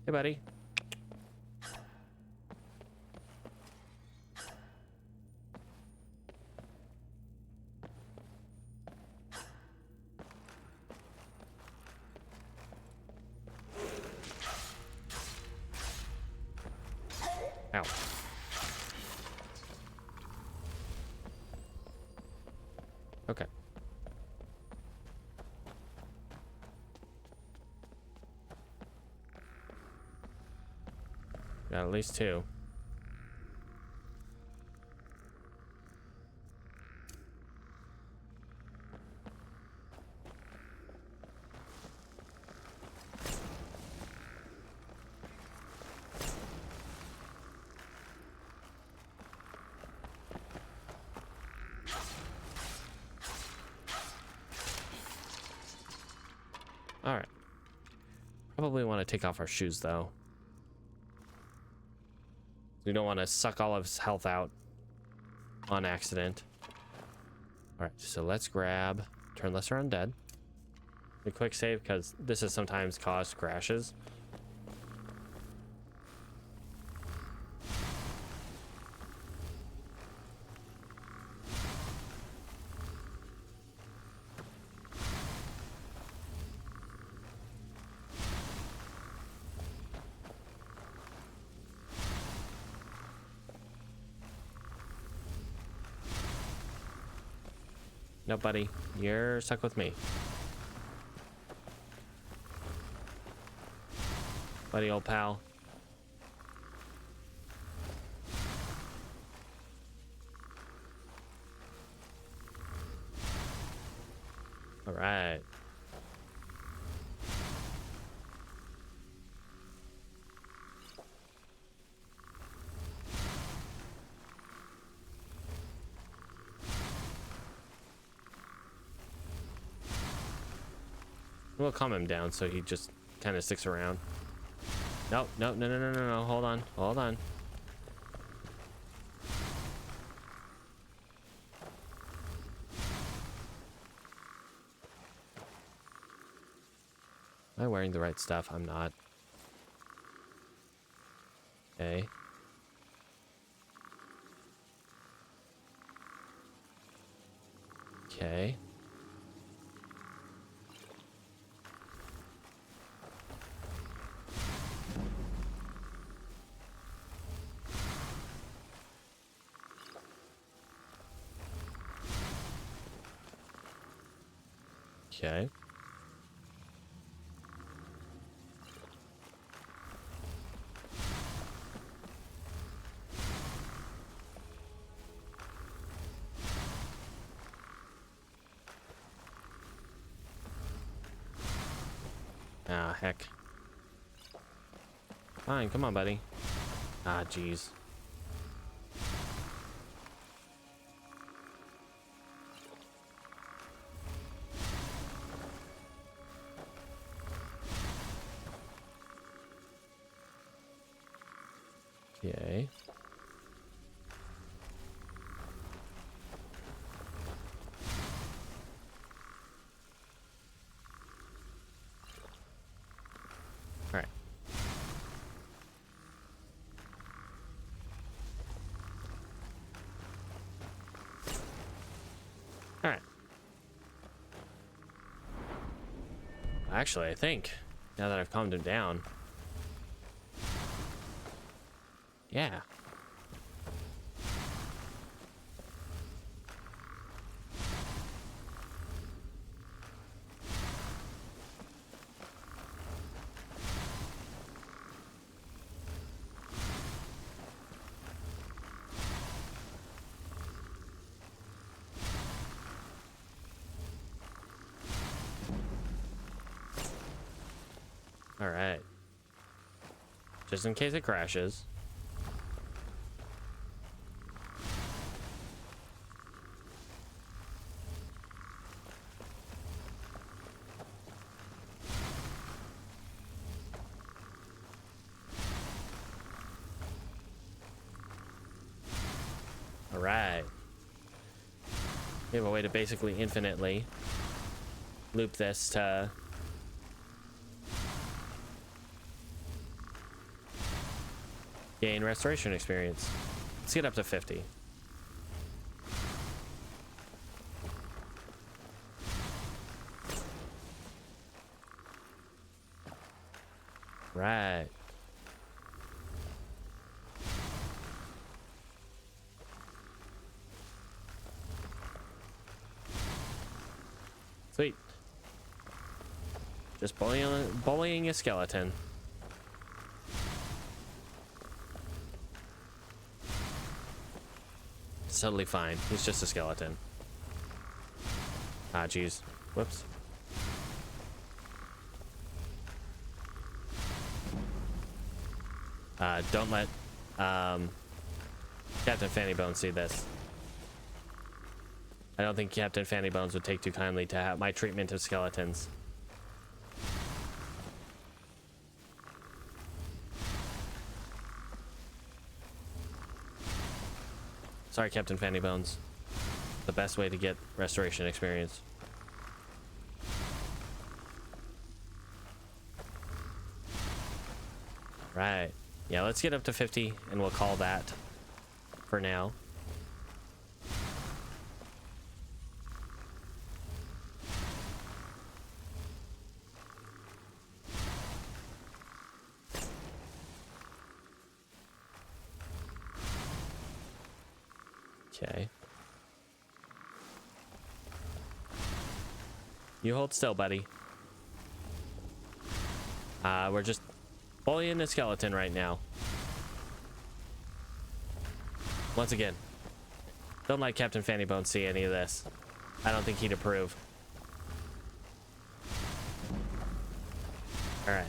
Hey, buddy. Okay. Got at least 2. All right. Probably want to take off our shoes though. We don't want to suck all of his health out on accident. All right, so let's grab Turn Lesser Undead. A quick save because this has sometimes caused crashes. No, buddy, you're stuck with me. Buddy, old pal. All right. We'll calm him down so he just kind of sticks around. Nope, nope, no, no, no, no, no. Hold on, hold on. Am I wearing the right stuff? I'm not. Okay. Okay. Okay. Ah, heck. Fine, come on, buddy. Ah, jeez. Okay. All right. All right. Actually, I think now that I've calmed him down. Yeah. All right. Just in case it crashes. All right. We have a way to basically infinitely loop this to gain restoration experience. Let's get up to 50. Right. Sweet. Just bullying a skeleton. It's totally fine. He's just a skeleton. Ah, jeez. Whoops. Don't let Captain Fanny Bones see this. I don't think Captain Fanny Bones would take too kindly to have my treatment of skeletons. Sorry, Captain Fanny Bones. The best way to get restoration experience. Right. Yeah, let's get up to 50 and we'll call that for now. Okay. You hold still, buddy. We're just bullying the skeleton right now. Once again, don't let Captain Fanny Bones see any of this. I don't think he'd approve. Alright.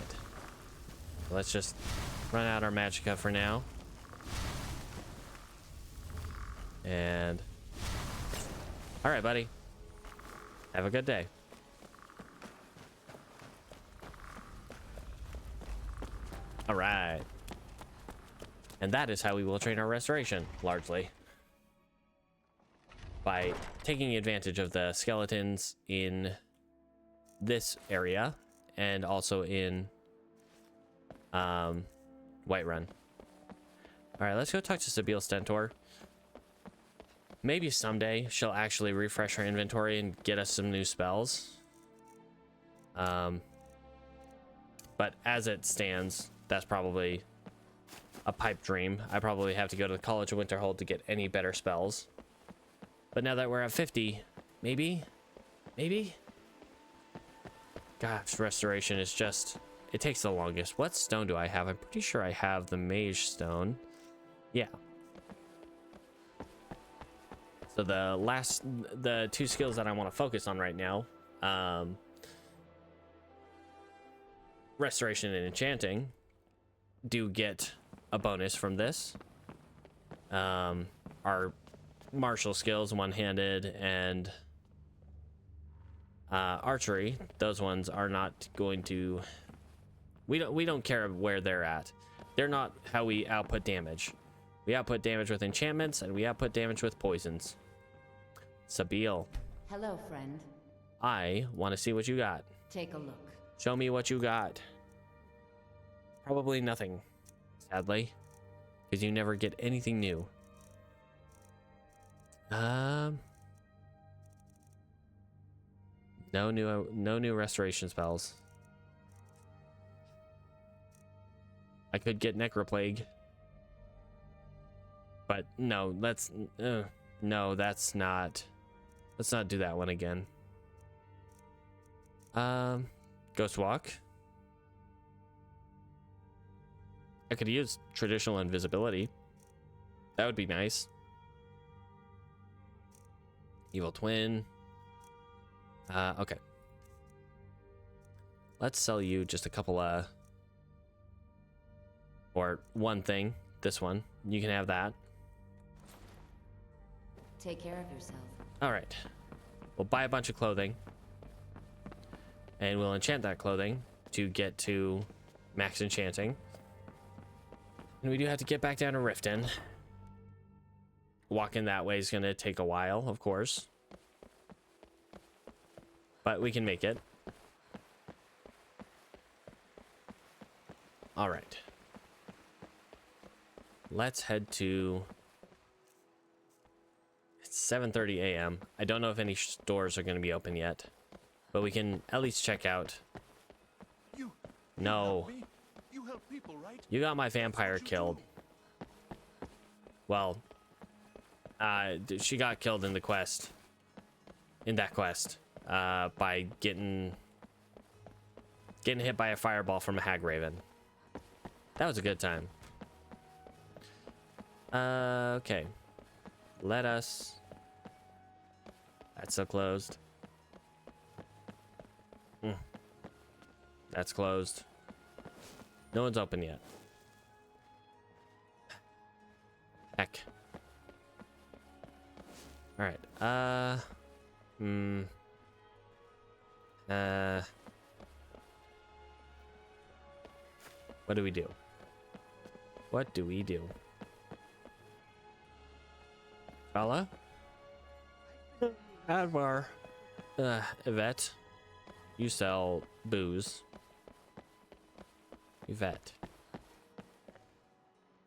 Let's just run out our magicka for now. And... Alright, buddy. Have a good day. Alright. And that is how we will train our restoration, largely. By taking advantage of the skeletons in this area, and also in Whiterun. Alright, let's go talk to Sabile Stentor. Maybe someday she'll actually refresh her inventory and get us some new spells. But as it stands, that's probably a pipe dream. I probably have to go to the College of Winterhold to get any better spells. But now that we're at 50, maybe? Gosh, restoration is just... It takes the longest. What stone do I have? I'm pretty sure I have the Mage Stone. Yeah. So the two skills that I want to focus on right now, restoration and enchanting, do get a bonus from this. Our martial skills, one-handed and archery, those ones are not going to... We don't care where they're at. They're not how we output damage. We output damage with enchantments, and we output damage with poisons. Sabile. Hello, friend. I want to see what you got. Take a look. Show me what you got. Probably nothing, sadly, because you never get anything new. No new restoration spells. I could get Necroplague, but no, let's no, that's not. Let's not do that one again. Ghost Walk. I could use traditional invisibility. That would be nice. Evil Twin. Okay. Let's sell you just a couple or one thing. This one. You can have that. Take care of yourself. All right. We'll buy a bunch of clothing. And we'll enchant that clothing to get to max enchanting. And we do have to get back down to Riften. Walking that way is going to take a while, of course. But we can make it. All right. Let's head to... It's 7:30 a.m. I don't know if any stores are going to be open yet. But we can at least check out. No. You help people, right? You got my vampire killed. Well, she got killed in the quest. In that quest. by getting hit by a fireball from a hag raven. That was a good time. Okay. Let us... That's still closed. That's closed. No one's open yet. Heck. All right. What do we do? What do we do? Fella? Advar. Yvette. You sell booze. Yvette.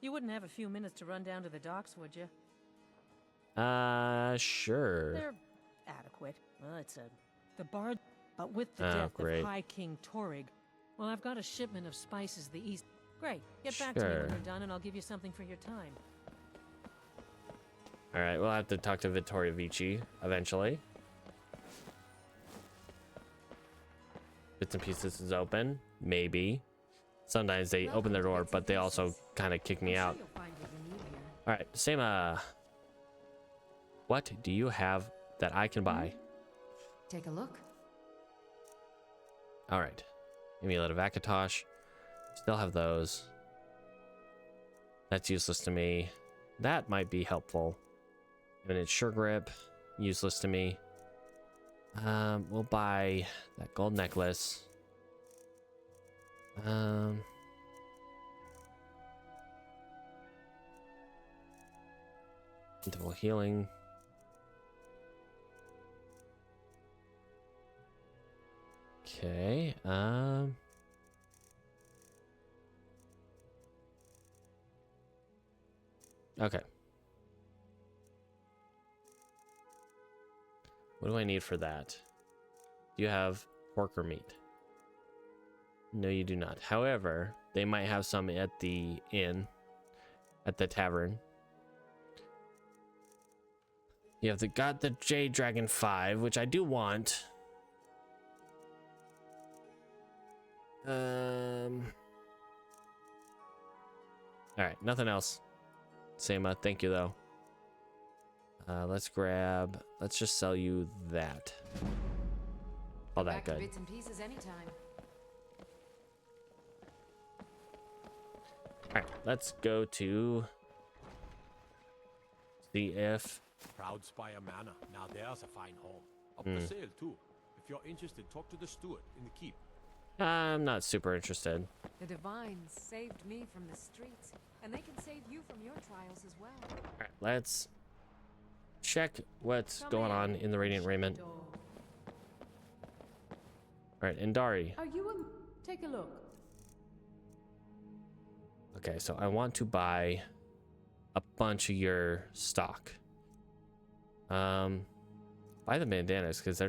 You wouldn't have a few minutes to run down to the docks, would you? Sure. They're adequate. Well, it's the bard, but with the Oh, death great. of High King Torrig. Well, I've got a shipment of spices the east. Great. Get back to me Sure. when you're done, and I'll give you something for your time. All right, we'll have to talk to Vittoria Vici eventually. Bits and Pieces is open, maybe. Sometimes they open their door, but they also kind of kick me out. All right, Seema. What do you have that I can buy? Take a look. All right. Amulet of Akatosh. Still have those. That's useless to me. That might be helpful. And it's Sure Grip. Useless to me. We'll buy that gold necklace. Interval healing. Okay, okay. What do I need for that? Do you have pork or meat? No, you do not. However, they might have some at the inn, at the tavern. You have got the Jade Dragon 5, which I do want. All right, nothing else. Seema, thank you though. Let's just sell you that. All that Back to good. bits and pieces anytime. All right, let's go to see if Proud Spire Manor. Now there's a fine home. Up for sale too. If you're interested, talk to the steward in the keep. I'm not super interested. The divines saved me from the streets, and they can save you from your trials as well. All right, let's check what's going on in the Radiant Raiment. All right, Indari. Are you take a look? Okay, so I want to buy a bunch of your stock. Buy the bandanas because they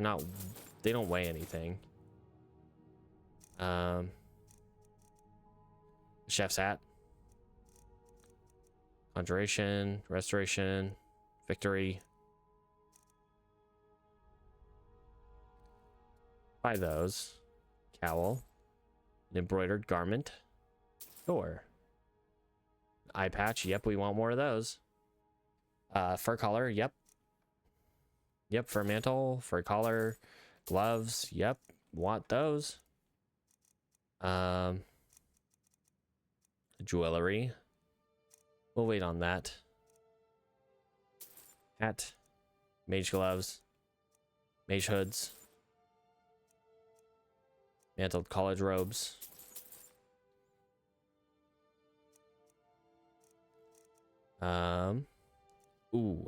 don't weigh anything. Chef's hat. Conjuration, restoration, victory. Buy those. Cowl. An embroidered garment. Sure. Eye patch. Yep, we want more of those. Fur collar. Yep. Yep, fur mantle, fur collar, gloves. Yep, want those. Jewelry. We'll wait on that. Hat. Mage gloves. Mage hoods. Mantled college robes. Ooh.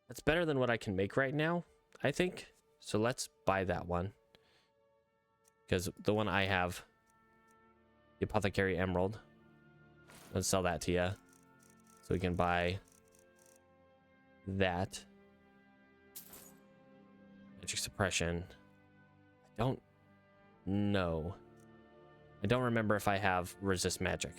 That's better than what I can make right now, I think. So let's buy that one. Because the one I have, the Apothecary Emerald, let's sell that to you. So we can buy that. Magic Suppression. I don't know. I don't remember if I have Resist Magic.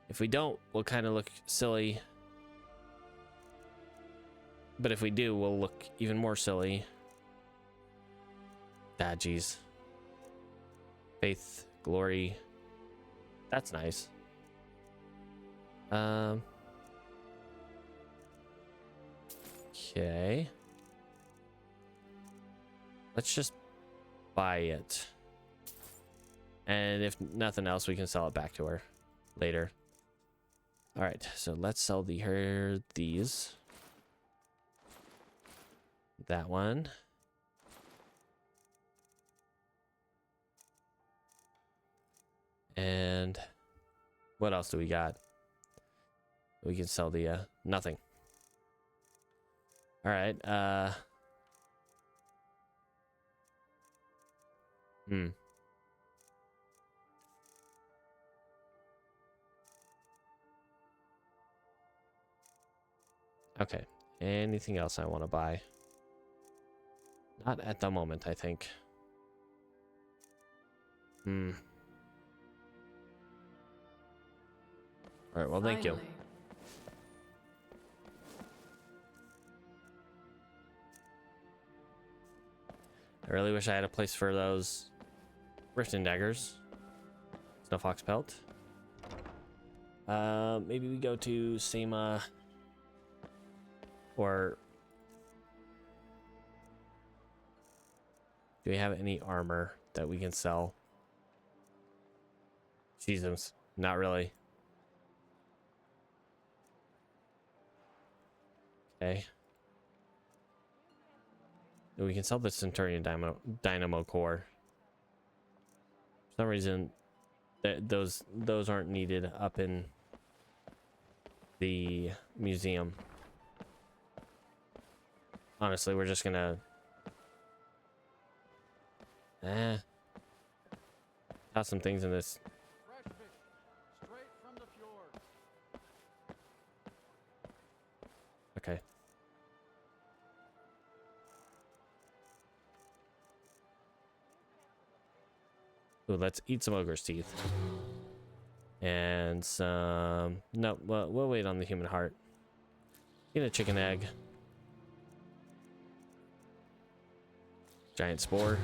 If we don't, we'll kind of look silly. But if we do, we'll look even more silly. Ah, jeez. Faith, glory. That's nice. Okay. Let's just buy it. And if nothing else, we can sell it back to her later. All right, so let's sell these. That one. And what else do we got? We can sell the nothing. All right. Okay. Anything else I want to buy? Not at the moment, I think. All right, well, thank you. I really wish I had a place for those Riften daggers. Snow Fox pelt. Maybe we go to Sema or do we have any armor that we can sell? Jesus, not really. Okay. We can sell the Centurion Dynamo Core. For some reason, those aren't needed up in the museum. Honestly, we're just gonna toss some things in this. Fresh fish, straight from the fjord. Okay. Ooh, let's eat some ogre's teeth. And some... No, we'll wait on the human heart. Get a chicken egg. Giant spore.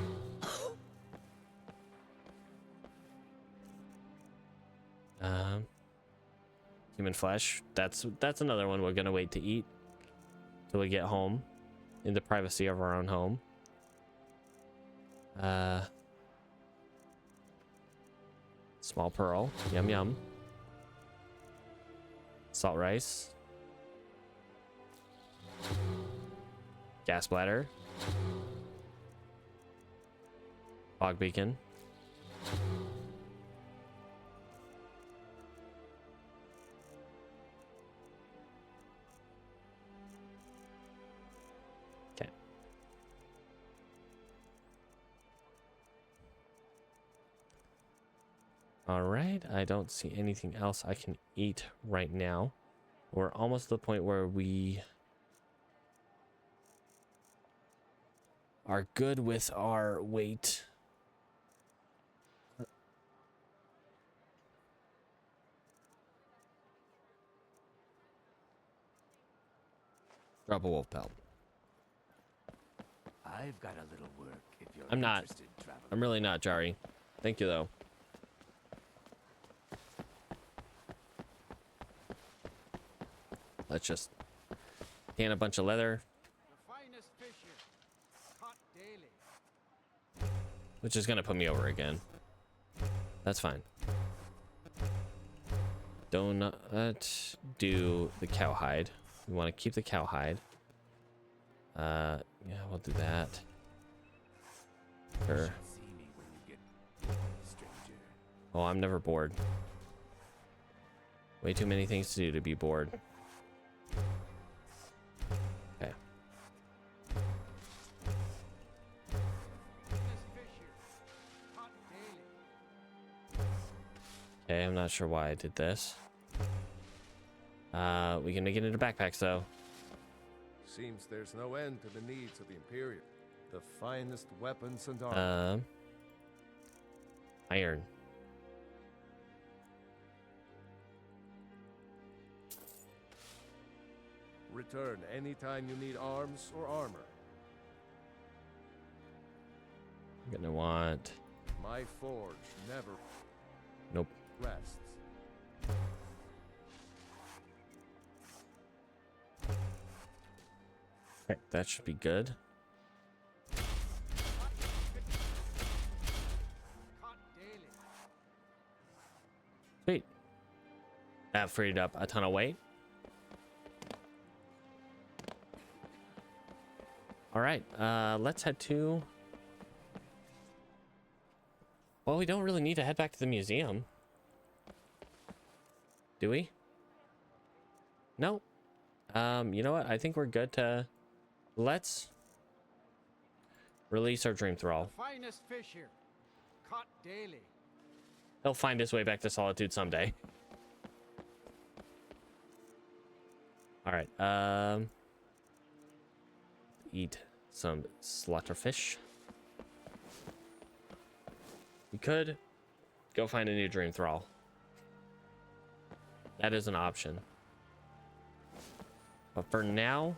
Human flesh. That's another one we're gonna wait to eat till we get home, in the privacy of our own home. Small pearl. Yum yum. Salt rice. Gas bladder. Fog beacon. Okay. All right, I don't see anything else I can eat right now. We're almost to the point where we are good with our weight. Drop a wolf pelt. I've got a little work if you're I'm not. interested, traveler. I'm really not, Jari. Thank you, though. Let's just can a bunch of leather. The finest fish here, caught daily. Which is gonna put me over again. That's fine. Don't do the cowhide. We want to keep the cowhide. Yeah, we'll do that. Sure. Oh, I'm never bored. Way too many things to do to be bored. Okay. Okay, I'm not sure why I did this. We can make it into backpacks though. Seems there's no end to the needs of the Imperium. The finest weapons and armor. Iron. Return anytime you need arms or armor. I'm gonna want. My forge never Nope. rests. Okay, that should be good. Sweet. That freed up a ton of weight. All right, let's head to. Well, we don't really need to head back to the museum, do we? No. You know what? I think we're good to. Let's release our dream thrall. Finest fish here, caught daily. He'll find his way back to Solitude someday. All right. Eat some slaughterfish. We could go find a new dream thrall. That is an option. But for now,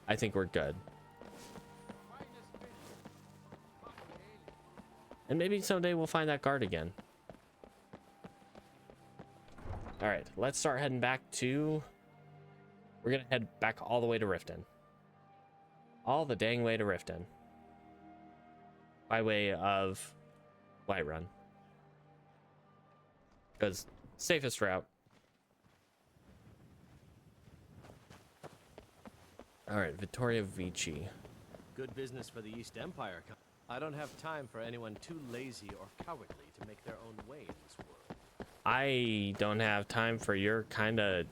I think we're good. And maybe someday we'll find that guard again. All right, let's start heading back to... We're going to head back all the way to Riften. All the dang way to Riften. By way of Whiterun. Because safest route. All right, Vittoria Vici. Good business for the East Empire. I don't have time for anyone too lazy or cowardly to make their own way in this world. I don't have time for your kind of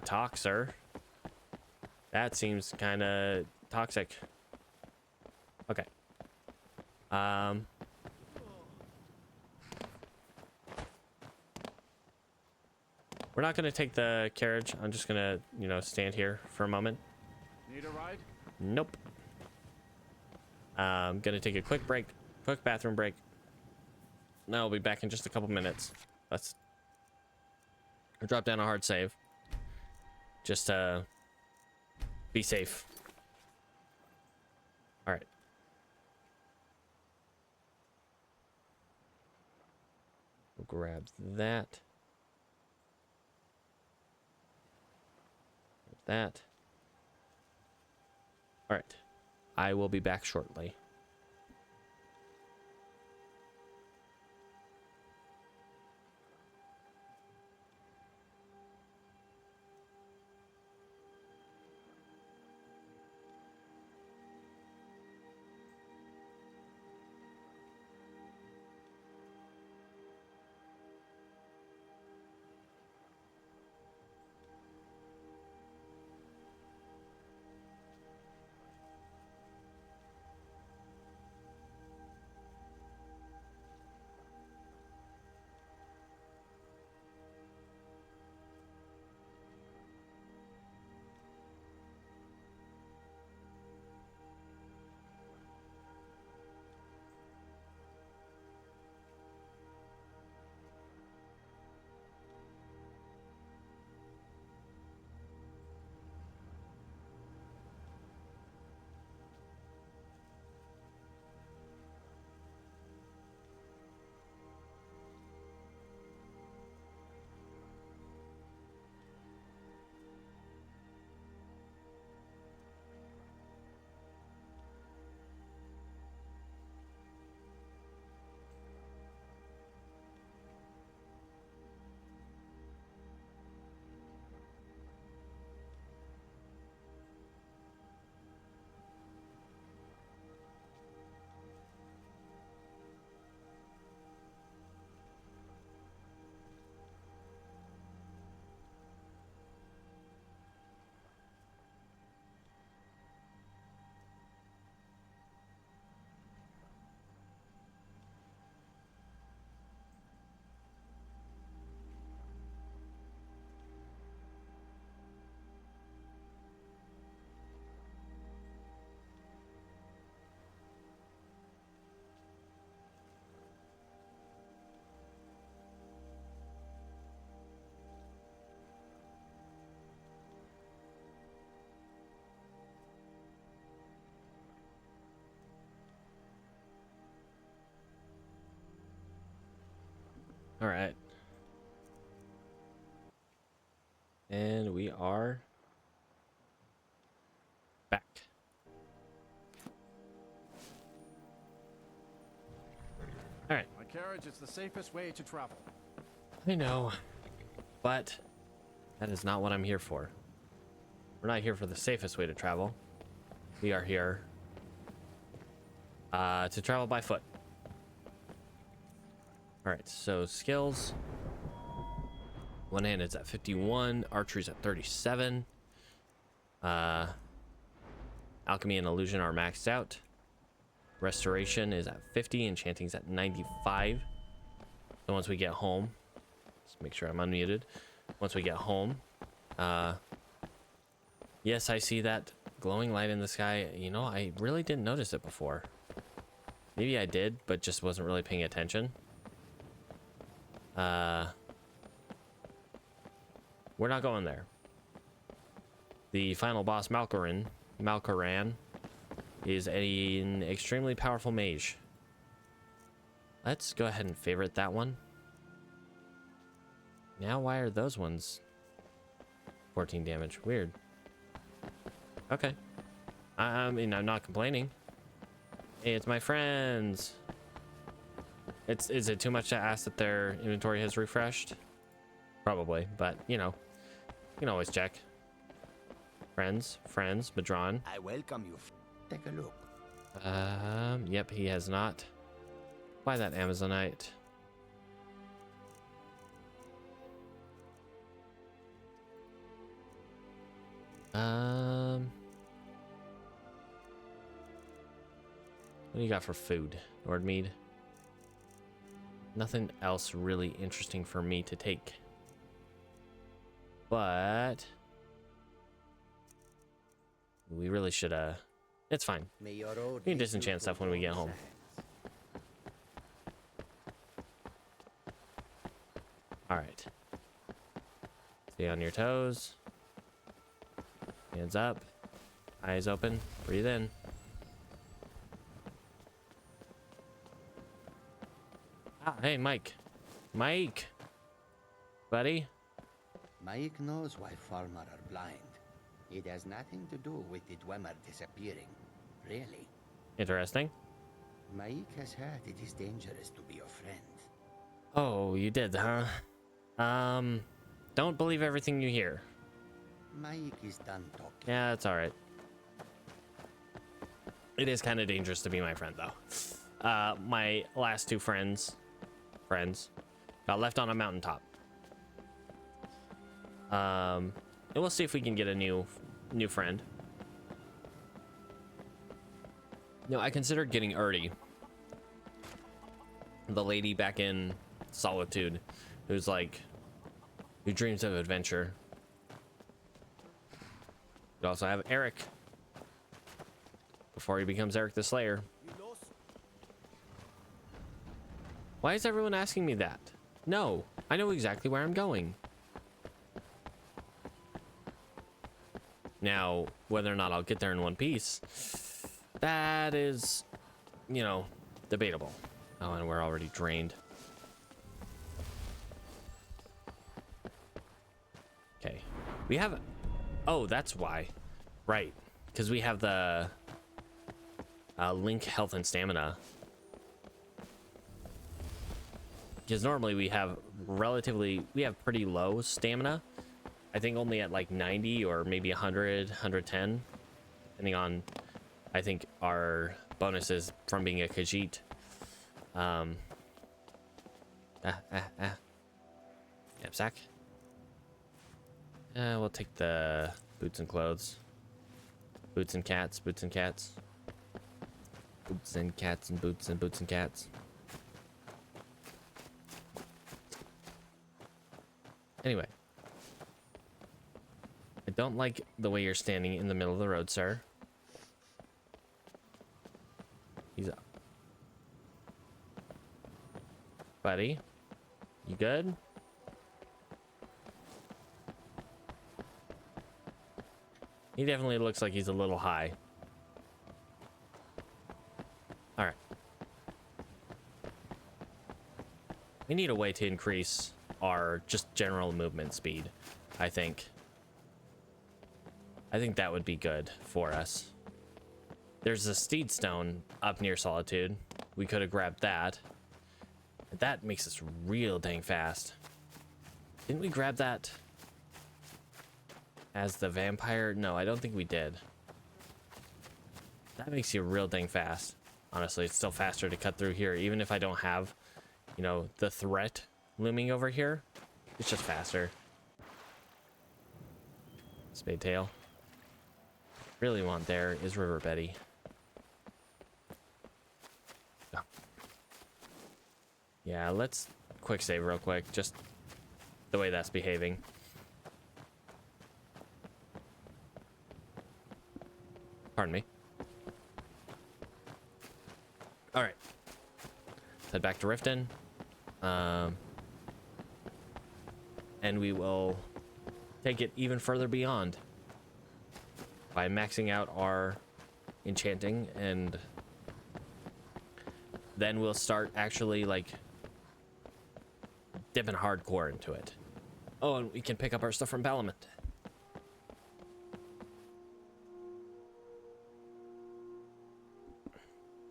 talk, sir. That seems kind of toxic. Okay. We're not going to take the carriage. I'm just going to, you know, stand here for a moment. Need a ride? Nope. I'm going to take a quick break, quick bathroom break. Now I'll be back in just a couple minutes. Let's drop down a hard save. Just be safe. All right. We'll grab that. That. All right. I will be back shortly. All right. And we are back. All right. My carriage is the safest way to travel. I know, but that is not what I'm here for. We're not here for the safest way to travel. We are here to travel by foot. All right, so skills. One hand is at 51, archery's at 37. Alchemy and illusion are maxed out. Restoration is at 50, enchanting's at 95. So once we get home, let's make sure I'm unmuted. Once we get home, yes, I see that glowing light in the sky. You know, I really didn't notice it before. Maybe I did, but just wasn't really paying attention. We're not going there. The final boss, Malkoran, is an extremely powerful mage. Let's go ahead and favorite that one. Now, why are those ones 14 damage? Weird. Okay. I mean, I'm not complaining. Hey, it's my friends. Is it too much to ask that their inventory has refreshed? Probably, but you know, you can always check. Friends, Madron. I welcome you. Take a look. Yep, he has not. Why that Amazonite? What do you got for food, Nordmead? Nothing else really interesting for me to take. But we really should, it's fine. We can disenchant stuff when we get home. Alright. Stay on your toes. Hands up. Eyes open. Breathe in. Ah, hey, Mike. Mike! Buddy? Mike knows why farmers are blind. It has nothing to do with the Dwemer disappearing. Really. Interesting. Mike has heard it is dangerous to be your friend. Oh, you did, huh? Don't believe everything you hear. Mike is done talking. Yeah, that's alright. It is kind of dangerous to be my friend, though. My last two friends got left on a mountaintop. And we'll see if we can get a new friend. No, I considered getting Erdi, the lady back in Solitude, who dreams of adventure. We also have Eric, before he becomes Eric the Slayer. Why is everyone asking me that? No, I know exactly where I'm going. Now, whether or not I'll get there in one piece, that is, you know, debatable. Oh, and we're already drained. Okay. We have... Oh, that's why. Right. Because we have the Link health and stamina. Because normally we have pretty low stamina. I think only at like 90 or maybe 100, 110. Depending on, I think, our bonuses from being a Khajiit. Knapsack. We'll take the boots and clothes. Boots and cats, boots and cats. Boots and cats and boots and boots and cats. Anyway. I don't like the way you're standing in the middle of the road, sir. He's up. Buddy, you good? He definitely looks like he's a little high. All right. We need a way to increase our just general movement speed, I think. I think that would be good for us. There's a steed stone up near Solitude. We could have grabbed that. That makes us real dang fast. Didn't we grab that as the vampire? No, I don't think we did. That makes you real dang fast. Honestly, it's still faster to cut through here, even if I don't have, you know, the threat looming over here. It's just faster. Spade tail. Really want there is River Betty. Oh. Yeah, let's quick save real quick, just the way that's behaving. Pardon me. All right. Head back to Riften. And we will take it even further beyond by maxing out our enchanting, and then we'll start actually like dipping hardcore into it. Oh, and we can pick up our stuff from Balamant.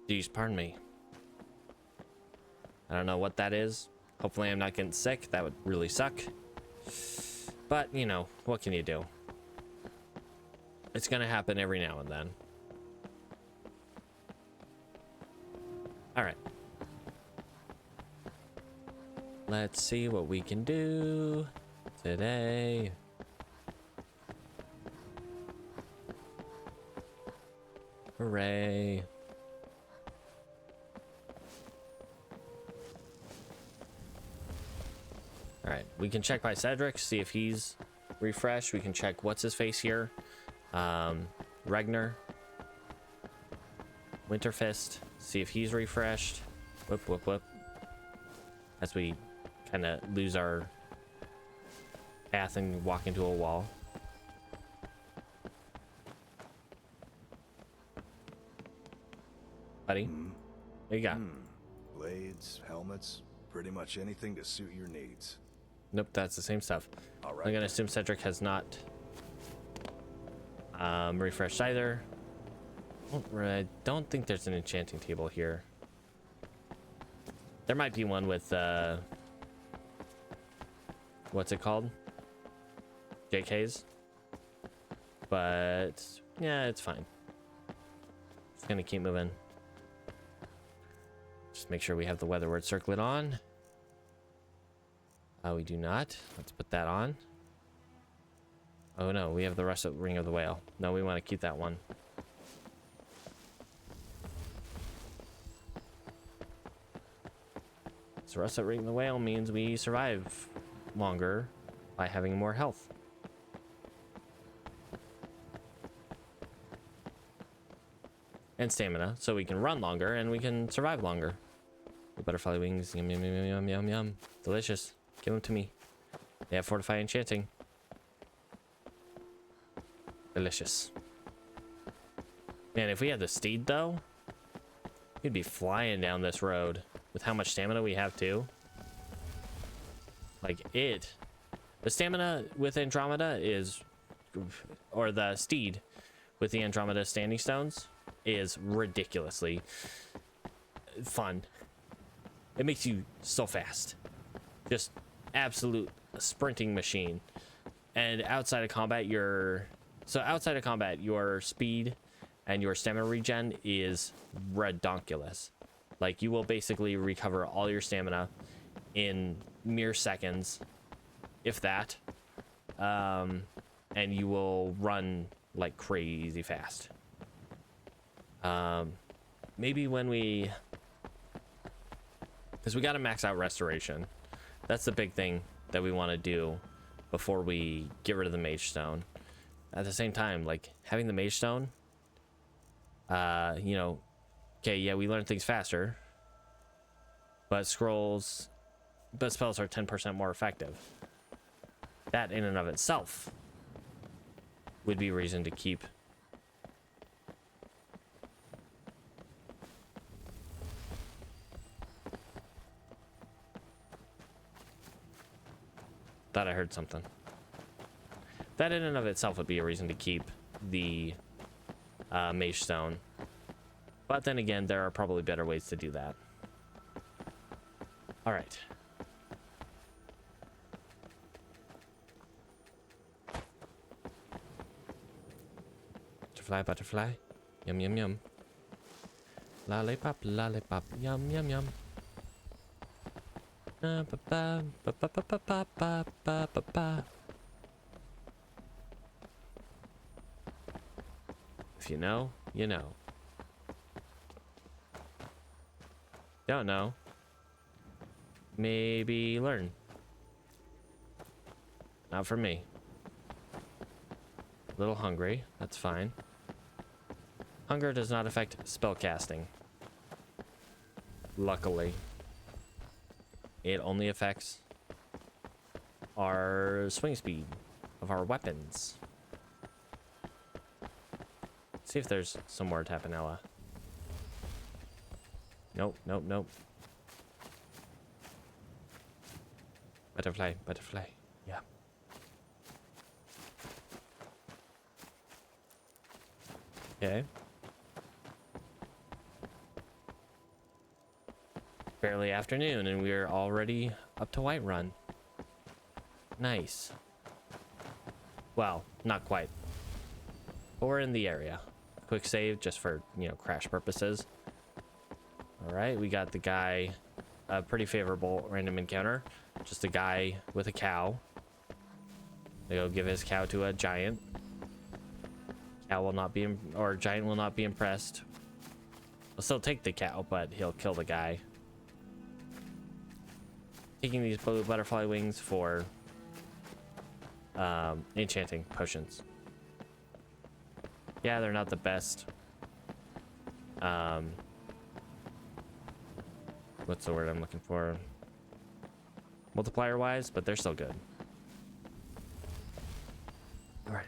Jeez, pardon me. I don't know what that is. Hopefully I'm not getting sick. That would really suck. But, you know, what can you do? It's gonna happen every now and then. Alright. Let's see what we can do today. Hooray. Alright, we can check by Cedric, see if he's refreshed. We can check what's his face here. Regner. Winterfist. See if he's refreshed. Whoop, whoop, whoop. As we kind of lose our path and walk into a wall. Buddy, what you got? Blades, helmets, pretty much anything to suit your needs. Nope, that's the same stuff. All right. I'm gonna assume Cedric has not refreshed either. I don't think there's an enchanting table here. There might be one with what's it called? JK's. But yeah, it's fine. Just gonna keep moving. Just make sure we have the weather word circlet on. We do not. Let's put that on. Oh no, we have the rest of Ring of the Whale. No, we want to keep that one. So rest of Ring of the Whale means we survive longer by having more health. And stamina, so we can run longer and we can survive longer. The butterfly wings, yum, yum, yum, yum, yum, yum, yum. Delicious. Give them to me. They have fortify enchanting. Delicious. Man, if we had the steed though, we'd be flying down this road with how much stamina we have too. Like the stamina with Andromeda is, or the steed with the Andromeda standing stones is ridiculously fun. It makes you so fast. Just absolute sprinting machine. And outside of combat, your speed and your stamina regen is redonkulous. Like, you will basically recover all your stamina in mere seconds, if that. And you will run like crazy fast. Maybe when because we got to max out restoration. That's the big thing that we want to do before we get rid of the Mage Stone. At the same time, like, having the Mage Stone, you know, okay, yeah, we learn things faster, but spells are 10% more effective. That in and of itself would be reason to keep Thought I heard something. That in and of itself would be a reason to keep the mage stone. But then again, there are probably better ways to do that. All right. Butterfly, butterfly. Yum, yum, yum. Lollipop, lollipop. Yum, yum, yum. Ba ba ba ba ba ba ba ba ba ba ba. If you know, you know. Don't know. Maybe learn. Not for me. A little hungry. That's fine. Hunger does not affect spellcasting. Luckily. It only affects our swing speed of our weapons. See if there's some more Tapanella. Nope, nope, nope. Butterfly, butterfly. Yeah. Okay. Barely afternoon, and we're already up to Whiterun. Nice. Well, not quite. But we're in the area. Quick save just for, you know, crash purposes. Alright, we got the guy, a pretty favorable random encounter. Just a guy with a cow. They go give his cow to a giant. Cow will not be, or giant will not be impressed. He'll still take the cow, but he'll kill the guy. Taking these blue butterfly wings for enchanting potions. Yeah, they're not the best. What's the word I'm looking for? Multiplier wise, but they're still good. All right.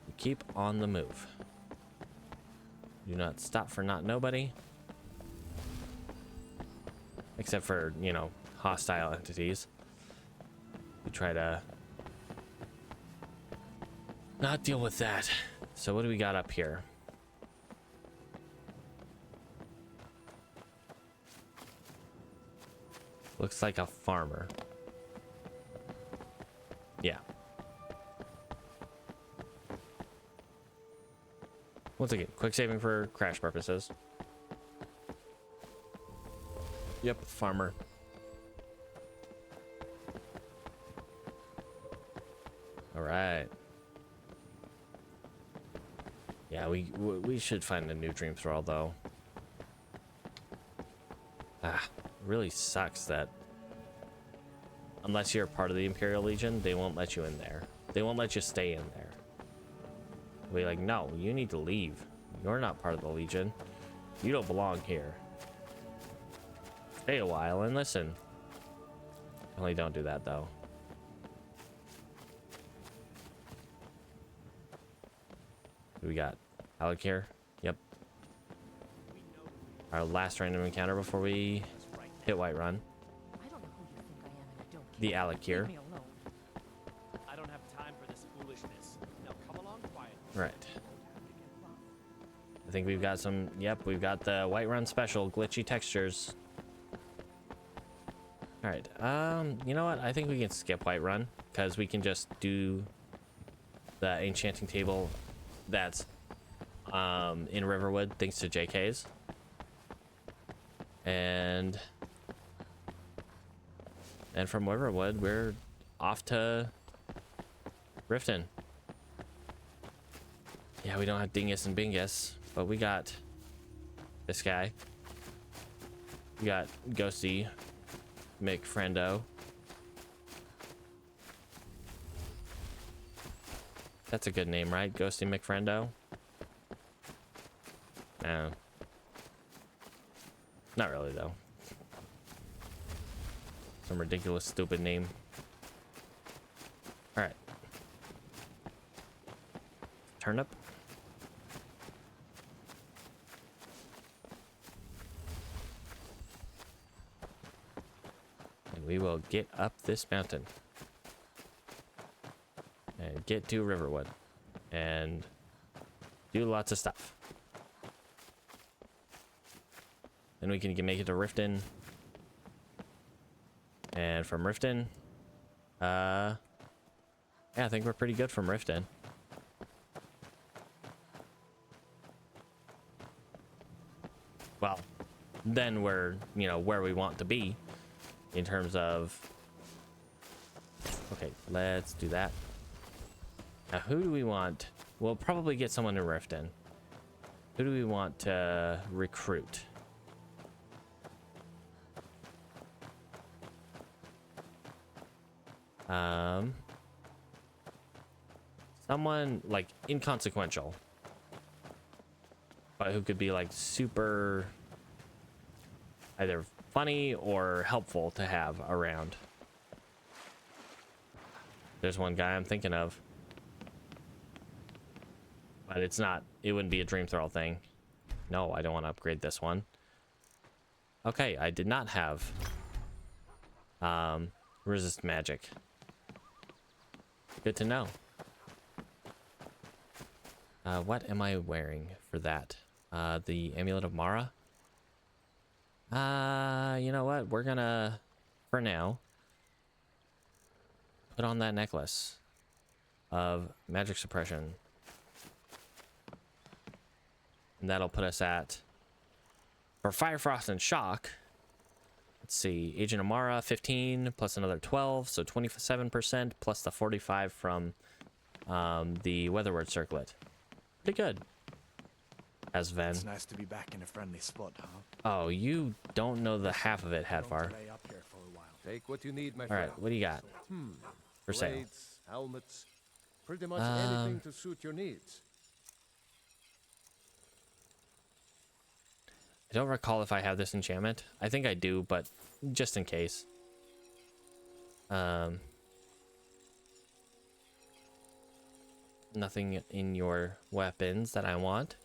We keep on the move. Do not stop for not nobody. Except for, you know, hostile entities. We try to not deal with that. So what do we got up here? Looks like a farmer. Yeah. Once again, quick saving for crash purposes. Yep, farmer. All right. Yeah, we should find a new dream thrall though. Really sucks that unless you're part of the Imperial Legion, they won't let you in there. They won't let you stay in there. They'll be like, no, you need to leave. You're not part of the Legion. You don't belong here. Stay a while and listen. Only don't do that though. Who we got? Alec here? Yep. Our last random encounter before we hit Whiterun. The Alec here. I don't have time for this foolishness. Now come along quietly. Right. I think we've got some. Yep, we've got the Whiterun special glitchy textures. All right. You know what? I think we can skip Whiterun because we can just do the enchanting table that's in Riverwood thanks to JK's. And from Riverwood, we're off to Riften. Yeah, we don't have Dingus and Bingus, but we got this guy. We got Ghosty McFriendo. That's a good name, right? Ghosty McFriendo? No. Not really, though. Some ridiculous, stupid name. Alright. Turnip. And we will get up this mountain and get to Riverwood and do lots of stuff. Then we can make it to Riften. And from Riften, yeah, I think we're pretty good from Riften. Well, then we're, you know, where we want to be in terms of... Okay, let's do that. Now, who do we want? We'll probably get someone in Riften. Who do we want to recruit? Someone like inconsequential, but who could be like super either funny or helpful to have around. There's one guy I'm thinking of, but it's not, it wouldn't be a dream throw thing. No, I don't want to upgrade this one. Okay, I did not have resist magic. Good to know. What am I wearing for that? The Amulet of Mara? You know what? We're gonna, for now, put on that necklace of magic suppression. And that'll put us at, for Fire, Frost, and Shock, let's see, Agent Amara, 15, plus another 12, so 27%, plus the 45 from the Weatherward Circlet. Pretty good. As Ven. It's nice to be back in a friendly spot, huh? Oh, you don't know the half of it, Hadvar. Take what you need, my All friend. right, what do you got for sale? Blades, helmets, pretty much anything to suit your needs. I don't recall if I have this enchantment. I think I do, but just in case. Nothing in your weapons that I want.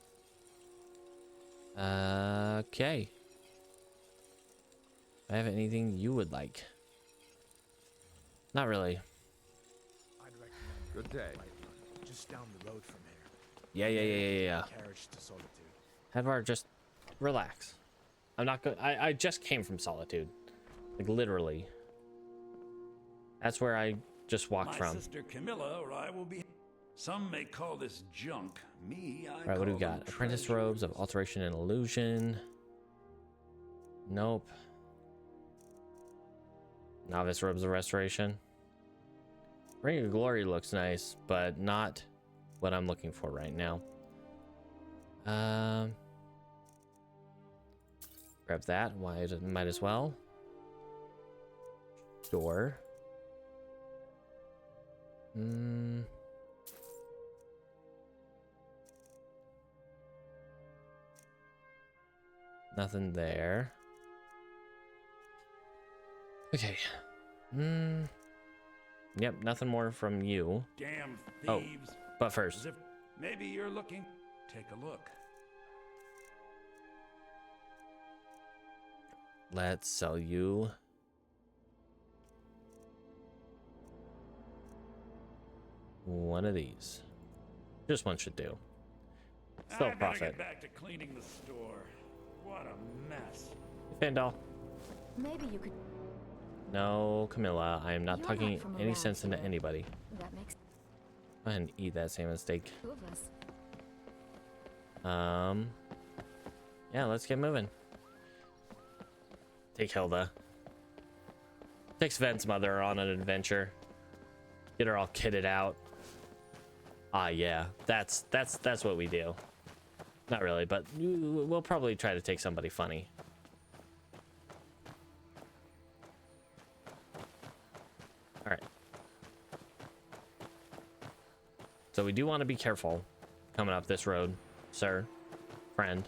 Okay. Do I have anything you would like? Not really. I'd recommend good day. Just down the road from here. Yeah. Carriage to Solitude. Hadvar, just relax. I'm not good. I just came from Solitude. Like, literally. That's where I just walked from. My sister Camilla or I will be... Some may call this junk. Me, I All right, what do we got? Apprentice robes of alteration and illusion. Nope. Novice robes of restoration. Ring of Glory looks nice, but not what I'm looking for right now. Grab that. Why? Might as well. Sure. Nothing there. Okay. Yep, nothing more from you. Damn thieves. Oh, but first. As if maybe you're looking. Take a look. Let's sell you one of these. Just one should do. Still I better profit. get back to cleaning the store. What a mess. Fandal. Maybe you could. No, Camilla, I am not You're talking not from any around sense into here. anybody. That makes Go ahead and eat that salmon steak. two of us. Yeah, let's get moving. Take Hilda. Takes Ven's mother on an adventure. Get her all kitted out. Ah, yeah, that's what we do. Not really, but we'll probably try to take somebody funny. All right. So we do want to be careful coming up this road, sir, friend.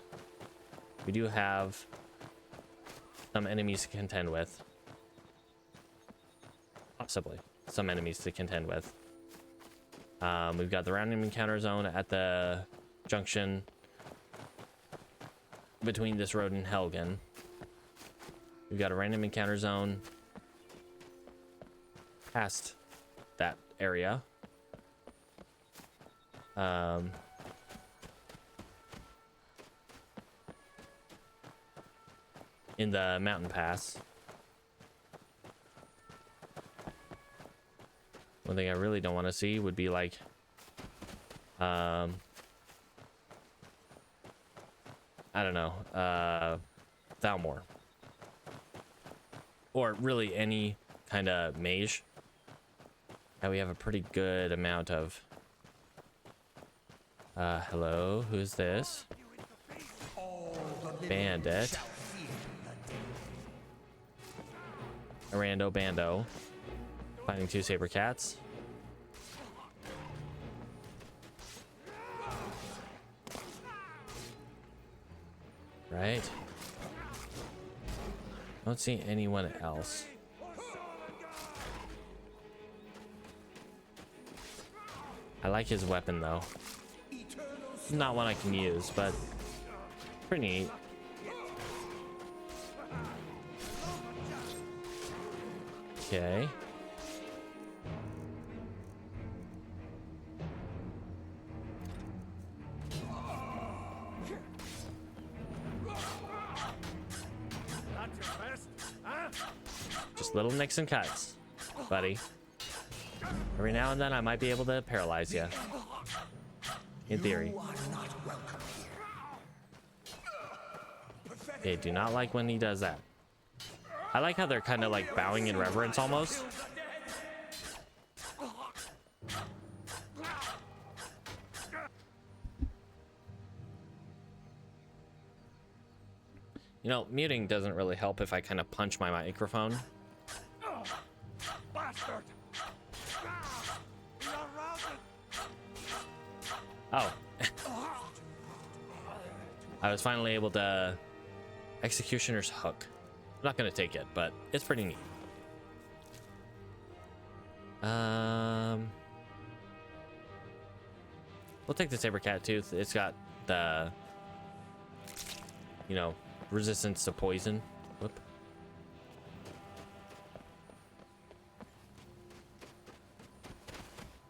We do have some enemies to contend with. Possibly some enemies to contend with. We've got the random encounter zone at the junction between this road and Helgen. We've got a random encounter zone past that area. In the mountain pass. One thing I really don't want to see would be like I don't know, Thalmor. Or really any kind of mage. Now we have a pretty good amount of hello, who's this? Bandit. A rando bando. Finding 2 saber cats. Right. Don't see anyone else. I like his weapon though. Not one I can use, but pretty neat. Okay. Just little nicks and cuts, buddy. Every now and then I might be able to paralyze you. In theory. Okay, do not like when he does that. I like how they're kind of like bowing in reverence almost. You know, muting doesn't really help if I kind of punch my microphone. Oh. I was finally able to Executioner's Hook. I'm not gonna take it, but it's pretty neat. We'll take the saber cat tooth. It's got the, you know, resistance to poison. Whoop.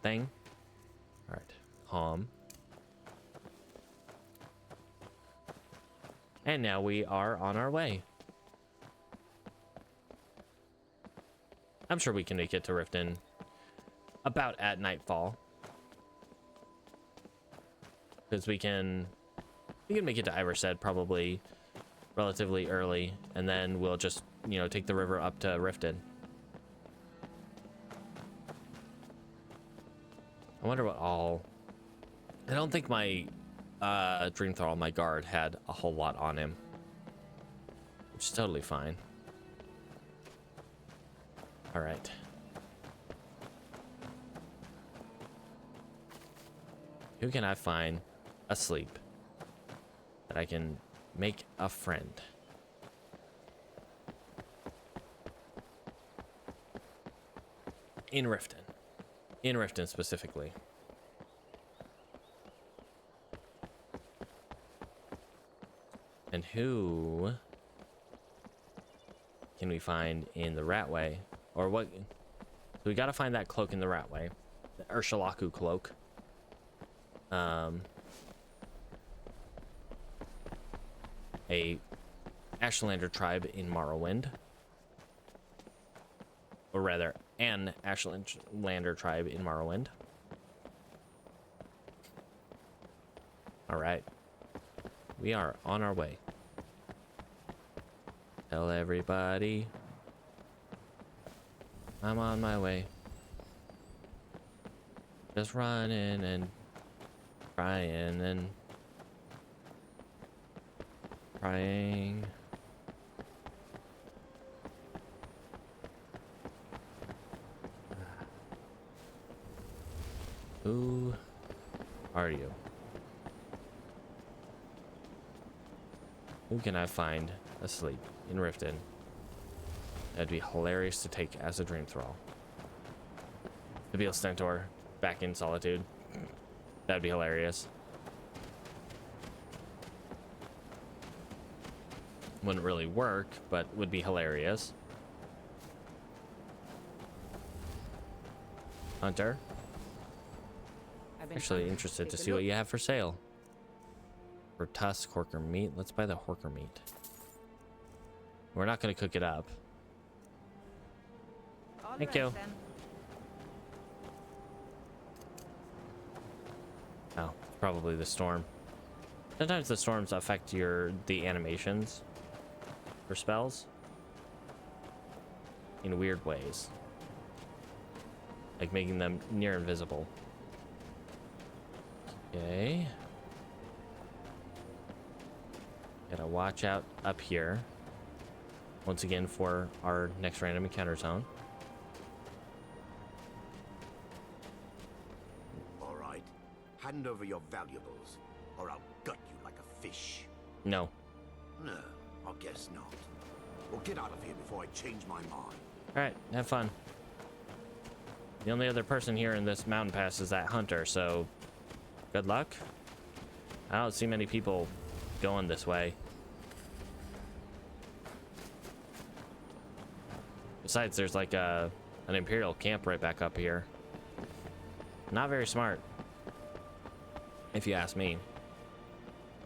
Thing. All right, calm. And now we are on our way. I'm sure we can make it to Riften about at nightfall. Because we can make it to Iverstead probably relatively early, and then we'll just, you know, take the river up to Riften. I wonder what all... I don't think my Dreamthrall, my guard, had a whole lot on him, which is totally fine. All right. Who can I find asleep that I can make a friend? In Riften. In Riften specifically. And who can we find in the Ratway? Or what? So we gotta find that cloak in the Ratway. The Urshalaku cloak. A Ashlander tribe in Morrowind. Or rather, an Ashlander tribe in Morrowind. Alright. We are on our way. Tell everybody I'm on my way. Just running and crying and crying. Who are you? Who can I find asleep in Riften? That'd be hilarious to take as a dream thrall. The Beal Stentor back in Solitude. That'd be hilarious. Wouldn't really work, but would be hilarious. Hunter. I've been Actually hungry. interested Take to a see what look. you have for sale. For tusk, horker meat. Let's buy the horker meat. We're not going to cook it up. Thank you. Oh, probably the storm. Sometimes the storms affect the animations for spells in weird ways. Like making them near invisible. Okay. Gotta watch out up here. Once again for our next random encounter zone. All right. Hand over your valuables, or I'll gut you like a fish. No. No, I guess not. Well, get out of here before I change my mind. Alright, have fun. The only other person here in this mountain pass is that hunter, so good luck. I don't see many people going this way. Besides, there's like an Imperial camp right back up here. Not very smart, if you ask me,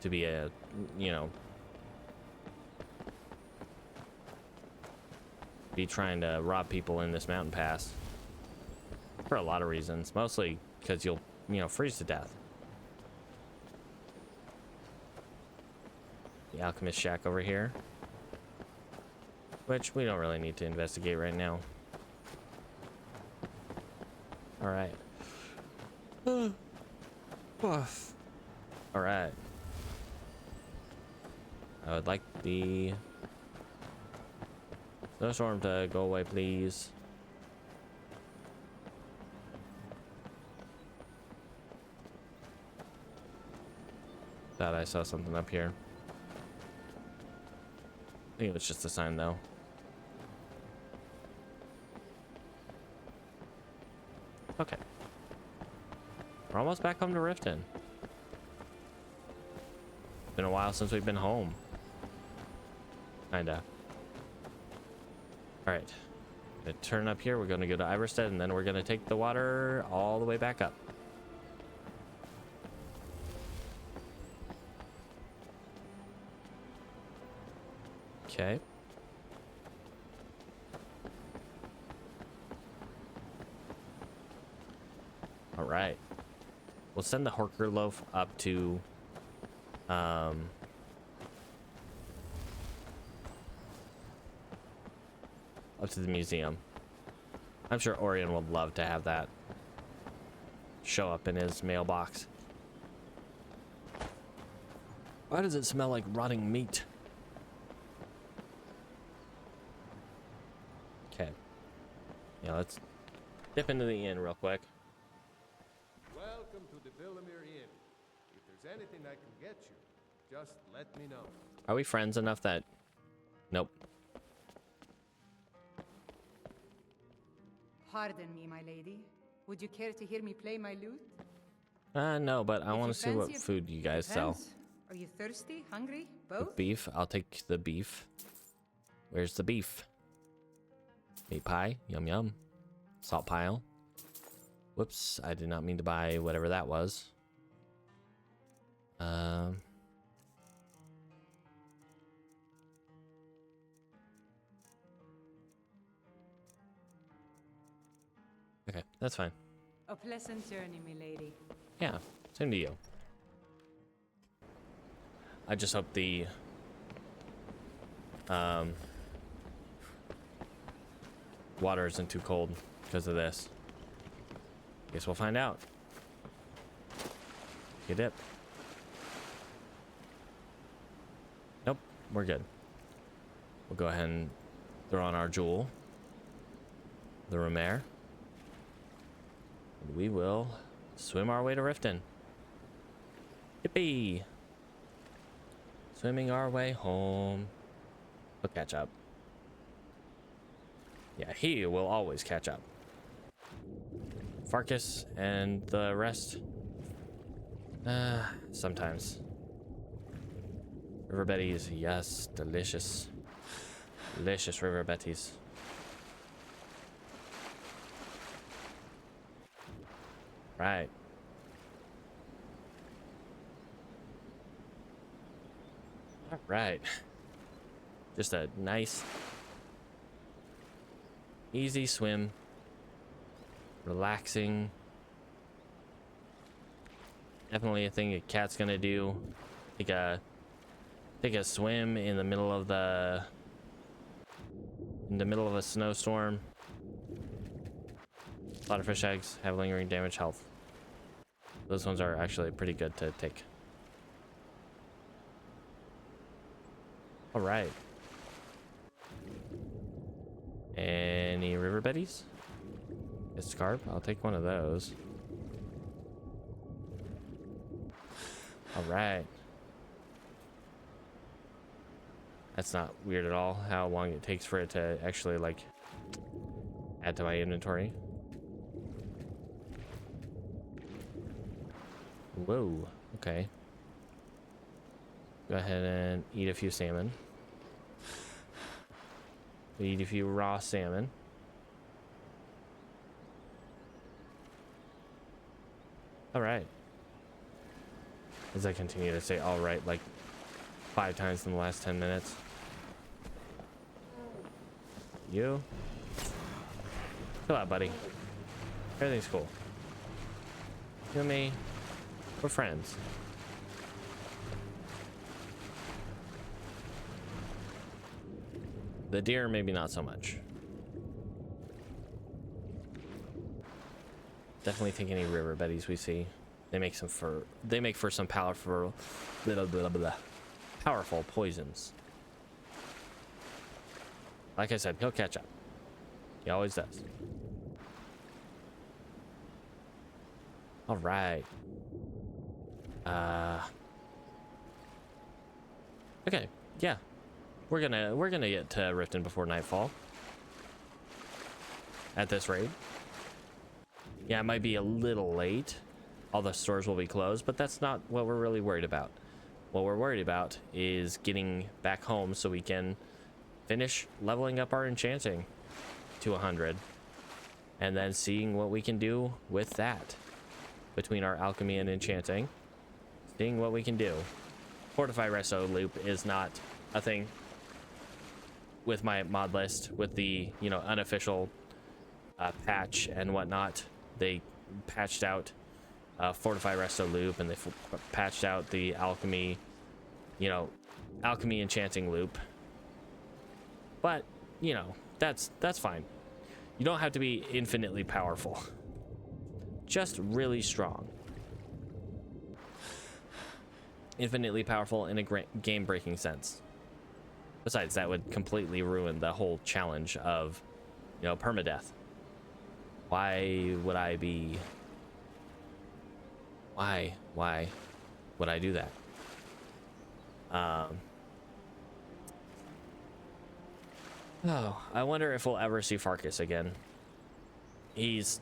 to be a, you know, be trying to rob people in this mountain pass. For a lot of reasons, mostly because you'll, you know, freeze to death. The alchemist shack over here, which we don't really need to investigate right now. All right. All right. I would like the snowstorm to go away, please. Thought I saw something up here. I think it was just a sign, though. Okay. We're almost back home to Riften. Been a while since we've been home. Kinda. Alright. Gonna turn up here. We're gonna go to Iverstead, and then we're gonna take the water all the way back up. Okay. All right. We'll send the Horker loaf up to up to the museum. I'm sure Orion would love to have that show up in his mailbox. Why does it smell like rotting meat? Okay. Yeah, let's dip into the inn real quick. Welcome to the Villamere Inn. If there's anything I can get you, just let me know. Are we friends enough that... Nope. Pardon me, my lady. Would you care to hear me play my lute? No, but I If want you to see what fancy it, food you guys sell. depends. Are you thirsty? Hungry? The Both? beef. I'll take the beef. Where's the beef? Meat pie. Yum yum. Salt pile. Whoops. I did not mean to buy whatever that was. Okay, that's fine. A pleasant journey, my lady. Yeah, same to you. I just hope the water isn't too cold because of this. Guess we'll find out. You dip. Nope, we're good. We'll go ahead and throw on our jewel, the Romare. And we will swim our way to Riften. Yippee! Swimming our way home. We'll catch up. Yeah, he will always catch up. Farkas and the rest. Sometimes. River Betties, yes, delicious. Delicious River Betties. Right. All right. Just a nice, easy swim. Relaxing. Definitely a thing a cat's gonna do. Take a swim in the middle of a snowstorm. A lot of fish eggs have lingering damage health. Those ones are actually pretty good to take. All right. Any river betties? A scarp? I'll take one of those. All right. That's not weird at all, how long it takes for it to actually, like, add to my inventory. Whoa, okay. Go ahead and eat a few salmon. Eat a few raw salmon. All right. As I continue to say all right like 5 times in the last 10 minutes. You. Chill out, buddy. Everything's cool. You and me, we're friends. The deer, maybe not so much. Definitely think any river betties we see, they make for some powerful, powerful poisons. Like I said, he'll catch up. He always does. All right. Okay. Yeah. We're gonna get to Riften before nightfall. At this rate. Yeah, it might be a little late. All the stores will be closed, but that's not what we're really worried about. What we're worried about is getting back home so we can finish leveling up our enchanting to 100. And then seeing what we can do with that. Between our alchemy and enchanting. Seeing what we can do. Fortify Resto loop is not a thing with my mod list, with the, you know, unofficial patch and whatnot. They patched out Fortify Resto loop, and they patched out the alchemy, you know, alchemy enchanting loop. But, you know, that's fine. You don't have to be infinitely powerful. Just really strong. Infinitely powerful in a game-breaking sense. Besides, that would completely ruin the whole challenge of, you know, permadeath. Why would I be... Why would I do that? Oh, I wonder if we'll ever see Farkas again. He's...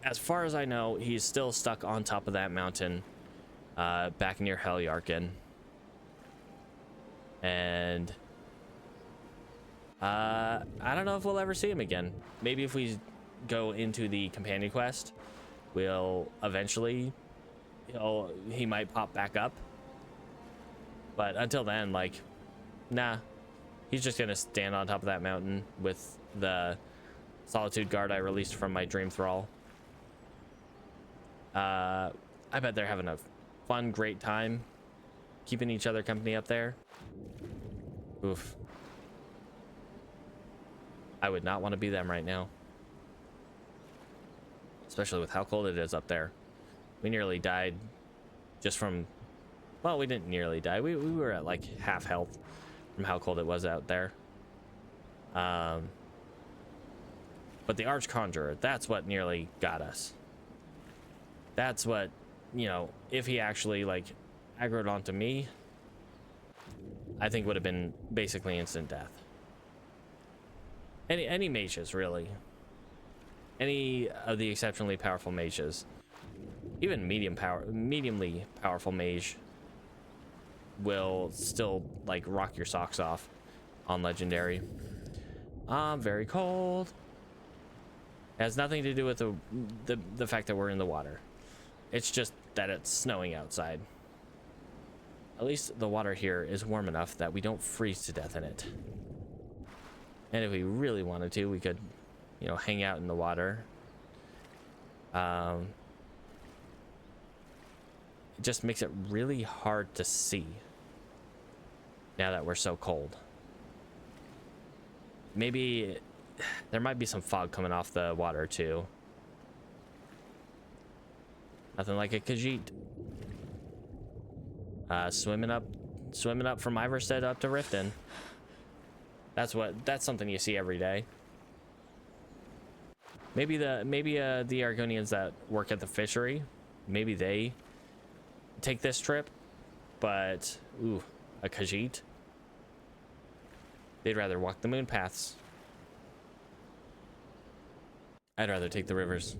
As far as I know, he's still stuck on top of that mountain, back near Heljarken. And I don't know if we'll ever see him again. Maybe if we go into the companion quest, we'll eventually, he might pop back up. But until then, like, nah, he's just gonna stand on top of that mountain with the Solitude Guard I released from my Dream Thrall. I bet they're having a fun, great time keeping each other company up there. Oof. I would not want to be them right now. Especially with how cold it is up there. We nearly died just from... Well, we didn't nearly die. We were at like half health from how cold it was out there. But the Archconjurer, that's what nearly got us. That's what, you know, if he actually like aggroed onto me, I think would have been basically instant death. Any mages, really. Any of the exceptionally powerful mages. Even mediumly powerful mage will still like rock your socks off on legendary. I'm very cold. It has nothing to do with the fact that we're in the water. It's just that it's snowing outside. At least the water here is warm enough that we don't freeze to death in it. And if we really wanted to, we could, you know, hang out in the water. It just makes it really hard to see now that we're so cold. Maybe there might be some fog coming off the water too. Nothing like a Khajiit. Swimming up from Iverstead up to Riften. That's something you see every day. Maybe the Argonians that work at the fishery, maybe they take this trip, but ooh, a Khajiit. They'd rather walk the moon paths. I'd rather take the rivers.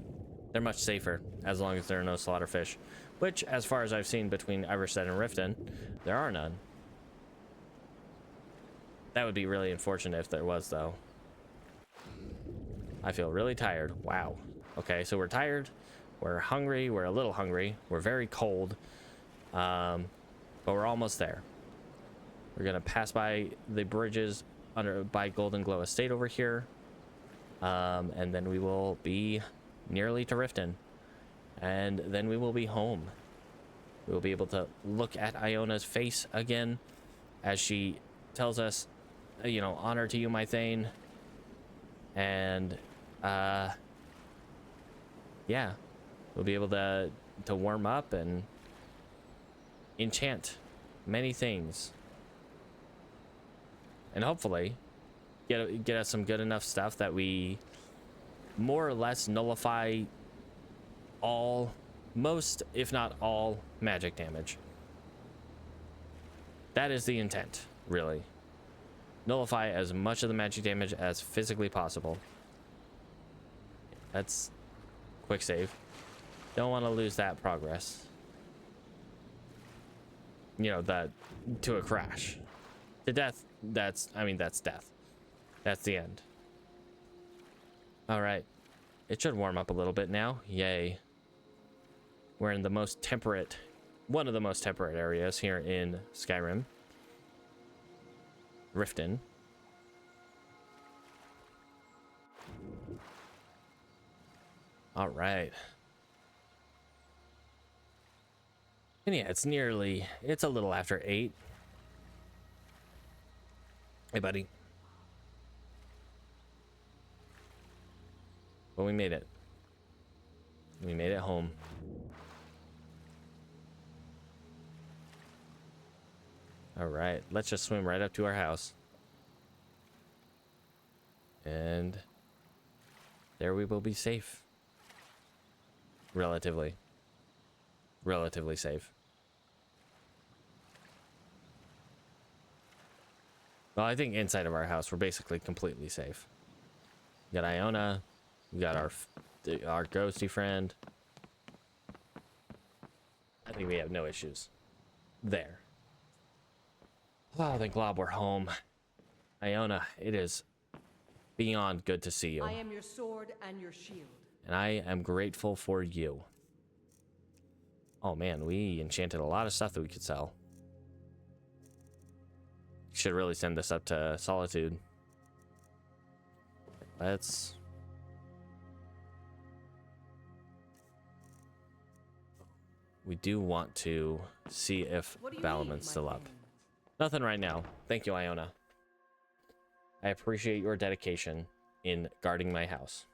They're much safer, as long as there are no slaughterfish. Which, as far as I've seen between Iverstead and Riften, there are none. That would be really unfortunate if there was, though. I feel really tired. Wow. Okay, so we're tired. We're hungry. We're a little hungry. We're very cold. But we're almost there. We're going to pass by the bridges by Golden Glow Estate over here. And then we will be nearly to Riften. And then we will be home. We will be able to look at Iona's face again as she tells us, you know, honor to you, my Thane. And, yeah, we'll be able to warm up and enchant many things. And hopefully get us some good enough stuff that we more or less nullify most, if not all, magic damage. That is the intent, really. Nullify as much of the magic damage as physically possible. That's quick save. Don't want to lose that progress. You know, that to a crash. To death, that's death. That's the end. All right. It should warm up a little bit now. Yay. We're in the most temperate, one of the most temperate areas here in Skyrim. Riften. All right. And yeah, it's a little after 8. Hey, buddy. But we made it. We made it home. All right, let's just swim right up to our house. And there we will be safe. Relatively safe. Well, I think inside of our house, we're basically completely safe. We got Iona. We got our ghosty friend. I think we have no issues there. Oh, thank God we're home. Iona, it is beyond good to see you. I am your sword and your shield. And I am grateful for you. Oh man, we enchanted a lot of stuff that we could sell. Should really send this up to Solitude. We do want to see if Valaman's still up. Nothing right now. Thank you, Iona. I appreciate your dedication in guarding my house.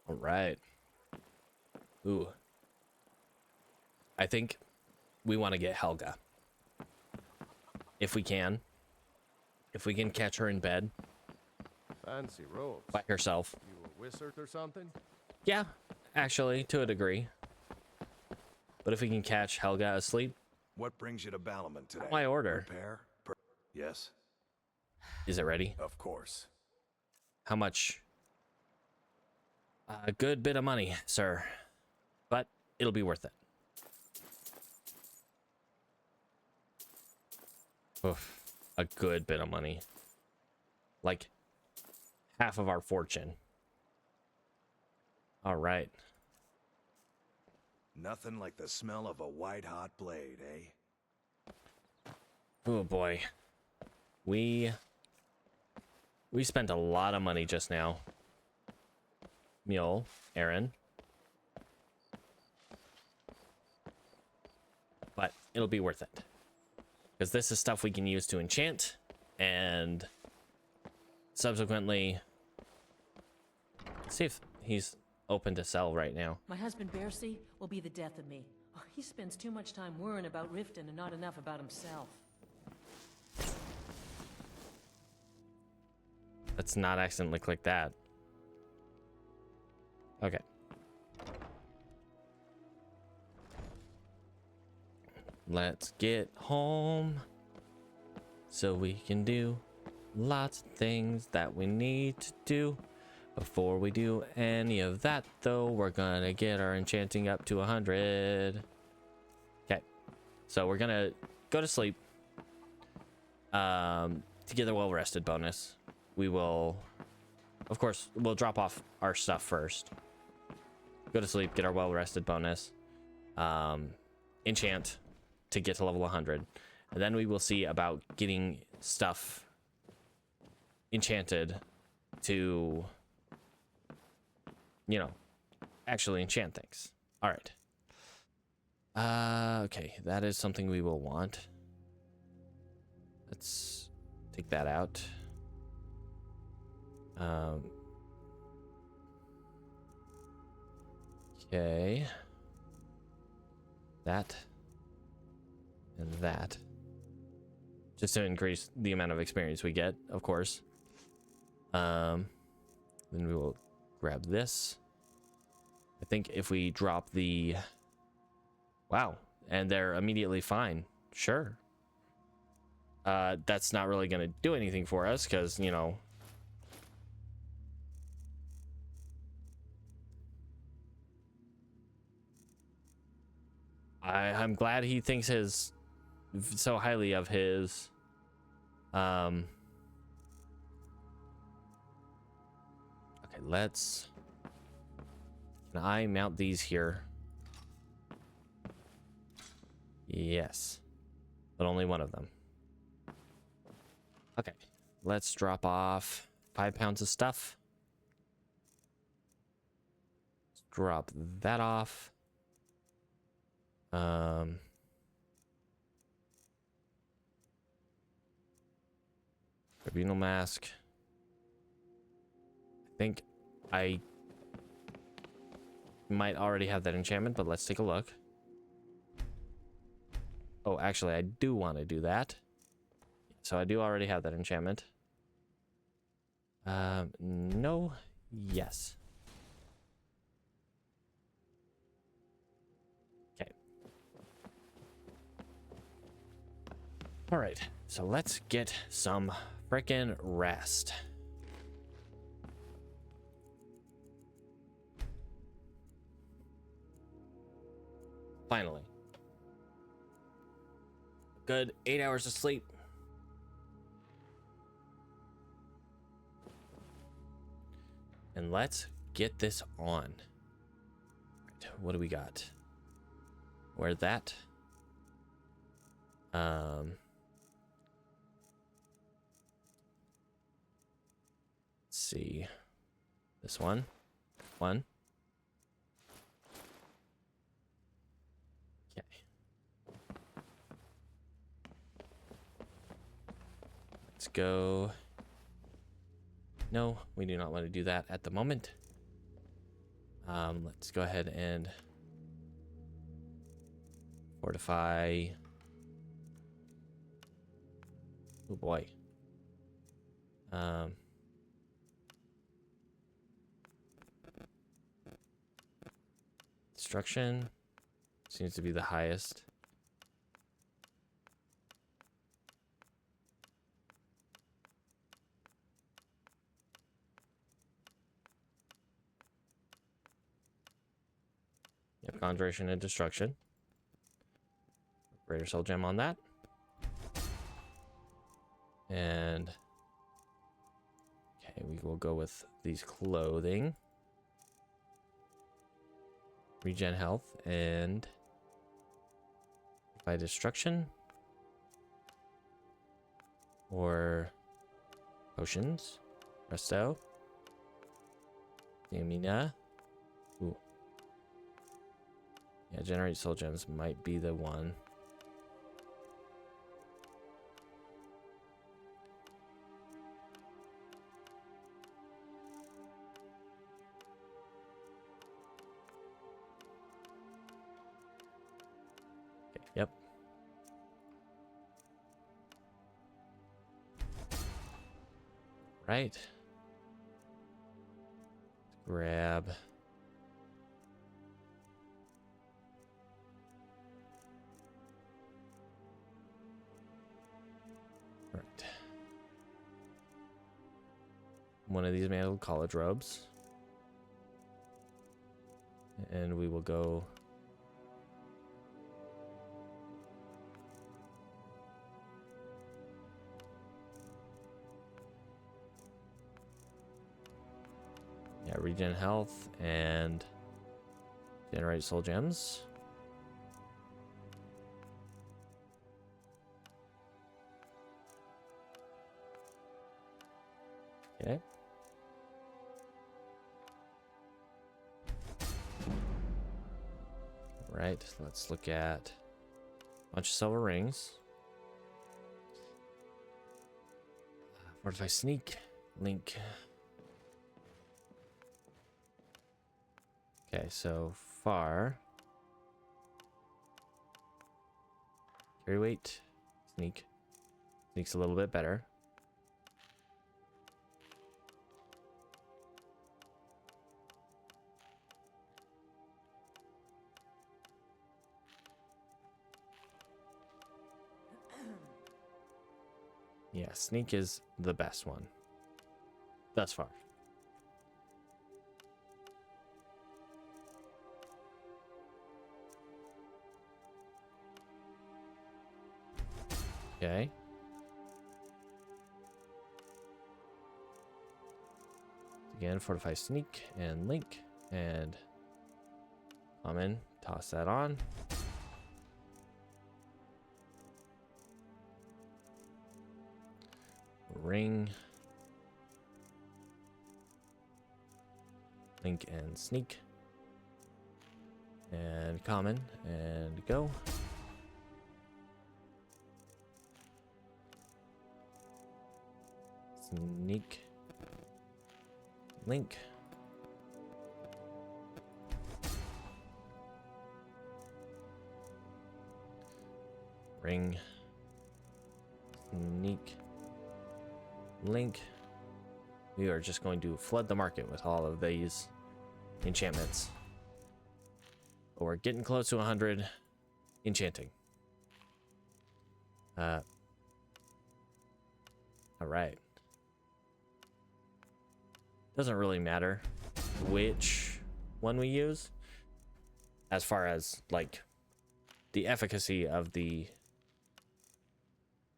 All right. Ooh. I think we want to get Helga. If we can. If we can catch her in bed. Fancy robes. By herself. You a wizard or something? Yeah, actually, to a degree. But if we can catch Helga asleep. What brings you to Balaman today? My order. Repair? Yes. Is it ready? Of course. How much? A good bit of money, sir. But it'll be worth it. Oof, a good bit of money. Like half of our fortune. All right. Nothing like the smell of a white-hot blade, eh? Oh boy. We spent a lot of money just now. Mule, Aaron. But it'll be worth it. Because this is stuff we can use to enchant and subsequently see if he's open to sell right now. My husband Bercy will be the death of me. Oh, he spends too much time worrying about Riften and not enough about himself. Let's not accidentally click that. Okay. Let's get home so we can do lots of things that we need to do. Before we do any of that, though, we're gonna get our enchanting up to 100. Okay, so we're gonna go to sleep to get the well-rested bonus. We will, of course, we'll drop off our stuff first. Go to sleep, get our well-rested bonus, enchant to get to level 100, and then we will see about getting stuff enchanted to, you know, actually enchant things. All right. Okay, that is something we will want. Let's take that out. Okay. That. And that. Just to increase the amount of experience we get, of course. Then we will grab this. I think if we drop the... Wow. And they're immediately fine. Sure. That's not really going to do anything for us because, you know... I'm glad he thinks his... so highly of his... Okay, let's... Can I mount these here? Yes. But only one of them. Okay. Let's drop off 5 pounds of stuff. Let's drop that off. Tribunal mask. I think I might already have that enchantment, but let's take a look. Oh, actually, I do want to do that. So I do already have that enchantment. No. Yes. Okay. All right. So let's get some frickin' rest. Finally. Good 8 hours of sleep. And let's get this on. Right, what do we got? Where that? Let's see. This one. One. Okay. Let's go. No, we do not want to do that at the moment. Let's go ahead and fortify. Oh boy. Destruction seems to be the highest. Yep, conjuration and destruction. Greater soul gem on that. And okay, we will go with these clothing. Regen health and by destruction. Or potions. Resto. Stamina. Ooh. Yeah, generate soul gems might be the one. Okay, yep. Right. Grab. Right. One of these mantle college robes. And we will go. Yeah, regen health and generate soul gems. Okay. Right, let's look at a bunch of silver rings. What if I sneak? Link. Okay, so far. Carry weight. Sneak. Sneak's a little bit better. Yeah, sneak is the best one. Thus far. Okay. Again, fortify sneak and link and common. Toss that on. Ring. Link and sneak. And common and go. Sneak. Link. Ring. Sneak. Link. We are just going to flood the market with all of these enchantments. But we're getting close to 100 enchanting. All right. Doesn't really matter which one we use as far as like the efficacy of the,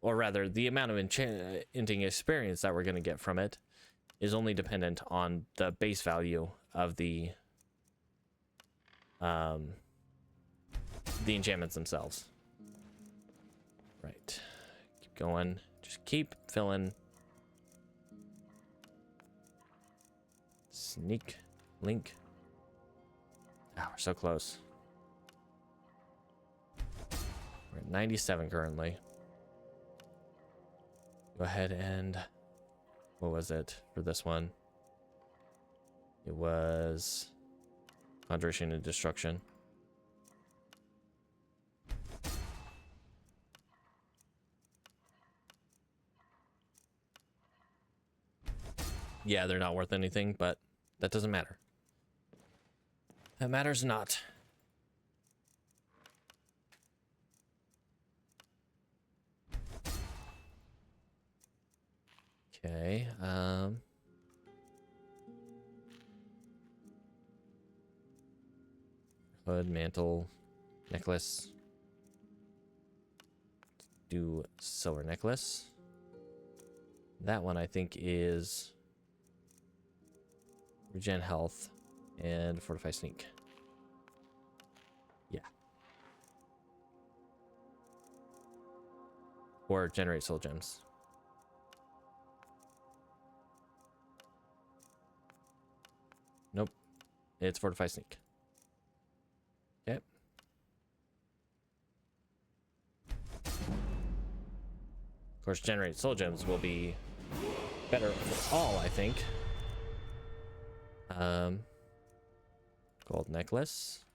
or rather the amount of enchanting experience that we're going to get from it is only dependent on the base value of the enchantments themselves. Right. Keep going. Just keep filling. Sneak. Link. Ah, we're so close. We're at 97 currently. Go ahead and... what was it for this one? It was... Conjuration and Destruction. Yeah, they're not worth anything, but that doesn't matter. That matters not. Okay, hood, mantle, necklace. Do silver necklace. That one I think is regen health and fortify sneak. Yeah. Or generate soul gems. Nope. It's fortify sneak. Okay. Of course, generate soul gems will be better for all, I think. Gold necklace.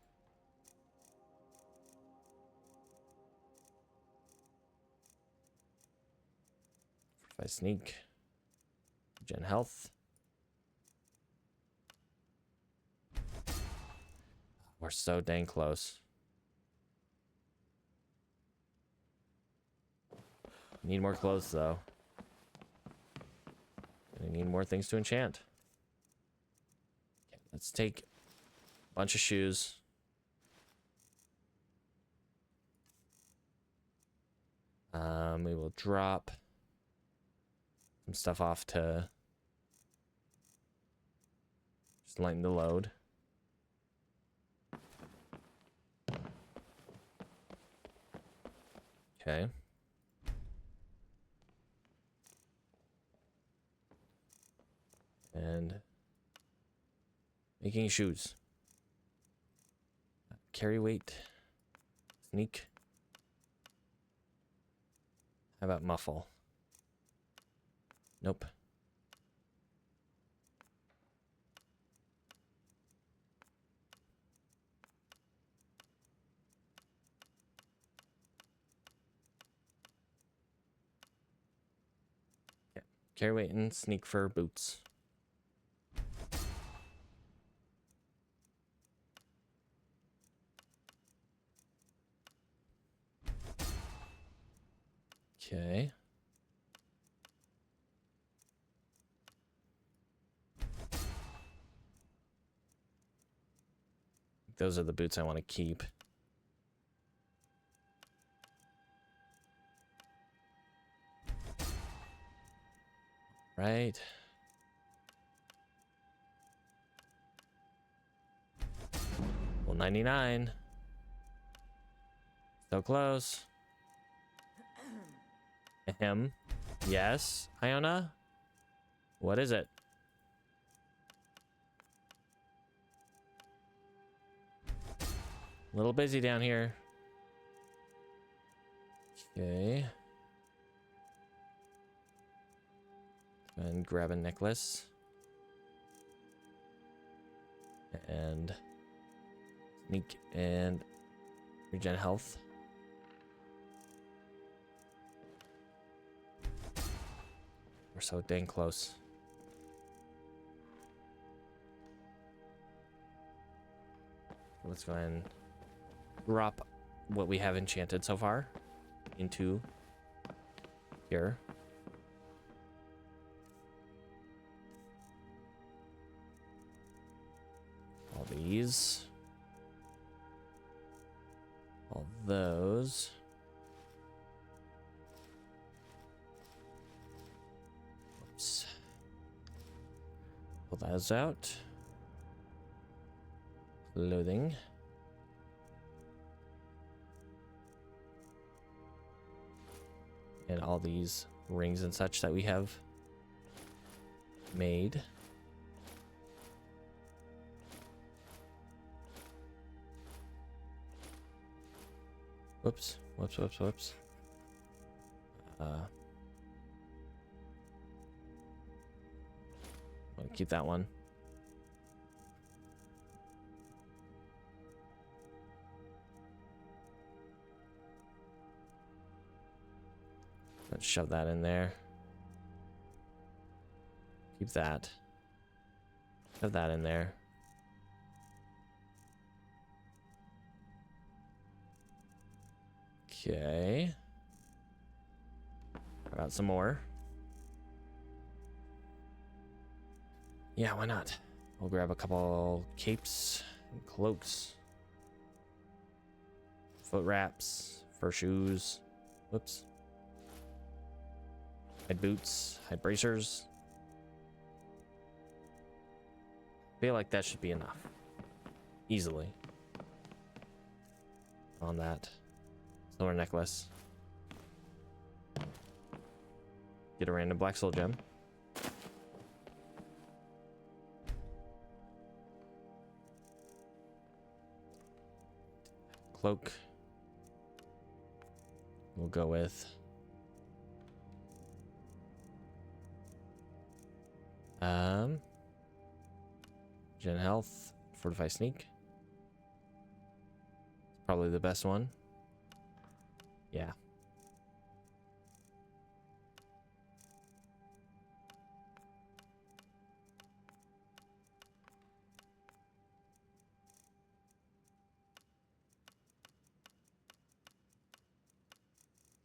Fortify sneak. Gen health. We're so dang close. Need more clothes, though. I need more things to enchant. Okay, let's take a bunch of shoes. We will drop some stuff off to just lighten the load. Okay. And making shoes. Carry weight. Sneak. How about muffle? Nope. Yeah. Carry weight and sneak for boots. Okay. Those are the boots I want to keep. Right. Well, 99. So close. Ahem. Yes, Iona? What is it? A little busy down here. Okay. And grab a necklace. And sneak and regen health. We're so dang close. Let's go ahead and drop what we have enchanted so far into here. All these. All those. Oops. Pull those out. Clothing. And all these rings and such that we have made. Whoops, whoops, whoops, whoops. Want to keep that one. Let's shove that in there. Keep that. Shove that in there. Okay. How about some more? Yeah, why not? We'll grab a couple capes and cloaks. Foot wraps, fur shoes. Whoops. Hide boots, hide bracers. Feel like that should be enough. Easily. On that. Silver necklace. Get a random black soul gem. Cloak. We'll go with Gen health, fortify sneak. Probably the best one. Yeah.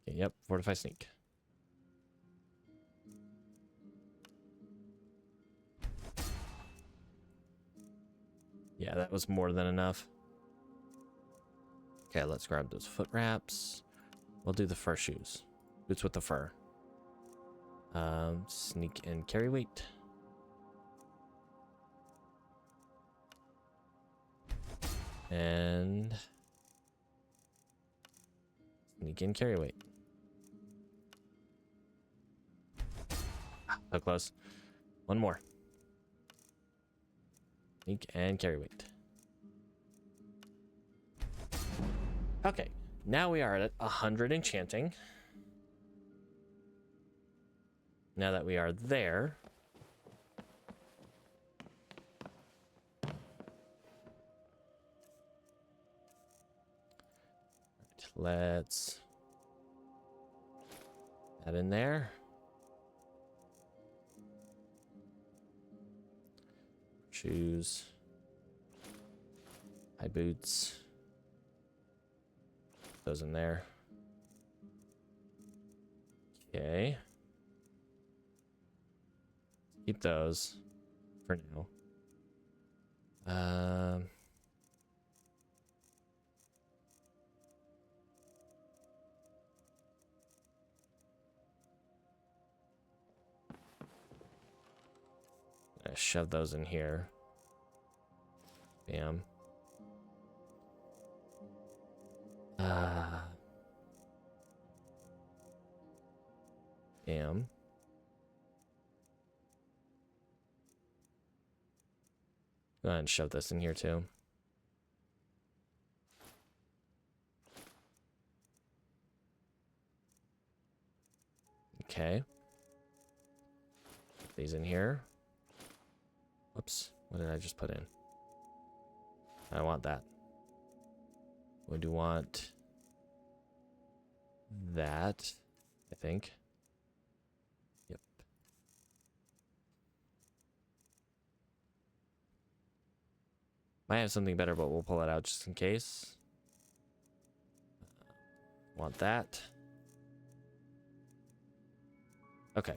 Okay, yep, fortify sneak. Yeah, that was more than enough. Okay, let's grab those foot wraps. We'll do the fur shoes. Boots with the fur. Sneak and carry weight. And sneak and carry weight. So close. One more. Sneak and carry weight. Okay, now we are at 100 enchanting. Now that we are there, let's add in there. Shoes. High boots. Those in there. Okay. Keep those for now. I shove those in here. Bam. Bam. Go ahead and shove this in here too. Okay. Put these in here. Whoops. What did I just put in? I want that. We do want that, I think. Yep. Might have something better, but we'll pull it out just in case. Want that. Okay.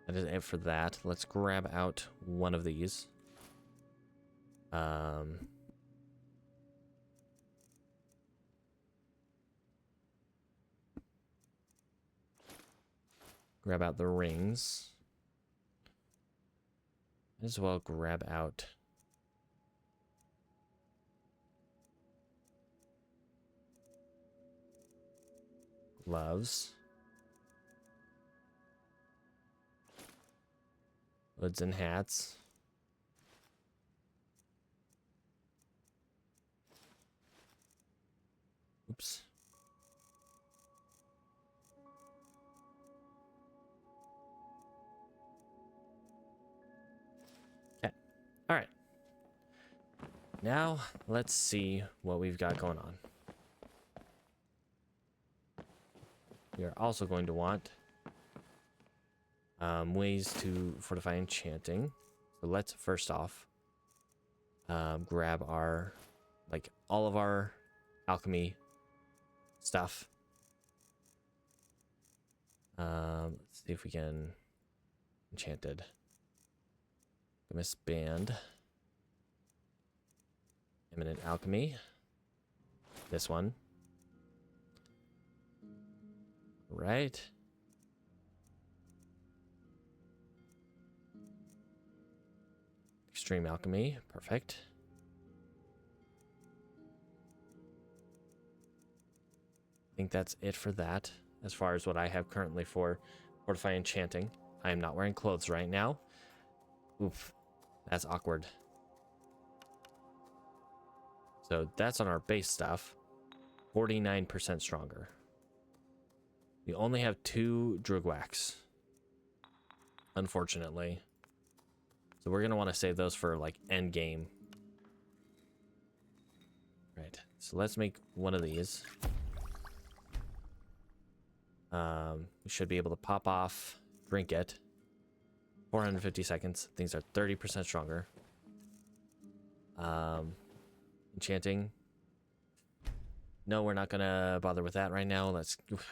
That is it for that. Let's grab out one of these. Grab out the rings. As well grab out gloves. Hoods and hats. Oops. Okay. All right. Now, let's see what we've got going on. We are also going to want ways to fortify enchanting. So let's first off grab our, like, all of our alchemy stuff. Let's see if we can enchanted. Miss Band. Eminent alchemy. this one. Right. Extreme alchemy. Perfect. I think that's it for that, as far as what I have currently for fortify enchanting. I am not wearing clothes right now. Oof. That's awkward. So that's on our base stuff. 49% stronger. We only have 2 Drugwax, unfortunately. So we're going to want to save those for, like, end game. Right. So let's make one of these. We should be able to pop off, drink it. 450 seconds. Things are 30% stronger. Enchanting. No, we're not gonna bother with that right now.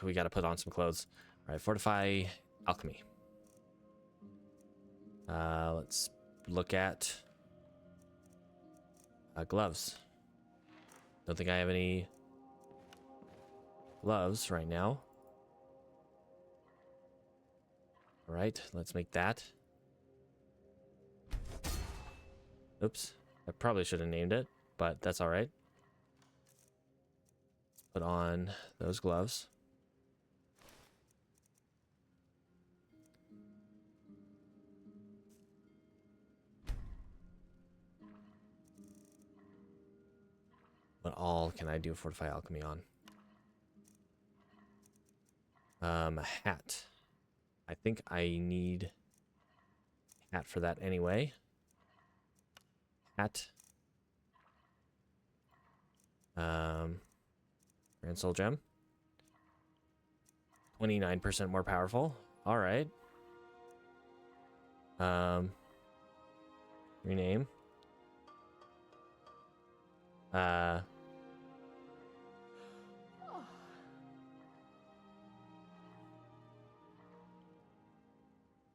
We gotta put on some clothes. All right, fortify alchemy. Let's look at gloves. Don't think I have any gloves right now. All right, let's make that. Oops, I probably should have named it, but that's all right. Put on those gloves. What all can I do fortify alchemy on? A hat. I think I need a hat for that anyway. Hat. Grand Soul Gem. 29% more powerful. All right. Rename.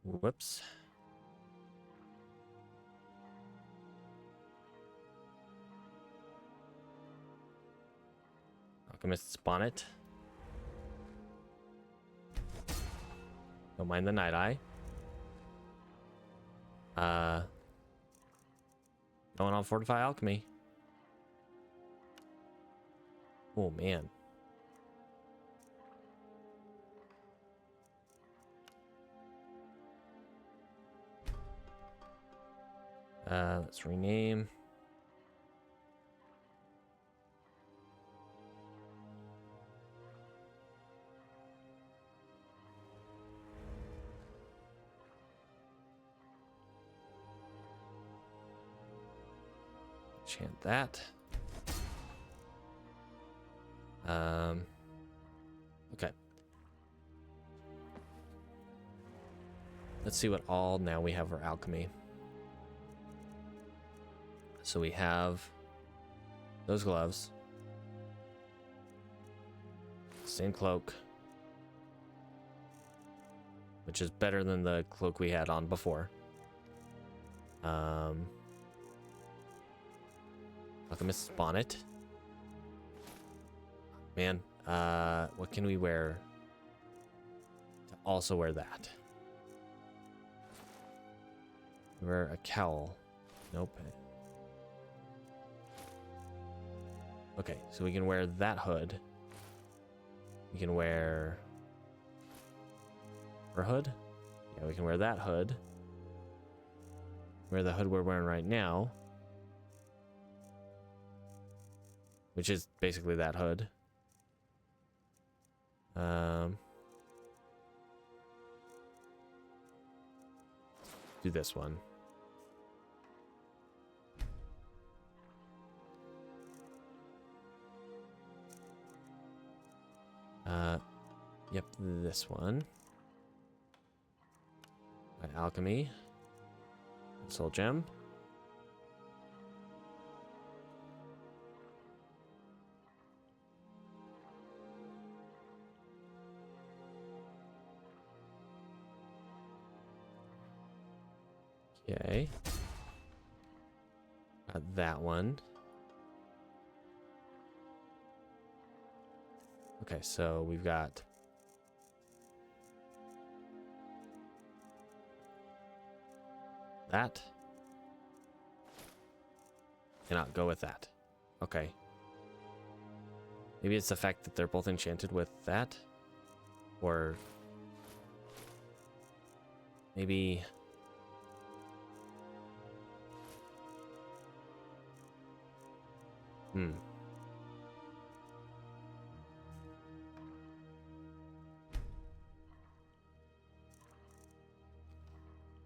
Whoops. Alchemist's Bonnet. Don't mind the Night Eye. Going on Fortify Alchemy. Oh, man. Let's rename. Enchant that. Okay. Let's see what all now we have for alchemy. So we have those gloves, same cloak, which is better than the cloak we had on before. Alchemist's Bonnet. Man, what can we wear to also wear that? Wear a cowl. Nope. Okay, so we can wear that hood. We can wear our hood. Yeah, we can wear that hood. Wear the hood we're wearing right now, which is basically that hood. Do this one. Yep, this one. Alchemy. Soul Gem. Okay. Got that one. Okay, so we've got that. Cannot go with that. Okay. Maybe it's the fact that they're both enchanted with that. Or maybe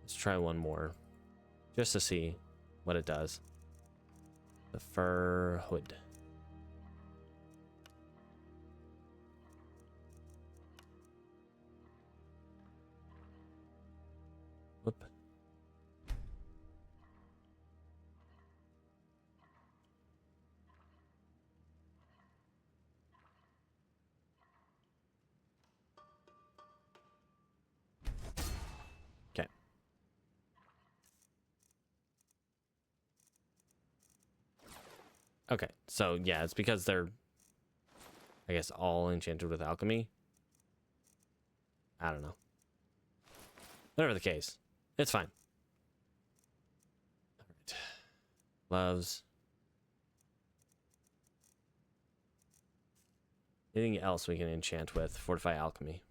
let's try one more just to see what it does. The fur hood. Whoop. Okay. Okay, so yeah, it's because they're, I guess, all enchanted with alchemy. I don't know. Whatever the case, it's fine. All right. Gloves. Anything else we can enchant with? Fortify alchemy.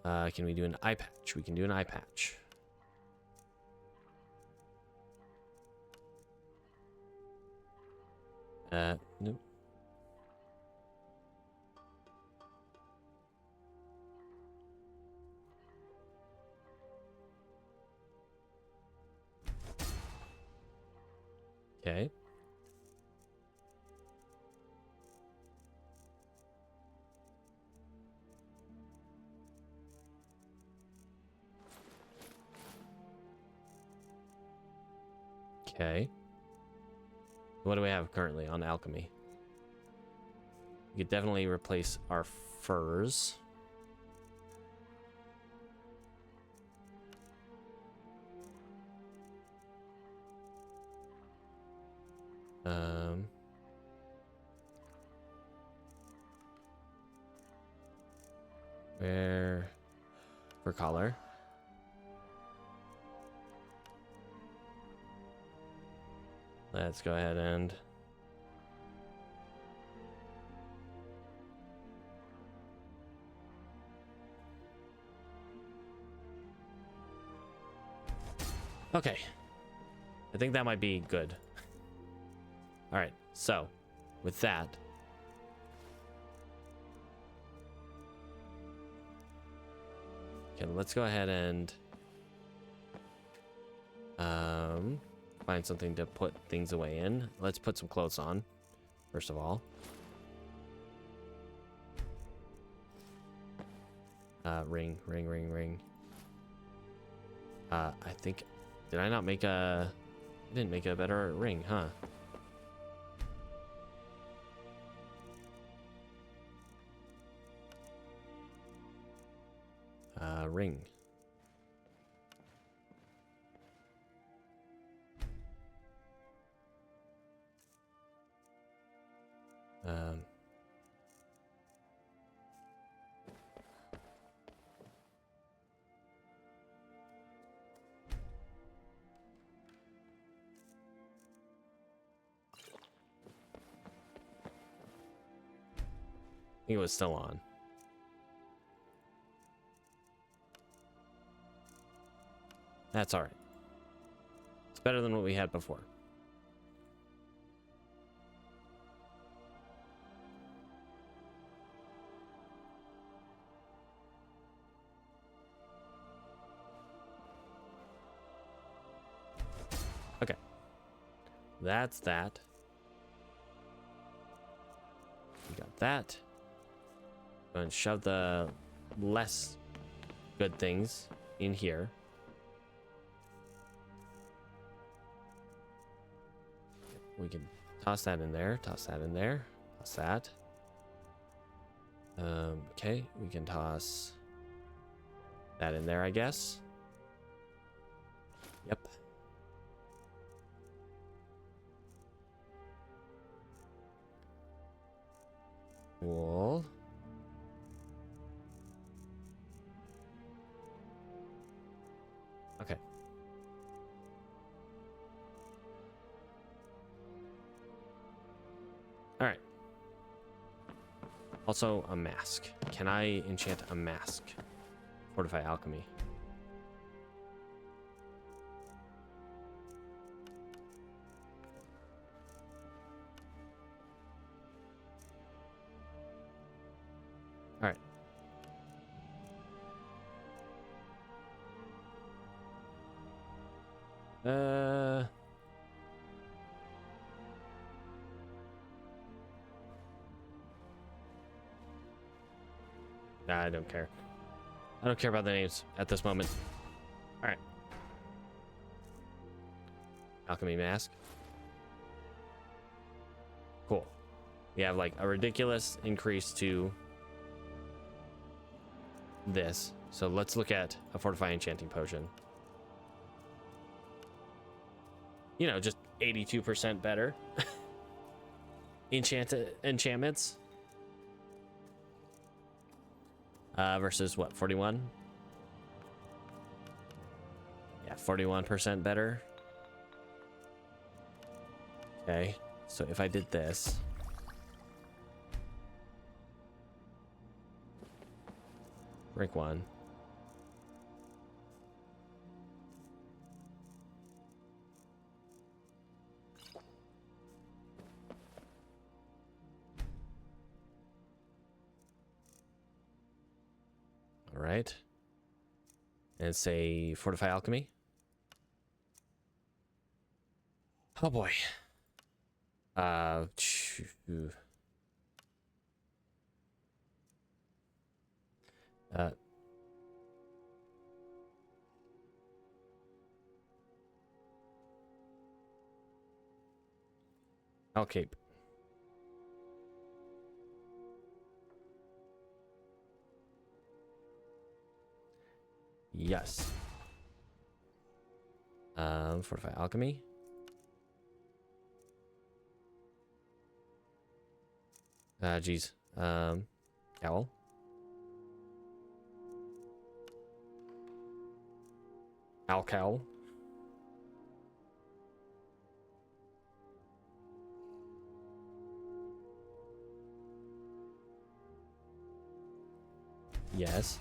Can we do an eye patch? We can do an eye patch. Nope. Okay. Okay. What do we have currently on alchemy? We could definitely replace our furs. Where for collar? Let's go ahead and okay. I think that might be good. All right. So, with that, okay, let's go ahead and find something to put things away in. Let's put some clothes on, first of all. Ring. I think, did I not make a, I didn't make a better ring, huh? Ring. I think it was still on. That's all right. It's better than what we had before. Okay. That's that. We got that. Go and shove the less good things in here. We can toss that in there, toss that in there, toss that. Okay, we can toss that in there, I guess. Yep. All right. Also, a mask. Can I enchant a mask? Fortify alchemy. All right. Nah, I don't care. I don't care about the names at this moment. All right. Alchemy mask. Cool. We have like a ridiculous increase to this. So let's look at a fortify enchanting potion. You know, just 82% better. Enchantments. Versus what, 41? Yeah, 41% better. Okay, so if I did this. Rank 1. All right. And say fortify alchemy. Oh boy. Okay. Yes. Fortify alchemy. Geez. Cowl. Alcal. Yes.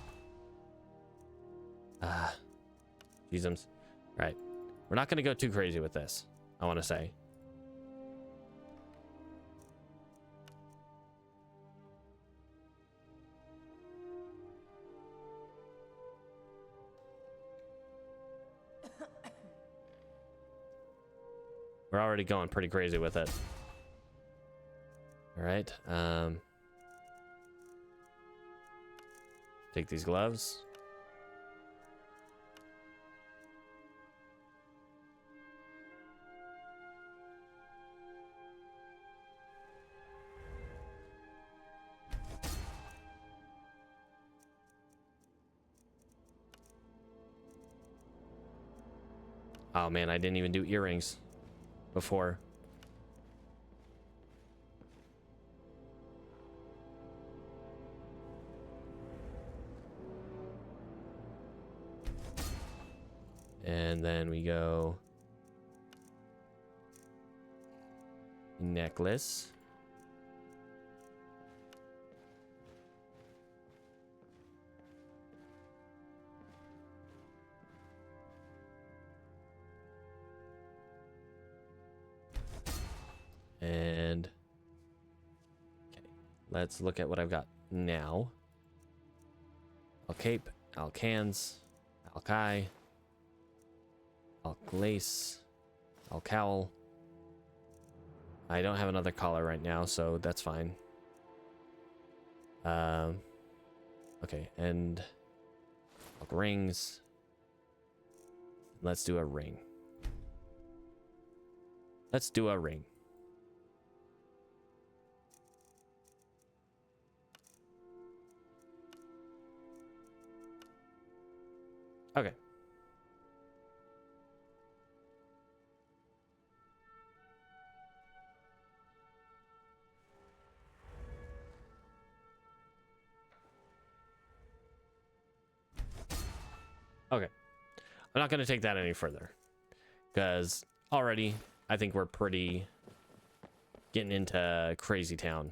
Jeezums. Right. We're not going to go too crazy with this, I want to say. We're already going pretty crazy with it. All right. Take these gloves. Oh man, I didn't even do earrings before. And then we go necklace. And okay, let's look at what I've got now. Alcape, Alcans, Alkai, Alglace, Alcowl. I don't have another collar right now, so that's fine. Okay, and rings. Let's do a ring. Let's do a ring. Okay. Okay. I'm not going to take that any further because already I think we're pretty getting into crazy town.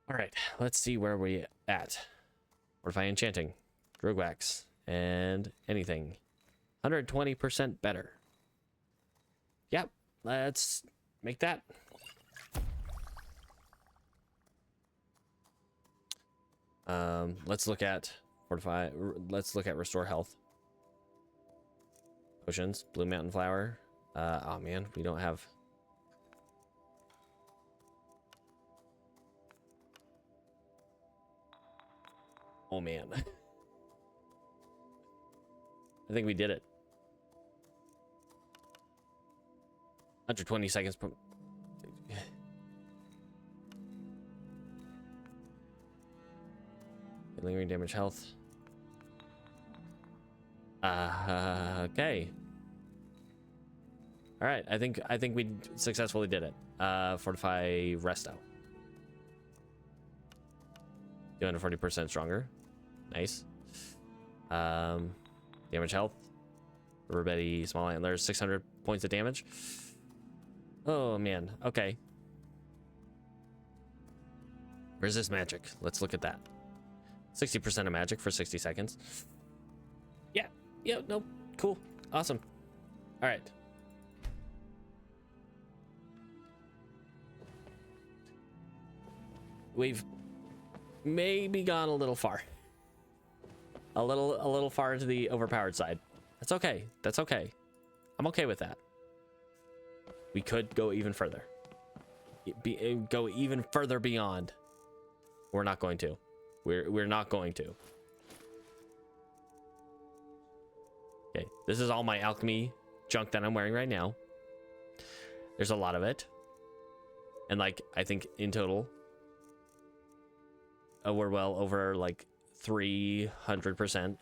All right, let's see where we at. Fortify enchanting, drug wax, and anything. 120% better. Yep, let's make that. Let's look at fortify. Let's look at restore health. Potions, blue mountain flower. Oh man, we don't have. Oh man. I think we did it. 120 seconds per... Lingering damage health. Okay. All right, I think we successfully did it. Fortify resto. 240% stronger. Nice. Damage health. Everybody, small antlers, 600 points of damage. Oh man. Okay. Resist magic. Let's look at that. 60% of magic for 60 seconds. Yeah. Yeah. Nope. Cool. Awesome. All right. We've maybe gone a little far. A little far to the overpowered side. That's okay. That's okay. I'm okay with that. We could go even further. Go even further beyond. We're not going to. We're not going to. Okay, this is all my alchemy junk that I'm wearing right now. There's a lot of it. And like, I think in total, we're well over like 300%.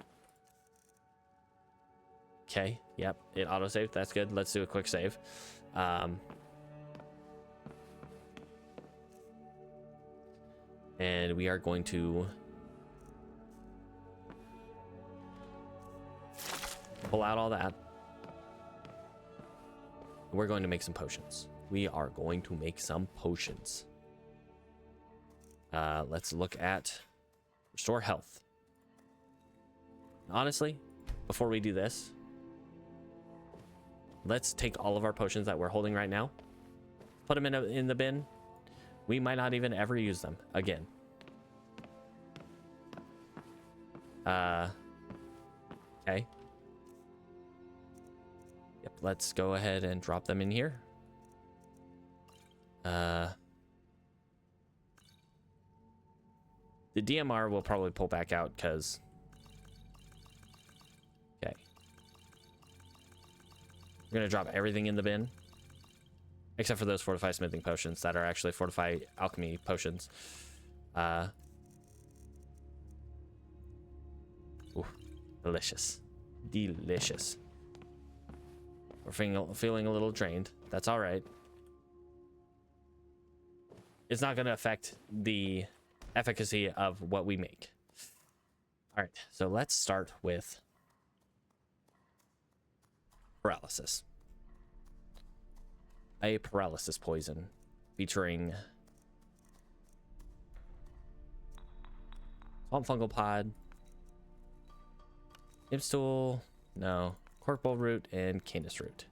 Okay, yep, it autosaved. That's good. Let's do a quick save. And we are going to pull out all that. We're going to make some potions. We are going to make some potions. Let's look at restore health. Honestly, before we do this, let's take all of our potions that we're holding right now, put them in the bin. We might not even ever use them again. Okay. Yep, let's go ahead and drop them in here. The DMR will probably pull back out because... Okay. We're gonna drop everything in the bin. Except for those fortify smithing potions that are actually fortify alchemy potions. Ooh, delicious. Delicious. We're feeling a little drained. That's all right. It's not going to affect the efficacy of what we make. All right, so let's start with paralysis. A paralysis poison featuring swamp fungal pod, imstool, no, corpal root, and canis root.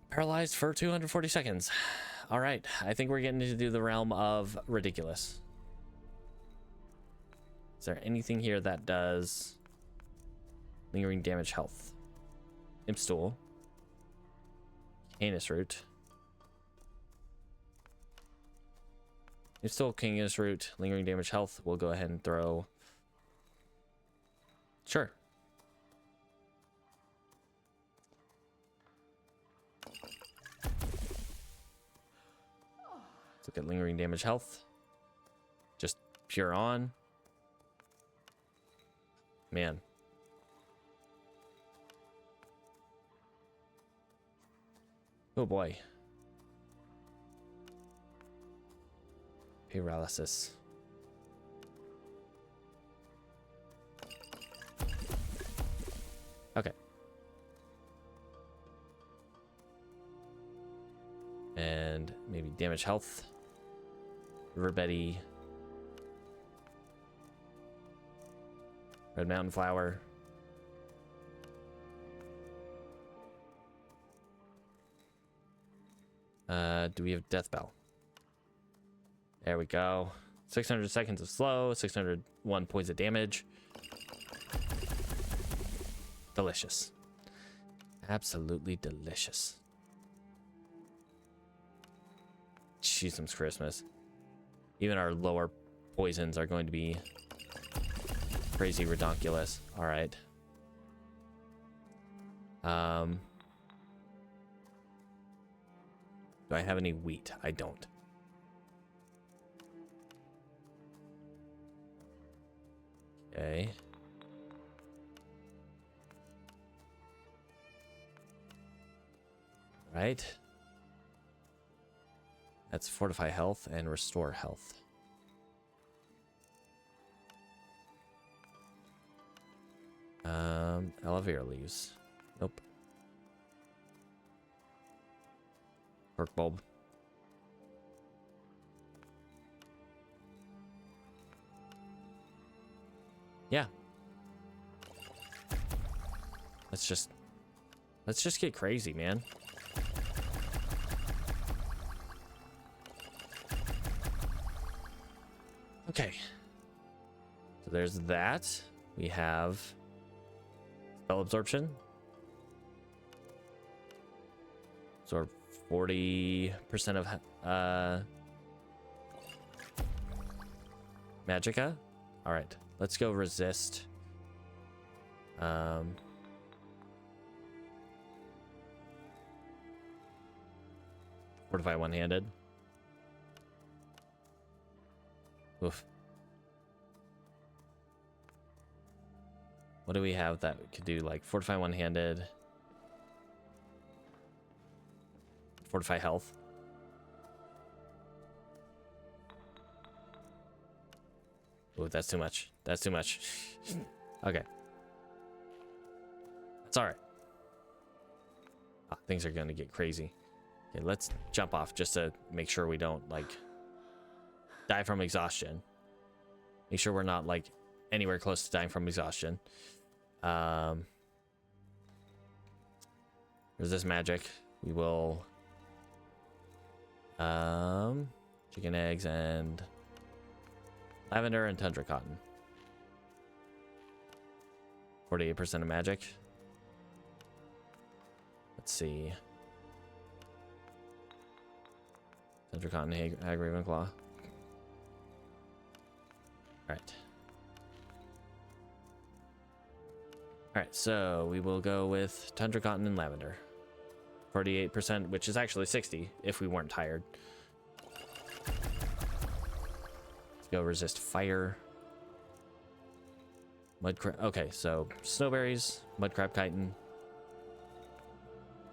Paralyzed for 240 seconds. All right, I think we're getting into the realm of ridiculous. Is there anything here that does lingering damage health? Imstool. Canis root. It's still Canis root, lingering damage health. We'll go ahead and throw. Sure. Let's look at lingering damage health. Just pure on. Man. Oh boy. Paralysis. Okay. Maybe damage health. River Betty. Red Mountain Flower. Do we have Death Bell? There we go. 600 seconds of slow, 601 points of damage. Delicious. Absolutely delicious. Jesus Christmas. Even our lower poisons are going to be crazy redonkulous. All right. Do I have any wheat? I don't. Okay. Right. That's fortify health and restore health. Aloe vera leaves. Nope. Cork bulb. Yeah. Let's just get crazy, man. Okay. So there's that. We have spell absorption. Absorb 40% of magicka. All right, let's go resist. Fortify one-handed. Oof. What do we have that could do, like fortify one-handed? Fortify health. Ooh, that's too much. That's too much. Okay. That's alright. Things are gonna get crazy. Okay, let's jump off just to make sure we don't, like, die from exhaustion. Make sure we're not, like, anywhere close to dying from exhaustion. Resist magic. We will chicken eggs and lavender and tundra cotton. 48% of magic. Let's see. Tundra cotton, hag Ravenclaw. Alright. Alright, so we will go with tundra cotton and lavender. 48%, which is actually 60 if we weren't tired. Let's go resist fire. Mudcrab. Okay, so snowberries, mudcrab chitin.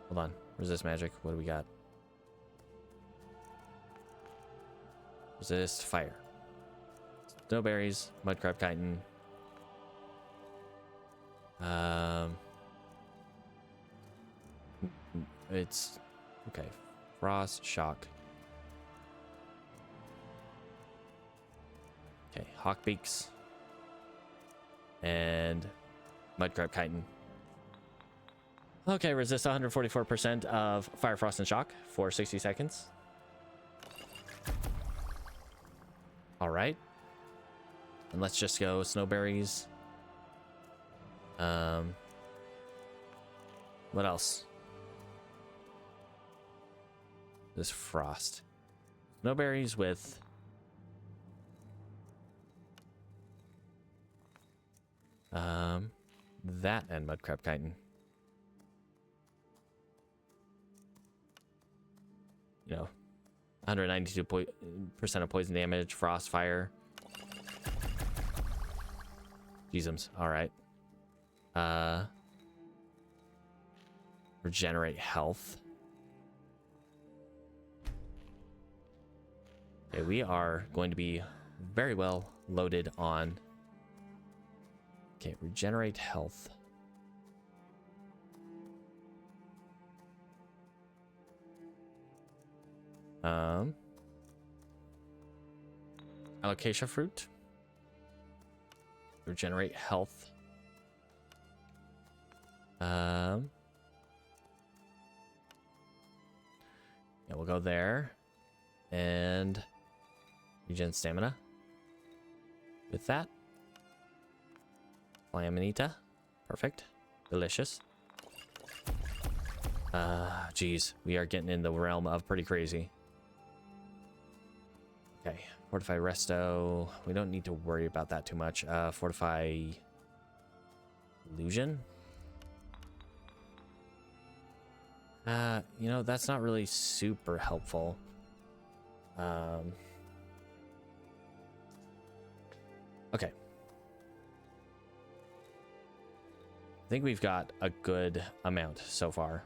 Hold on. Resist magic. What do we got? Resist fire. Snowberries, mudcrab chitin. It's okay. Frost, shock. Okay, hawkbeaks and mudcrab chitin. Okay, resist 144% of fire, frost, and shock for 60 seconds. All right, and let's just go snowberries. What else? This frost. Snowberries with that and mudcrab chitin. You know, 192% of poison damage, frost, fire. Jeezums. All right. Regenerate health. Okay, we are going to be very well loaded on. Okay, regenerate health. Alocasia fruit. Regenerate health. Yeah, we'll go there. And regen stamina. With that. Flaminita. Perfect. Delicious. Geez. We are getting in the realm of pretty crazy. Okay. Fortify resto. We don't need to worry about that too much. Fortify illusion. You know, that's not really super helpful. Okay. I think we've got a good amount so far.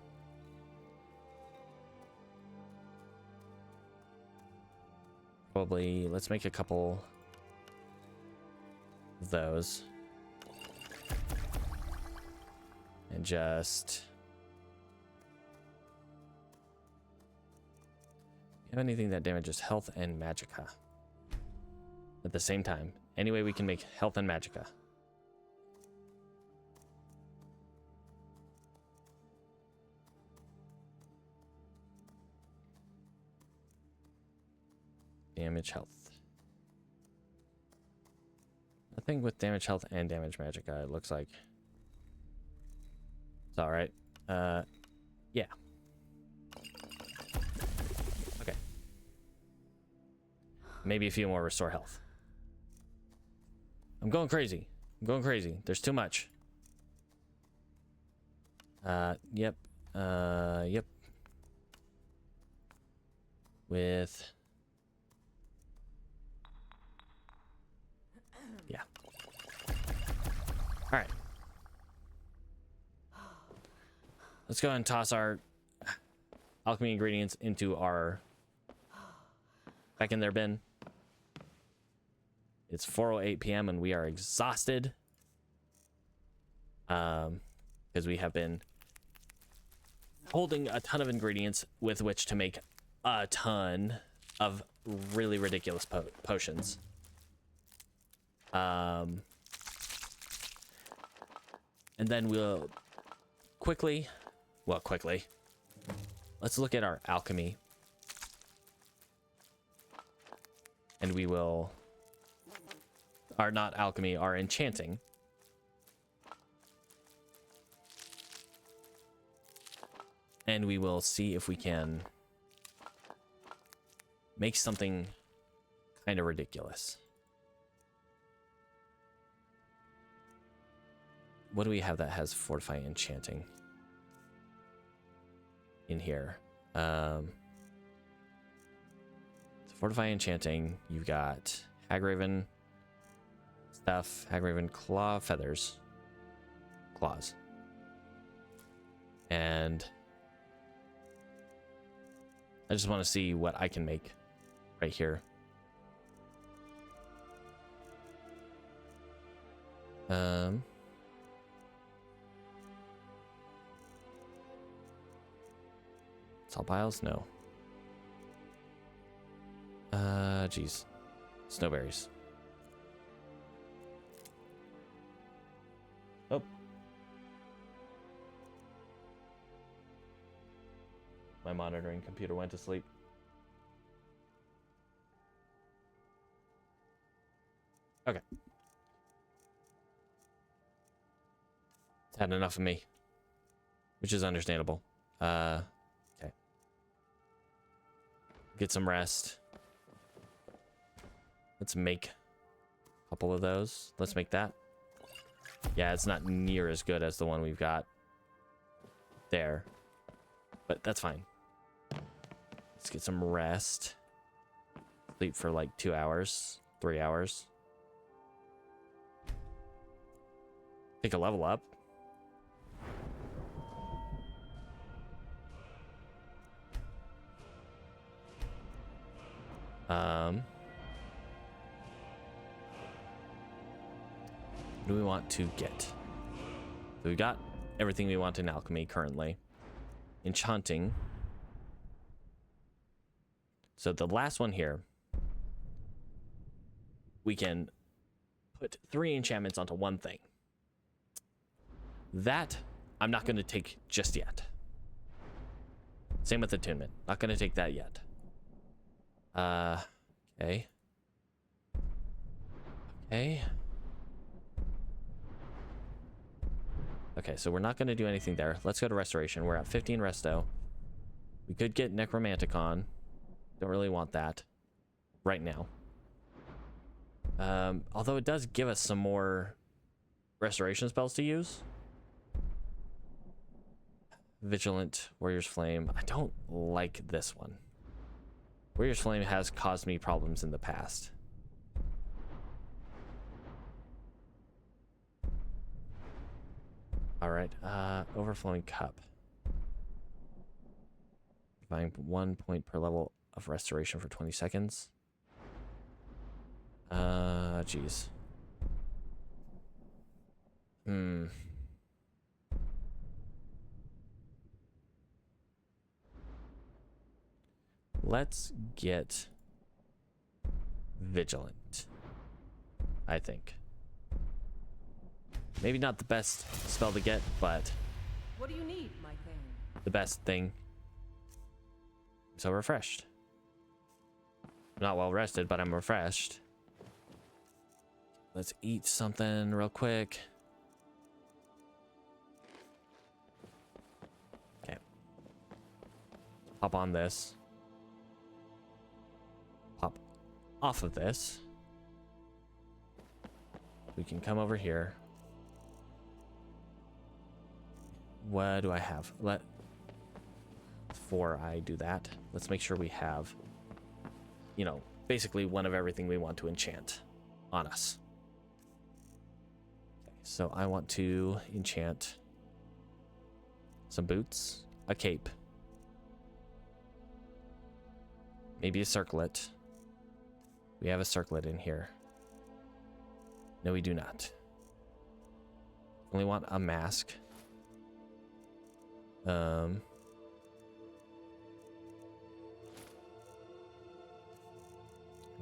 Probably, let's make a couple of those. And just... have anything that damages health and magicka at the same time. Any way we can make health and magicka. Damage health. Nothing with damage health and damage magicka, it looks like. It's alright. Yeah. Okay. Maybe a few more restore health. I'm going crazy. I'm going crazy. There's too much. Yep. Yep. With... yeah. All right. Let's go ahead and toss our alchemy ingredients into our... back in their bin. It's 4:08 p.m. and we are exhausted. Because we have been holding a ton of ingredients with which to make a ton of really ridiculous potions. And then we'll quickly, let's look at our alchemy. And we will, our not alchemy, our enchanting. And we will see if we can make something kind of ridiculous. What do we have that has fortify enchanting in here? Fortify enchanting, you've got Hagraven stuff, Hagraven claw feathers, claws, and I just want to see what I can make right here. Salt piles? No. Geez. Snowberries. Oh. My monitoring computer went to sleep. Okay. It's had enough of me, which is understandable. Okay. Get some rest. Let's make a couple of those. Let's make that. Yeah, it's not near as good as the one we've got there, but that's fine. Let's get some rest. Sleep for like 2 hours, 3 hours. Take a level up. What do we want to get? So we got everything we want in alchemy currently. Enchanting. So the last one here, we can put 3 enchantments onto one thing. That I'm not going to take just yet. Same with attunement. Not going to take that yet. Okay. Okay. Okay, so we're not going to do anything there. Let's go to restoration. We're at 15 resto. We could get Necromanticon. Don't really want that right now. Although it does give us some more restoration spells to use. Vigilant, Warrior's Flame. I don't like this one. Warrior's Flame has caused me problems in the past. Alright, Overflowing Cup. Buying 1 point per level of restoration for 20 seconds. Jeez. Let's get Vigilant, I think. Maybe not the best spell to get, but What do you need, my thing? the best thing. I'm so refreshed. Not well rested, but I'm refreshed. Let's eat something real quick. Okay. Hop on this. Hop off of this. We can come over here. What do I have? Before I do that, let's make sure we have, you know, basically one of everything we want to enchant on us. Okay, so I want to enchant some boots, a cape, maybe a circlet. We have a circlet in here. No, we do not. Only want a mask.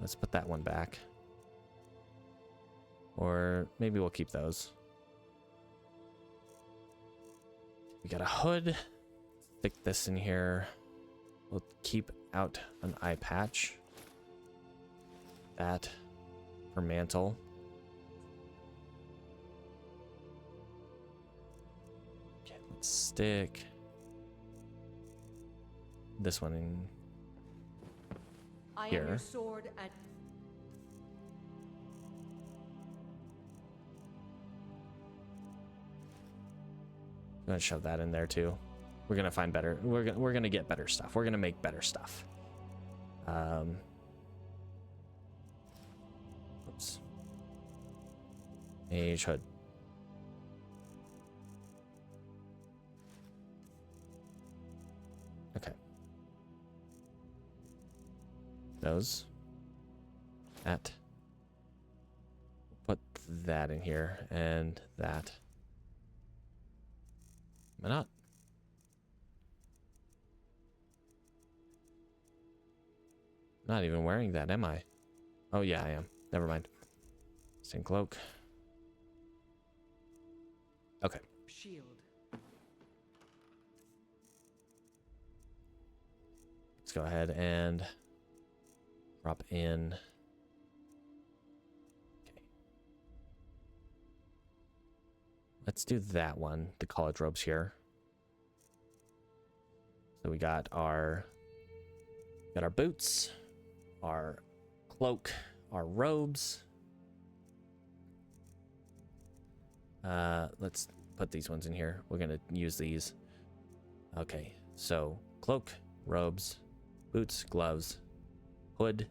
Let's put that one back. Or maybe we'll keep those. We got a hood. Stick this in here. We'll keep out an eye patch. That for mantle. Okay, let's stick this one in I here. am your sword and I'm gonna shove that in there too. We're gonna find better. We're gonna get better stuff. We're gonna make better stuff. Oops. Mage hood. Okay. Those. That. Put that in here and that. Am I not? Not even wearing that, am I? Oh yeah, I am. Never mind. Same cloak. Okay. shield. Let's go ahead and drop in. Okay. Let's do that one, the college robes here. So we got our boots, our cloak, our robes. Let's put these ones in here. We're gonna use these. Okay, so cloak, robes, boots, gloves, hood.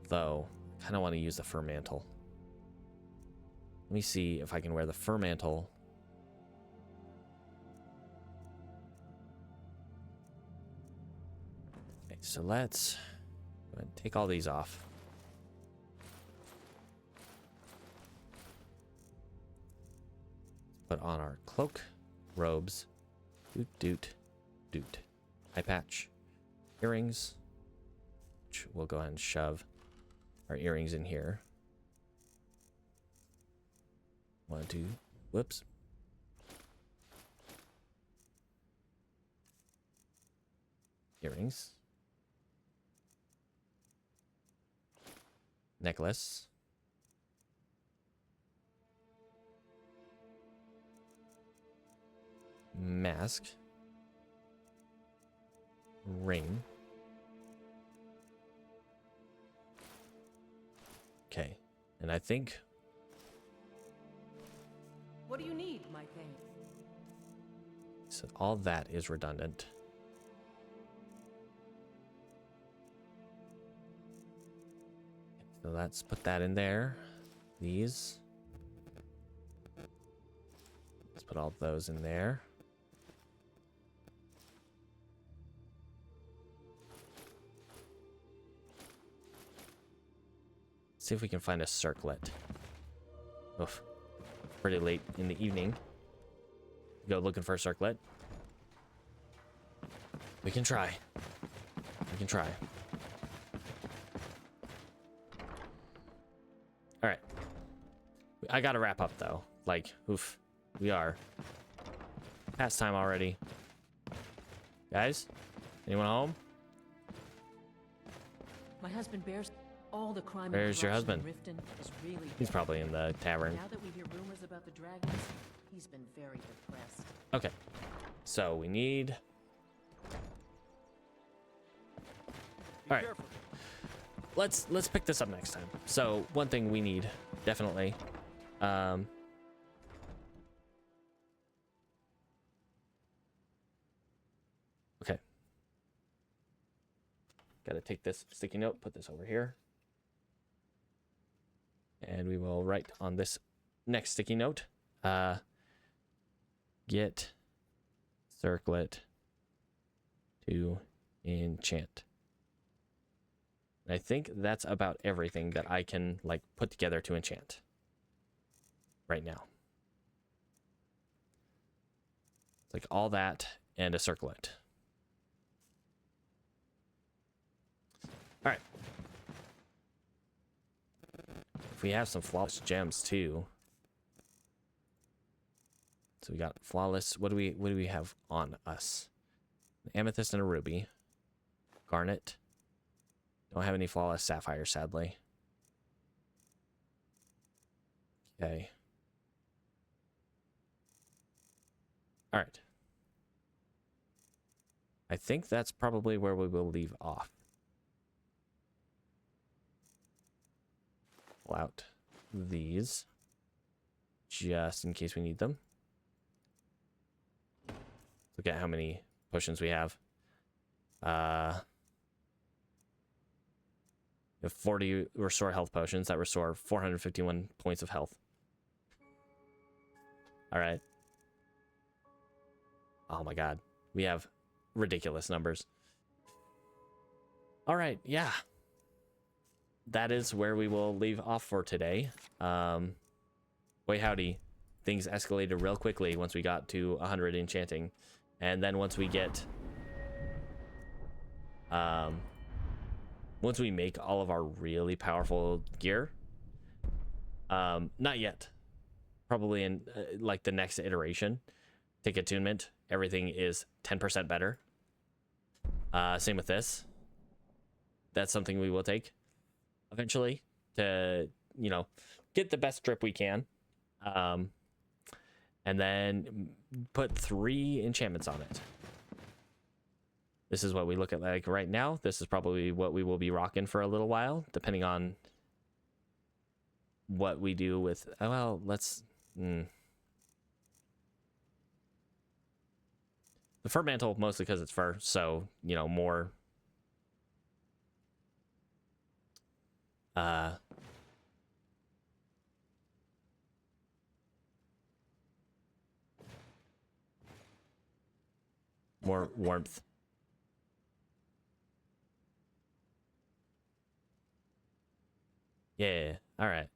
Although, I kind of want to use the fur mantle. Let me see if I can wear the fur mantle. Okay, so let's go ahead and take all these off. Put on our cloak, robes, doot, eye patch, earrings, which we'll go ahead and shove our earrings in here. 1, 2, whoops. Earrings. Necklace. Mask. Ring. Okay, and I think... What do you need, my thing? So all that is redundant. So let's put that in there. These. Let's put all those in there. See if we can find a circlet. Oof. Pretty late in the evening. Go looking for a circlet. We can try. We can try. Alright. I gotta wrap up though. Like, oof. We are. Past time already. Guys? Anyone home? My husband bears all the crime. Where's your husband? Riften is really He's probably in the tavern. Now that we hear rumors about the dragons, he's been very depressed. Okay. So we need... Alright. Let's pick this up next time. So one thing we need, definitely. Okay. Gotta take this sticky note, put this over here. And we will write on this next sticky note. Get circlet to enchant. I think that's about everything that I can like put together to enchant right now. It's like all that and a circlet. All right. If we have some flawless gems too. So we got flawless. What do we have on us? An amethyst and a ruby. Garnet. Don't have any flawless sapphire, sadly. Okay. All right. I think that's probably where we will leave off. Pull out these just in case we need them. Look at how many potions we have. We have 40 restore health potions that restore 451 points of health. All right. Oh my god. We have ridiculous numbers. All right, yeah. That is where we will leave off for today. Boy howdy. Things escalated real quickly once we got to 100 enchanting. And then once we get... once we make all of our really powerful gear, not yet, probably in like the next iteration, take attunement, everything is 10% better. Same with this. That's something we will take eventually to, you know, get the best drip we can. And then put 3 enchantments on it. This is what we look at like right now. This is probably what we will be rocking for a little while, depending on what we do with... Oh, well, let's... The fur mantle, mostly because it's fur, so, you know, more... more warmth. Yeah, all right.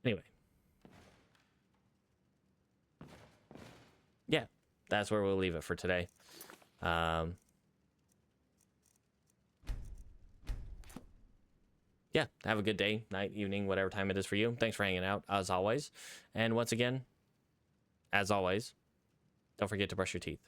Anyway. Yeah, that's where we'll leave it for today. yeah, have a good day, night, evening, whatever time it is for you. Thanks for hanging out, as always. And once again, as always, don't forget to brush your teeth.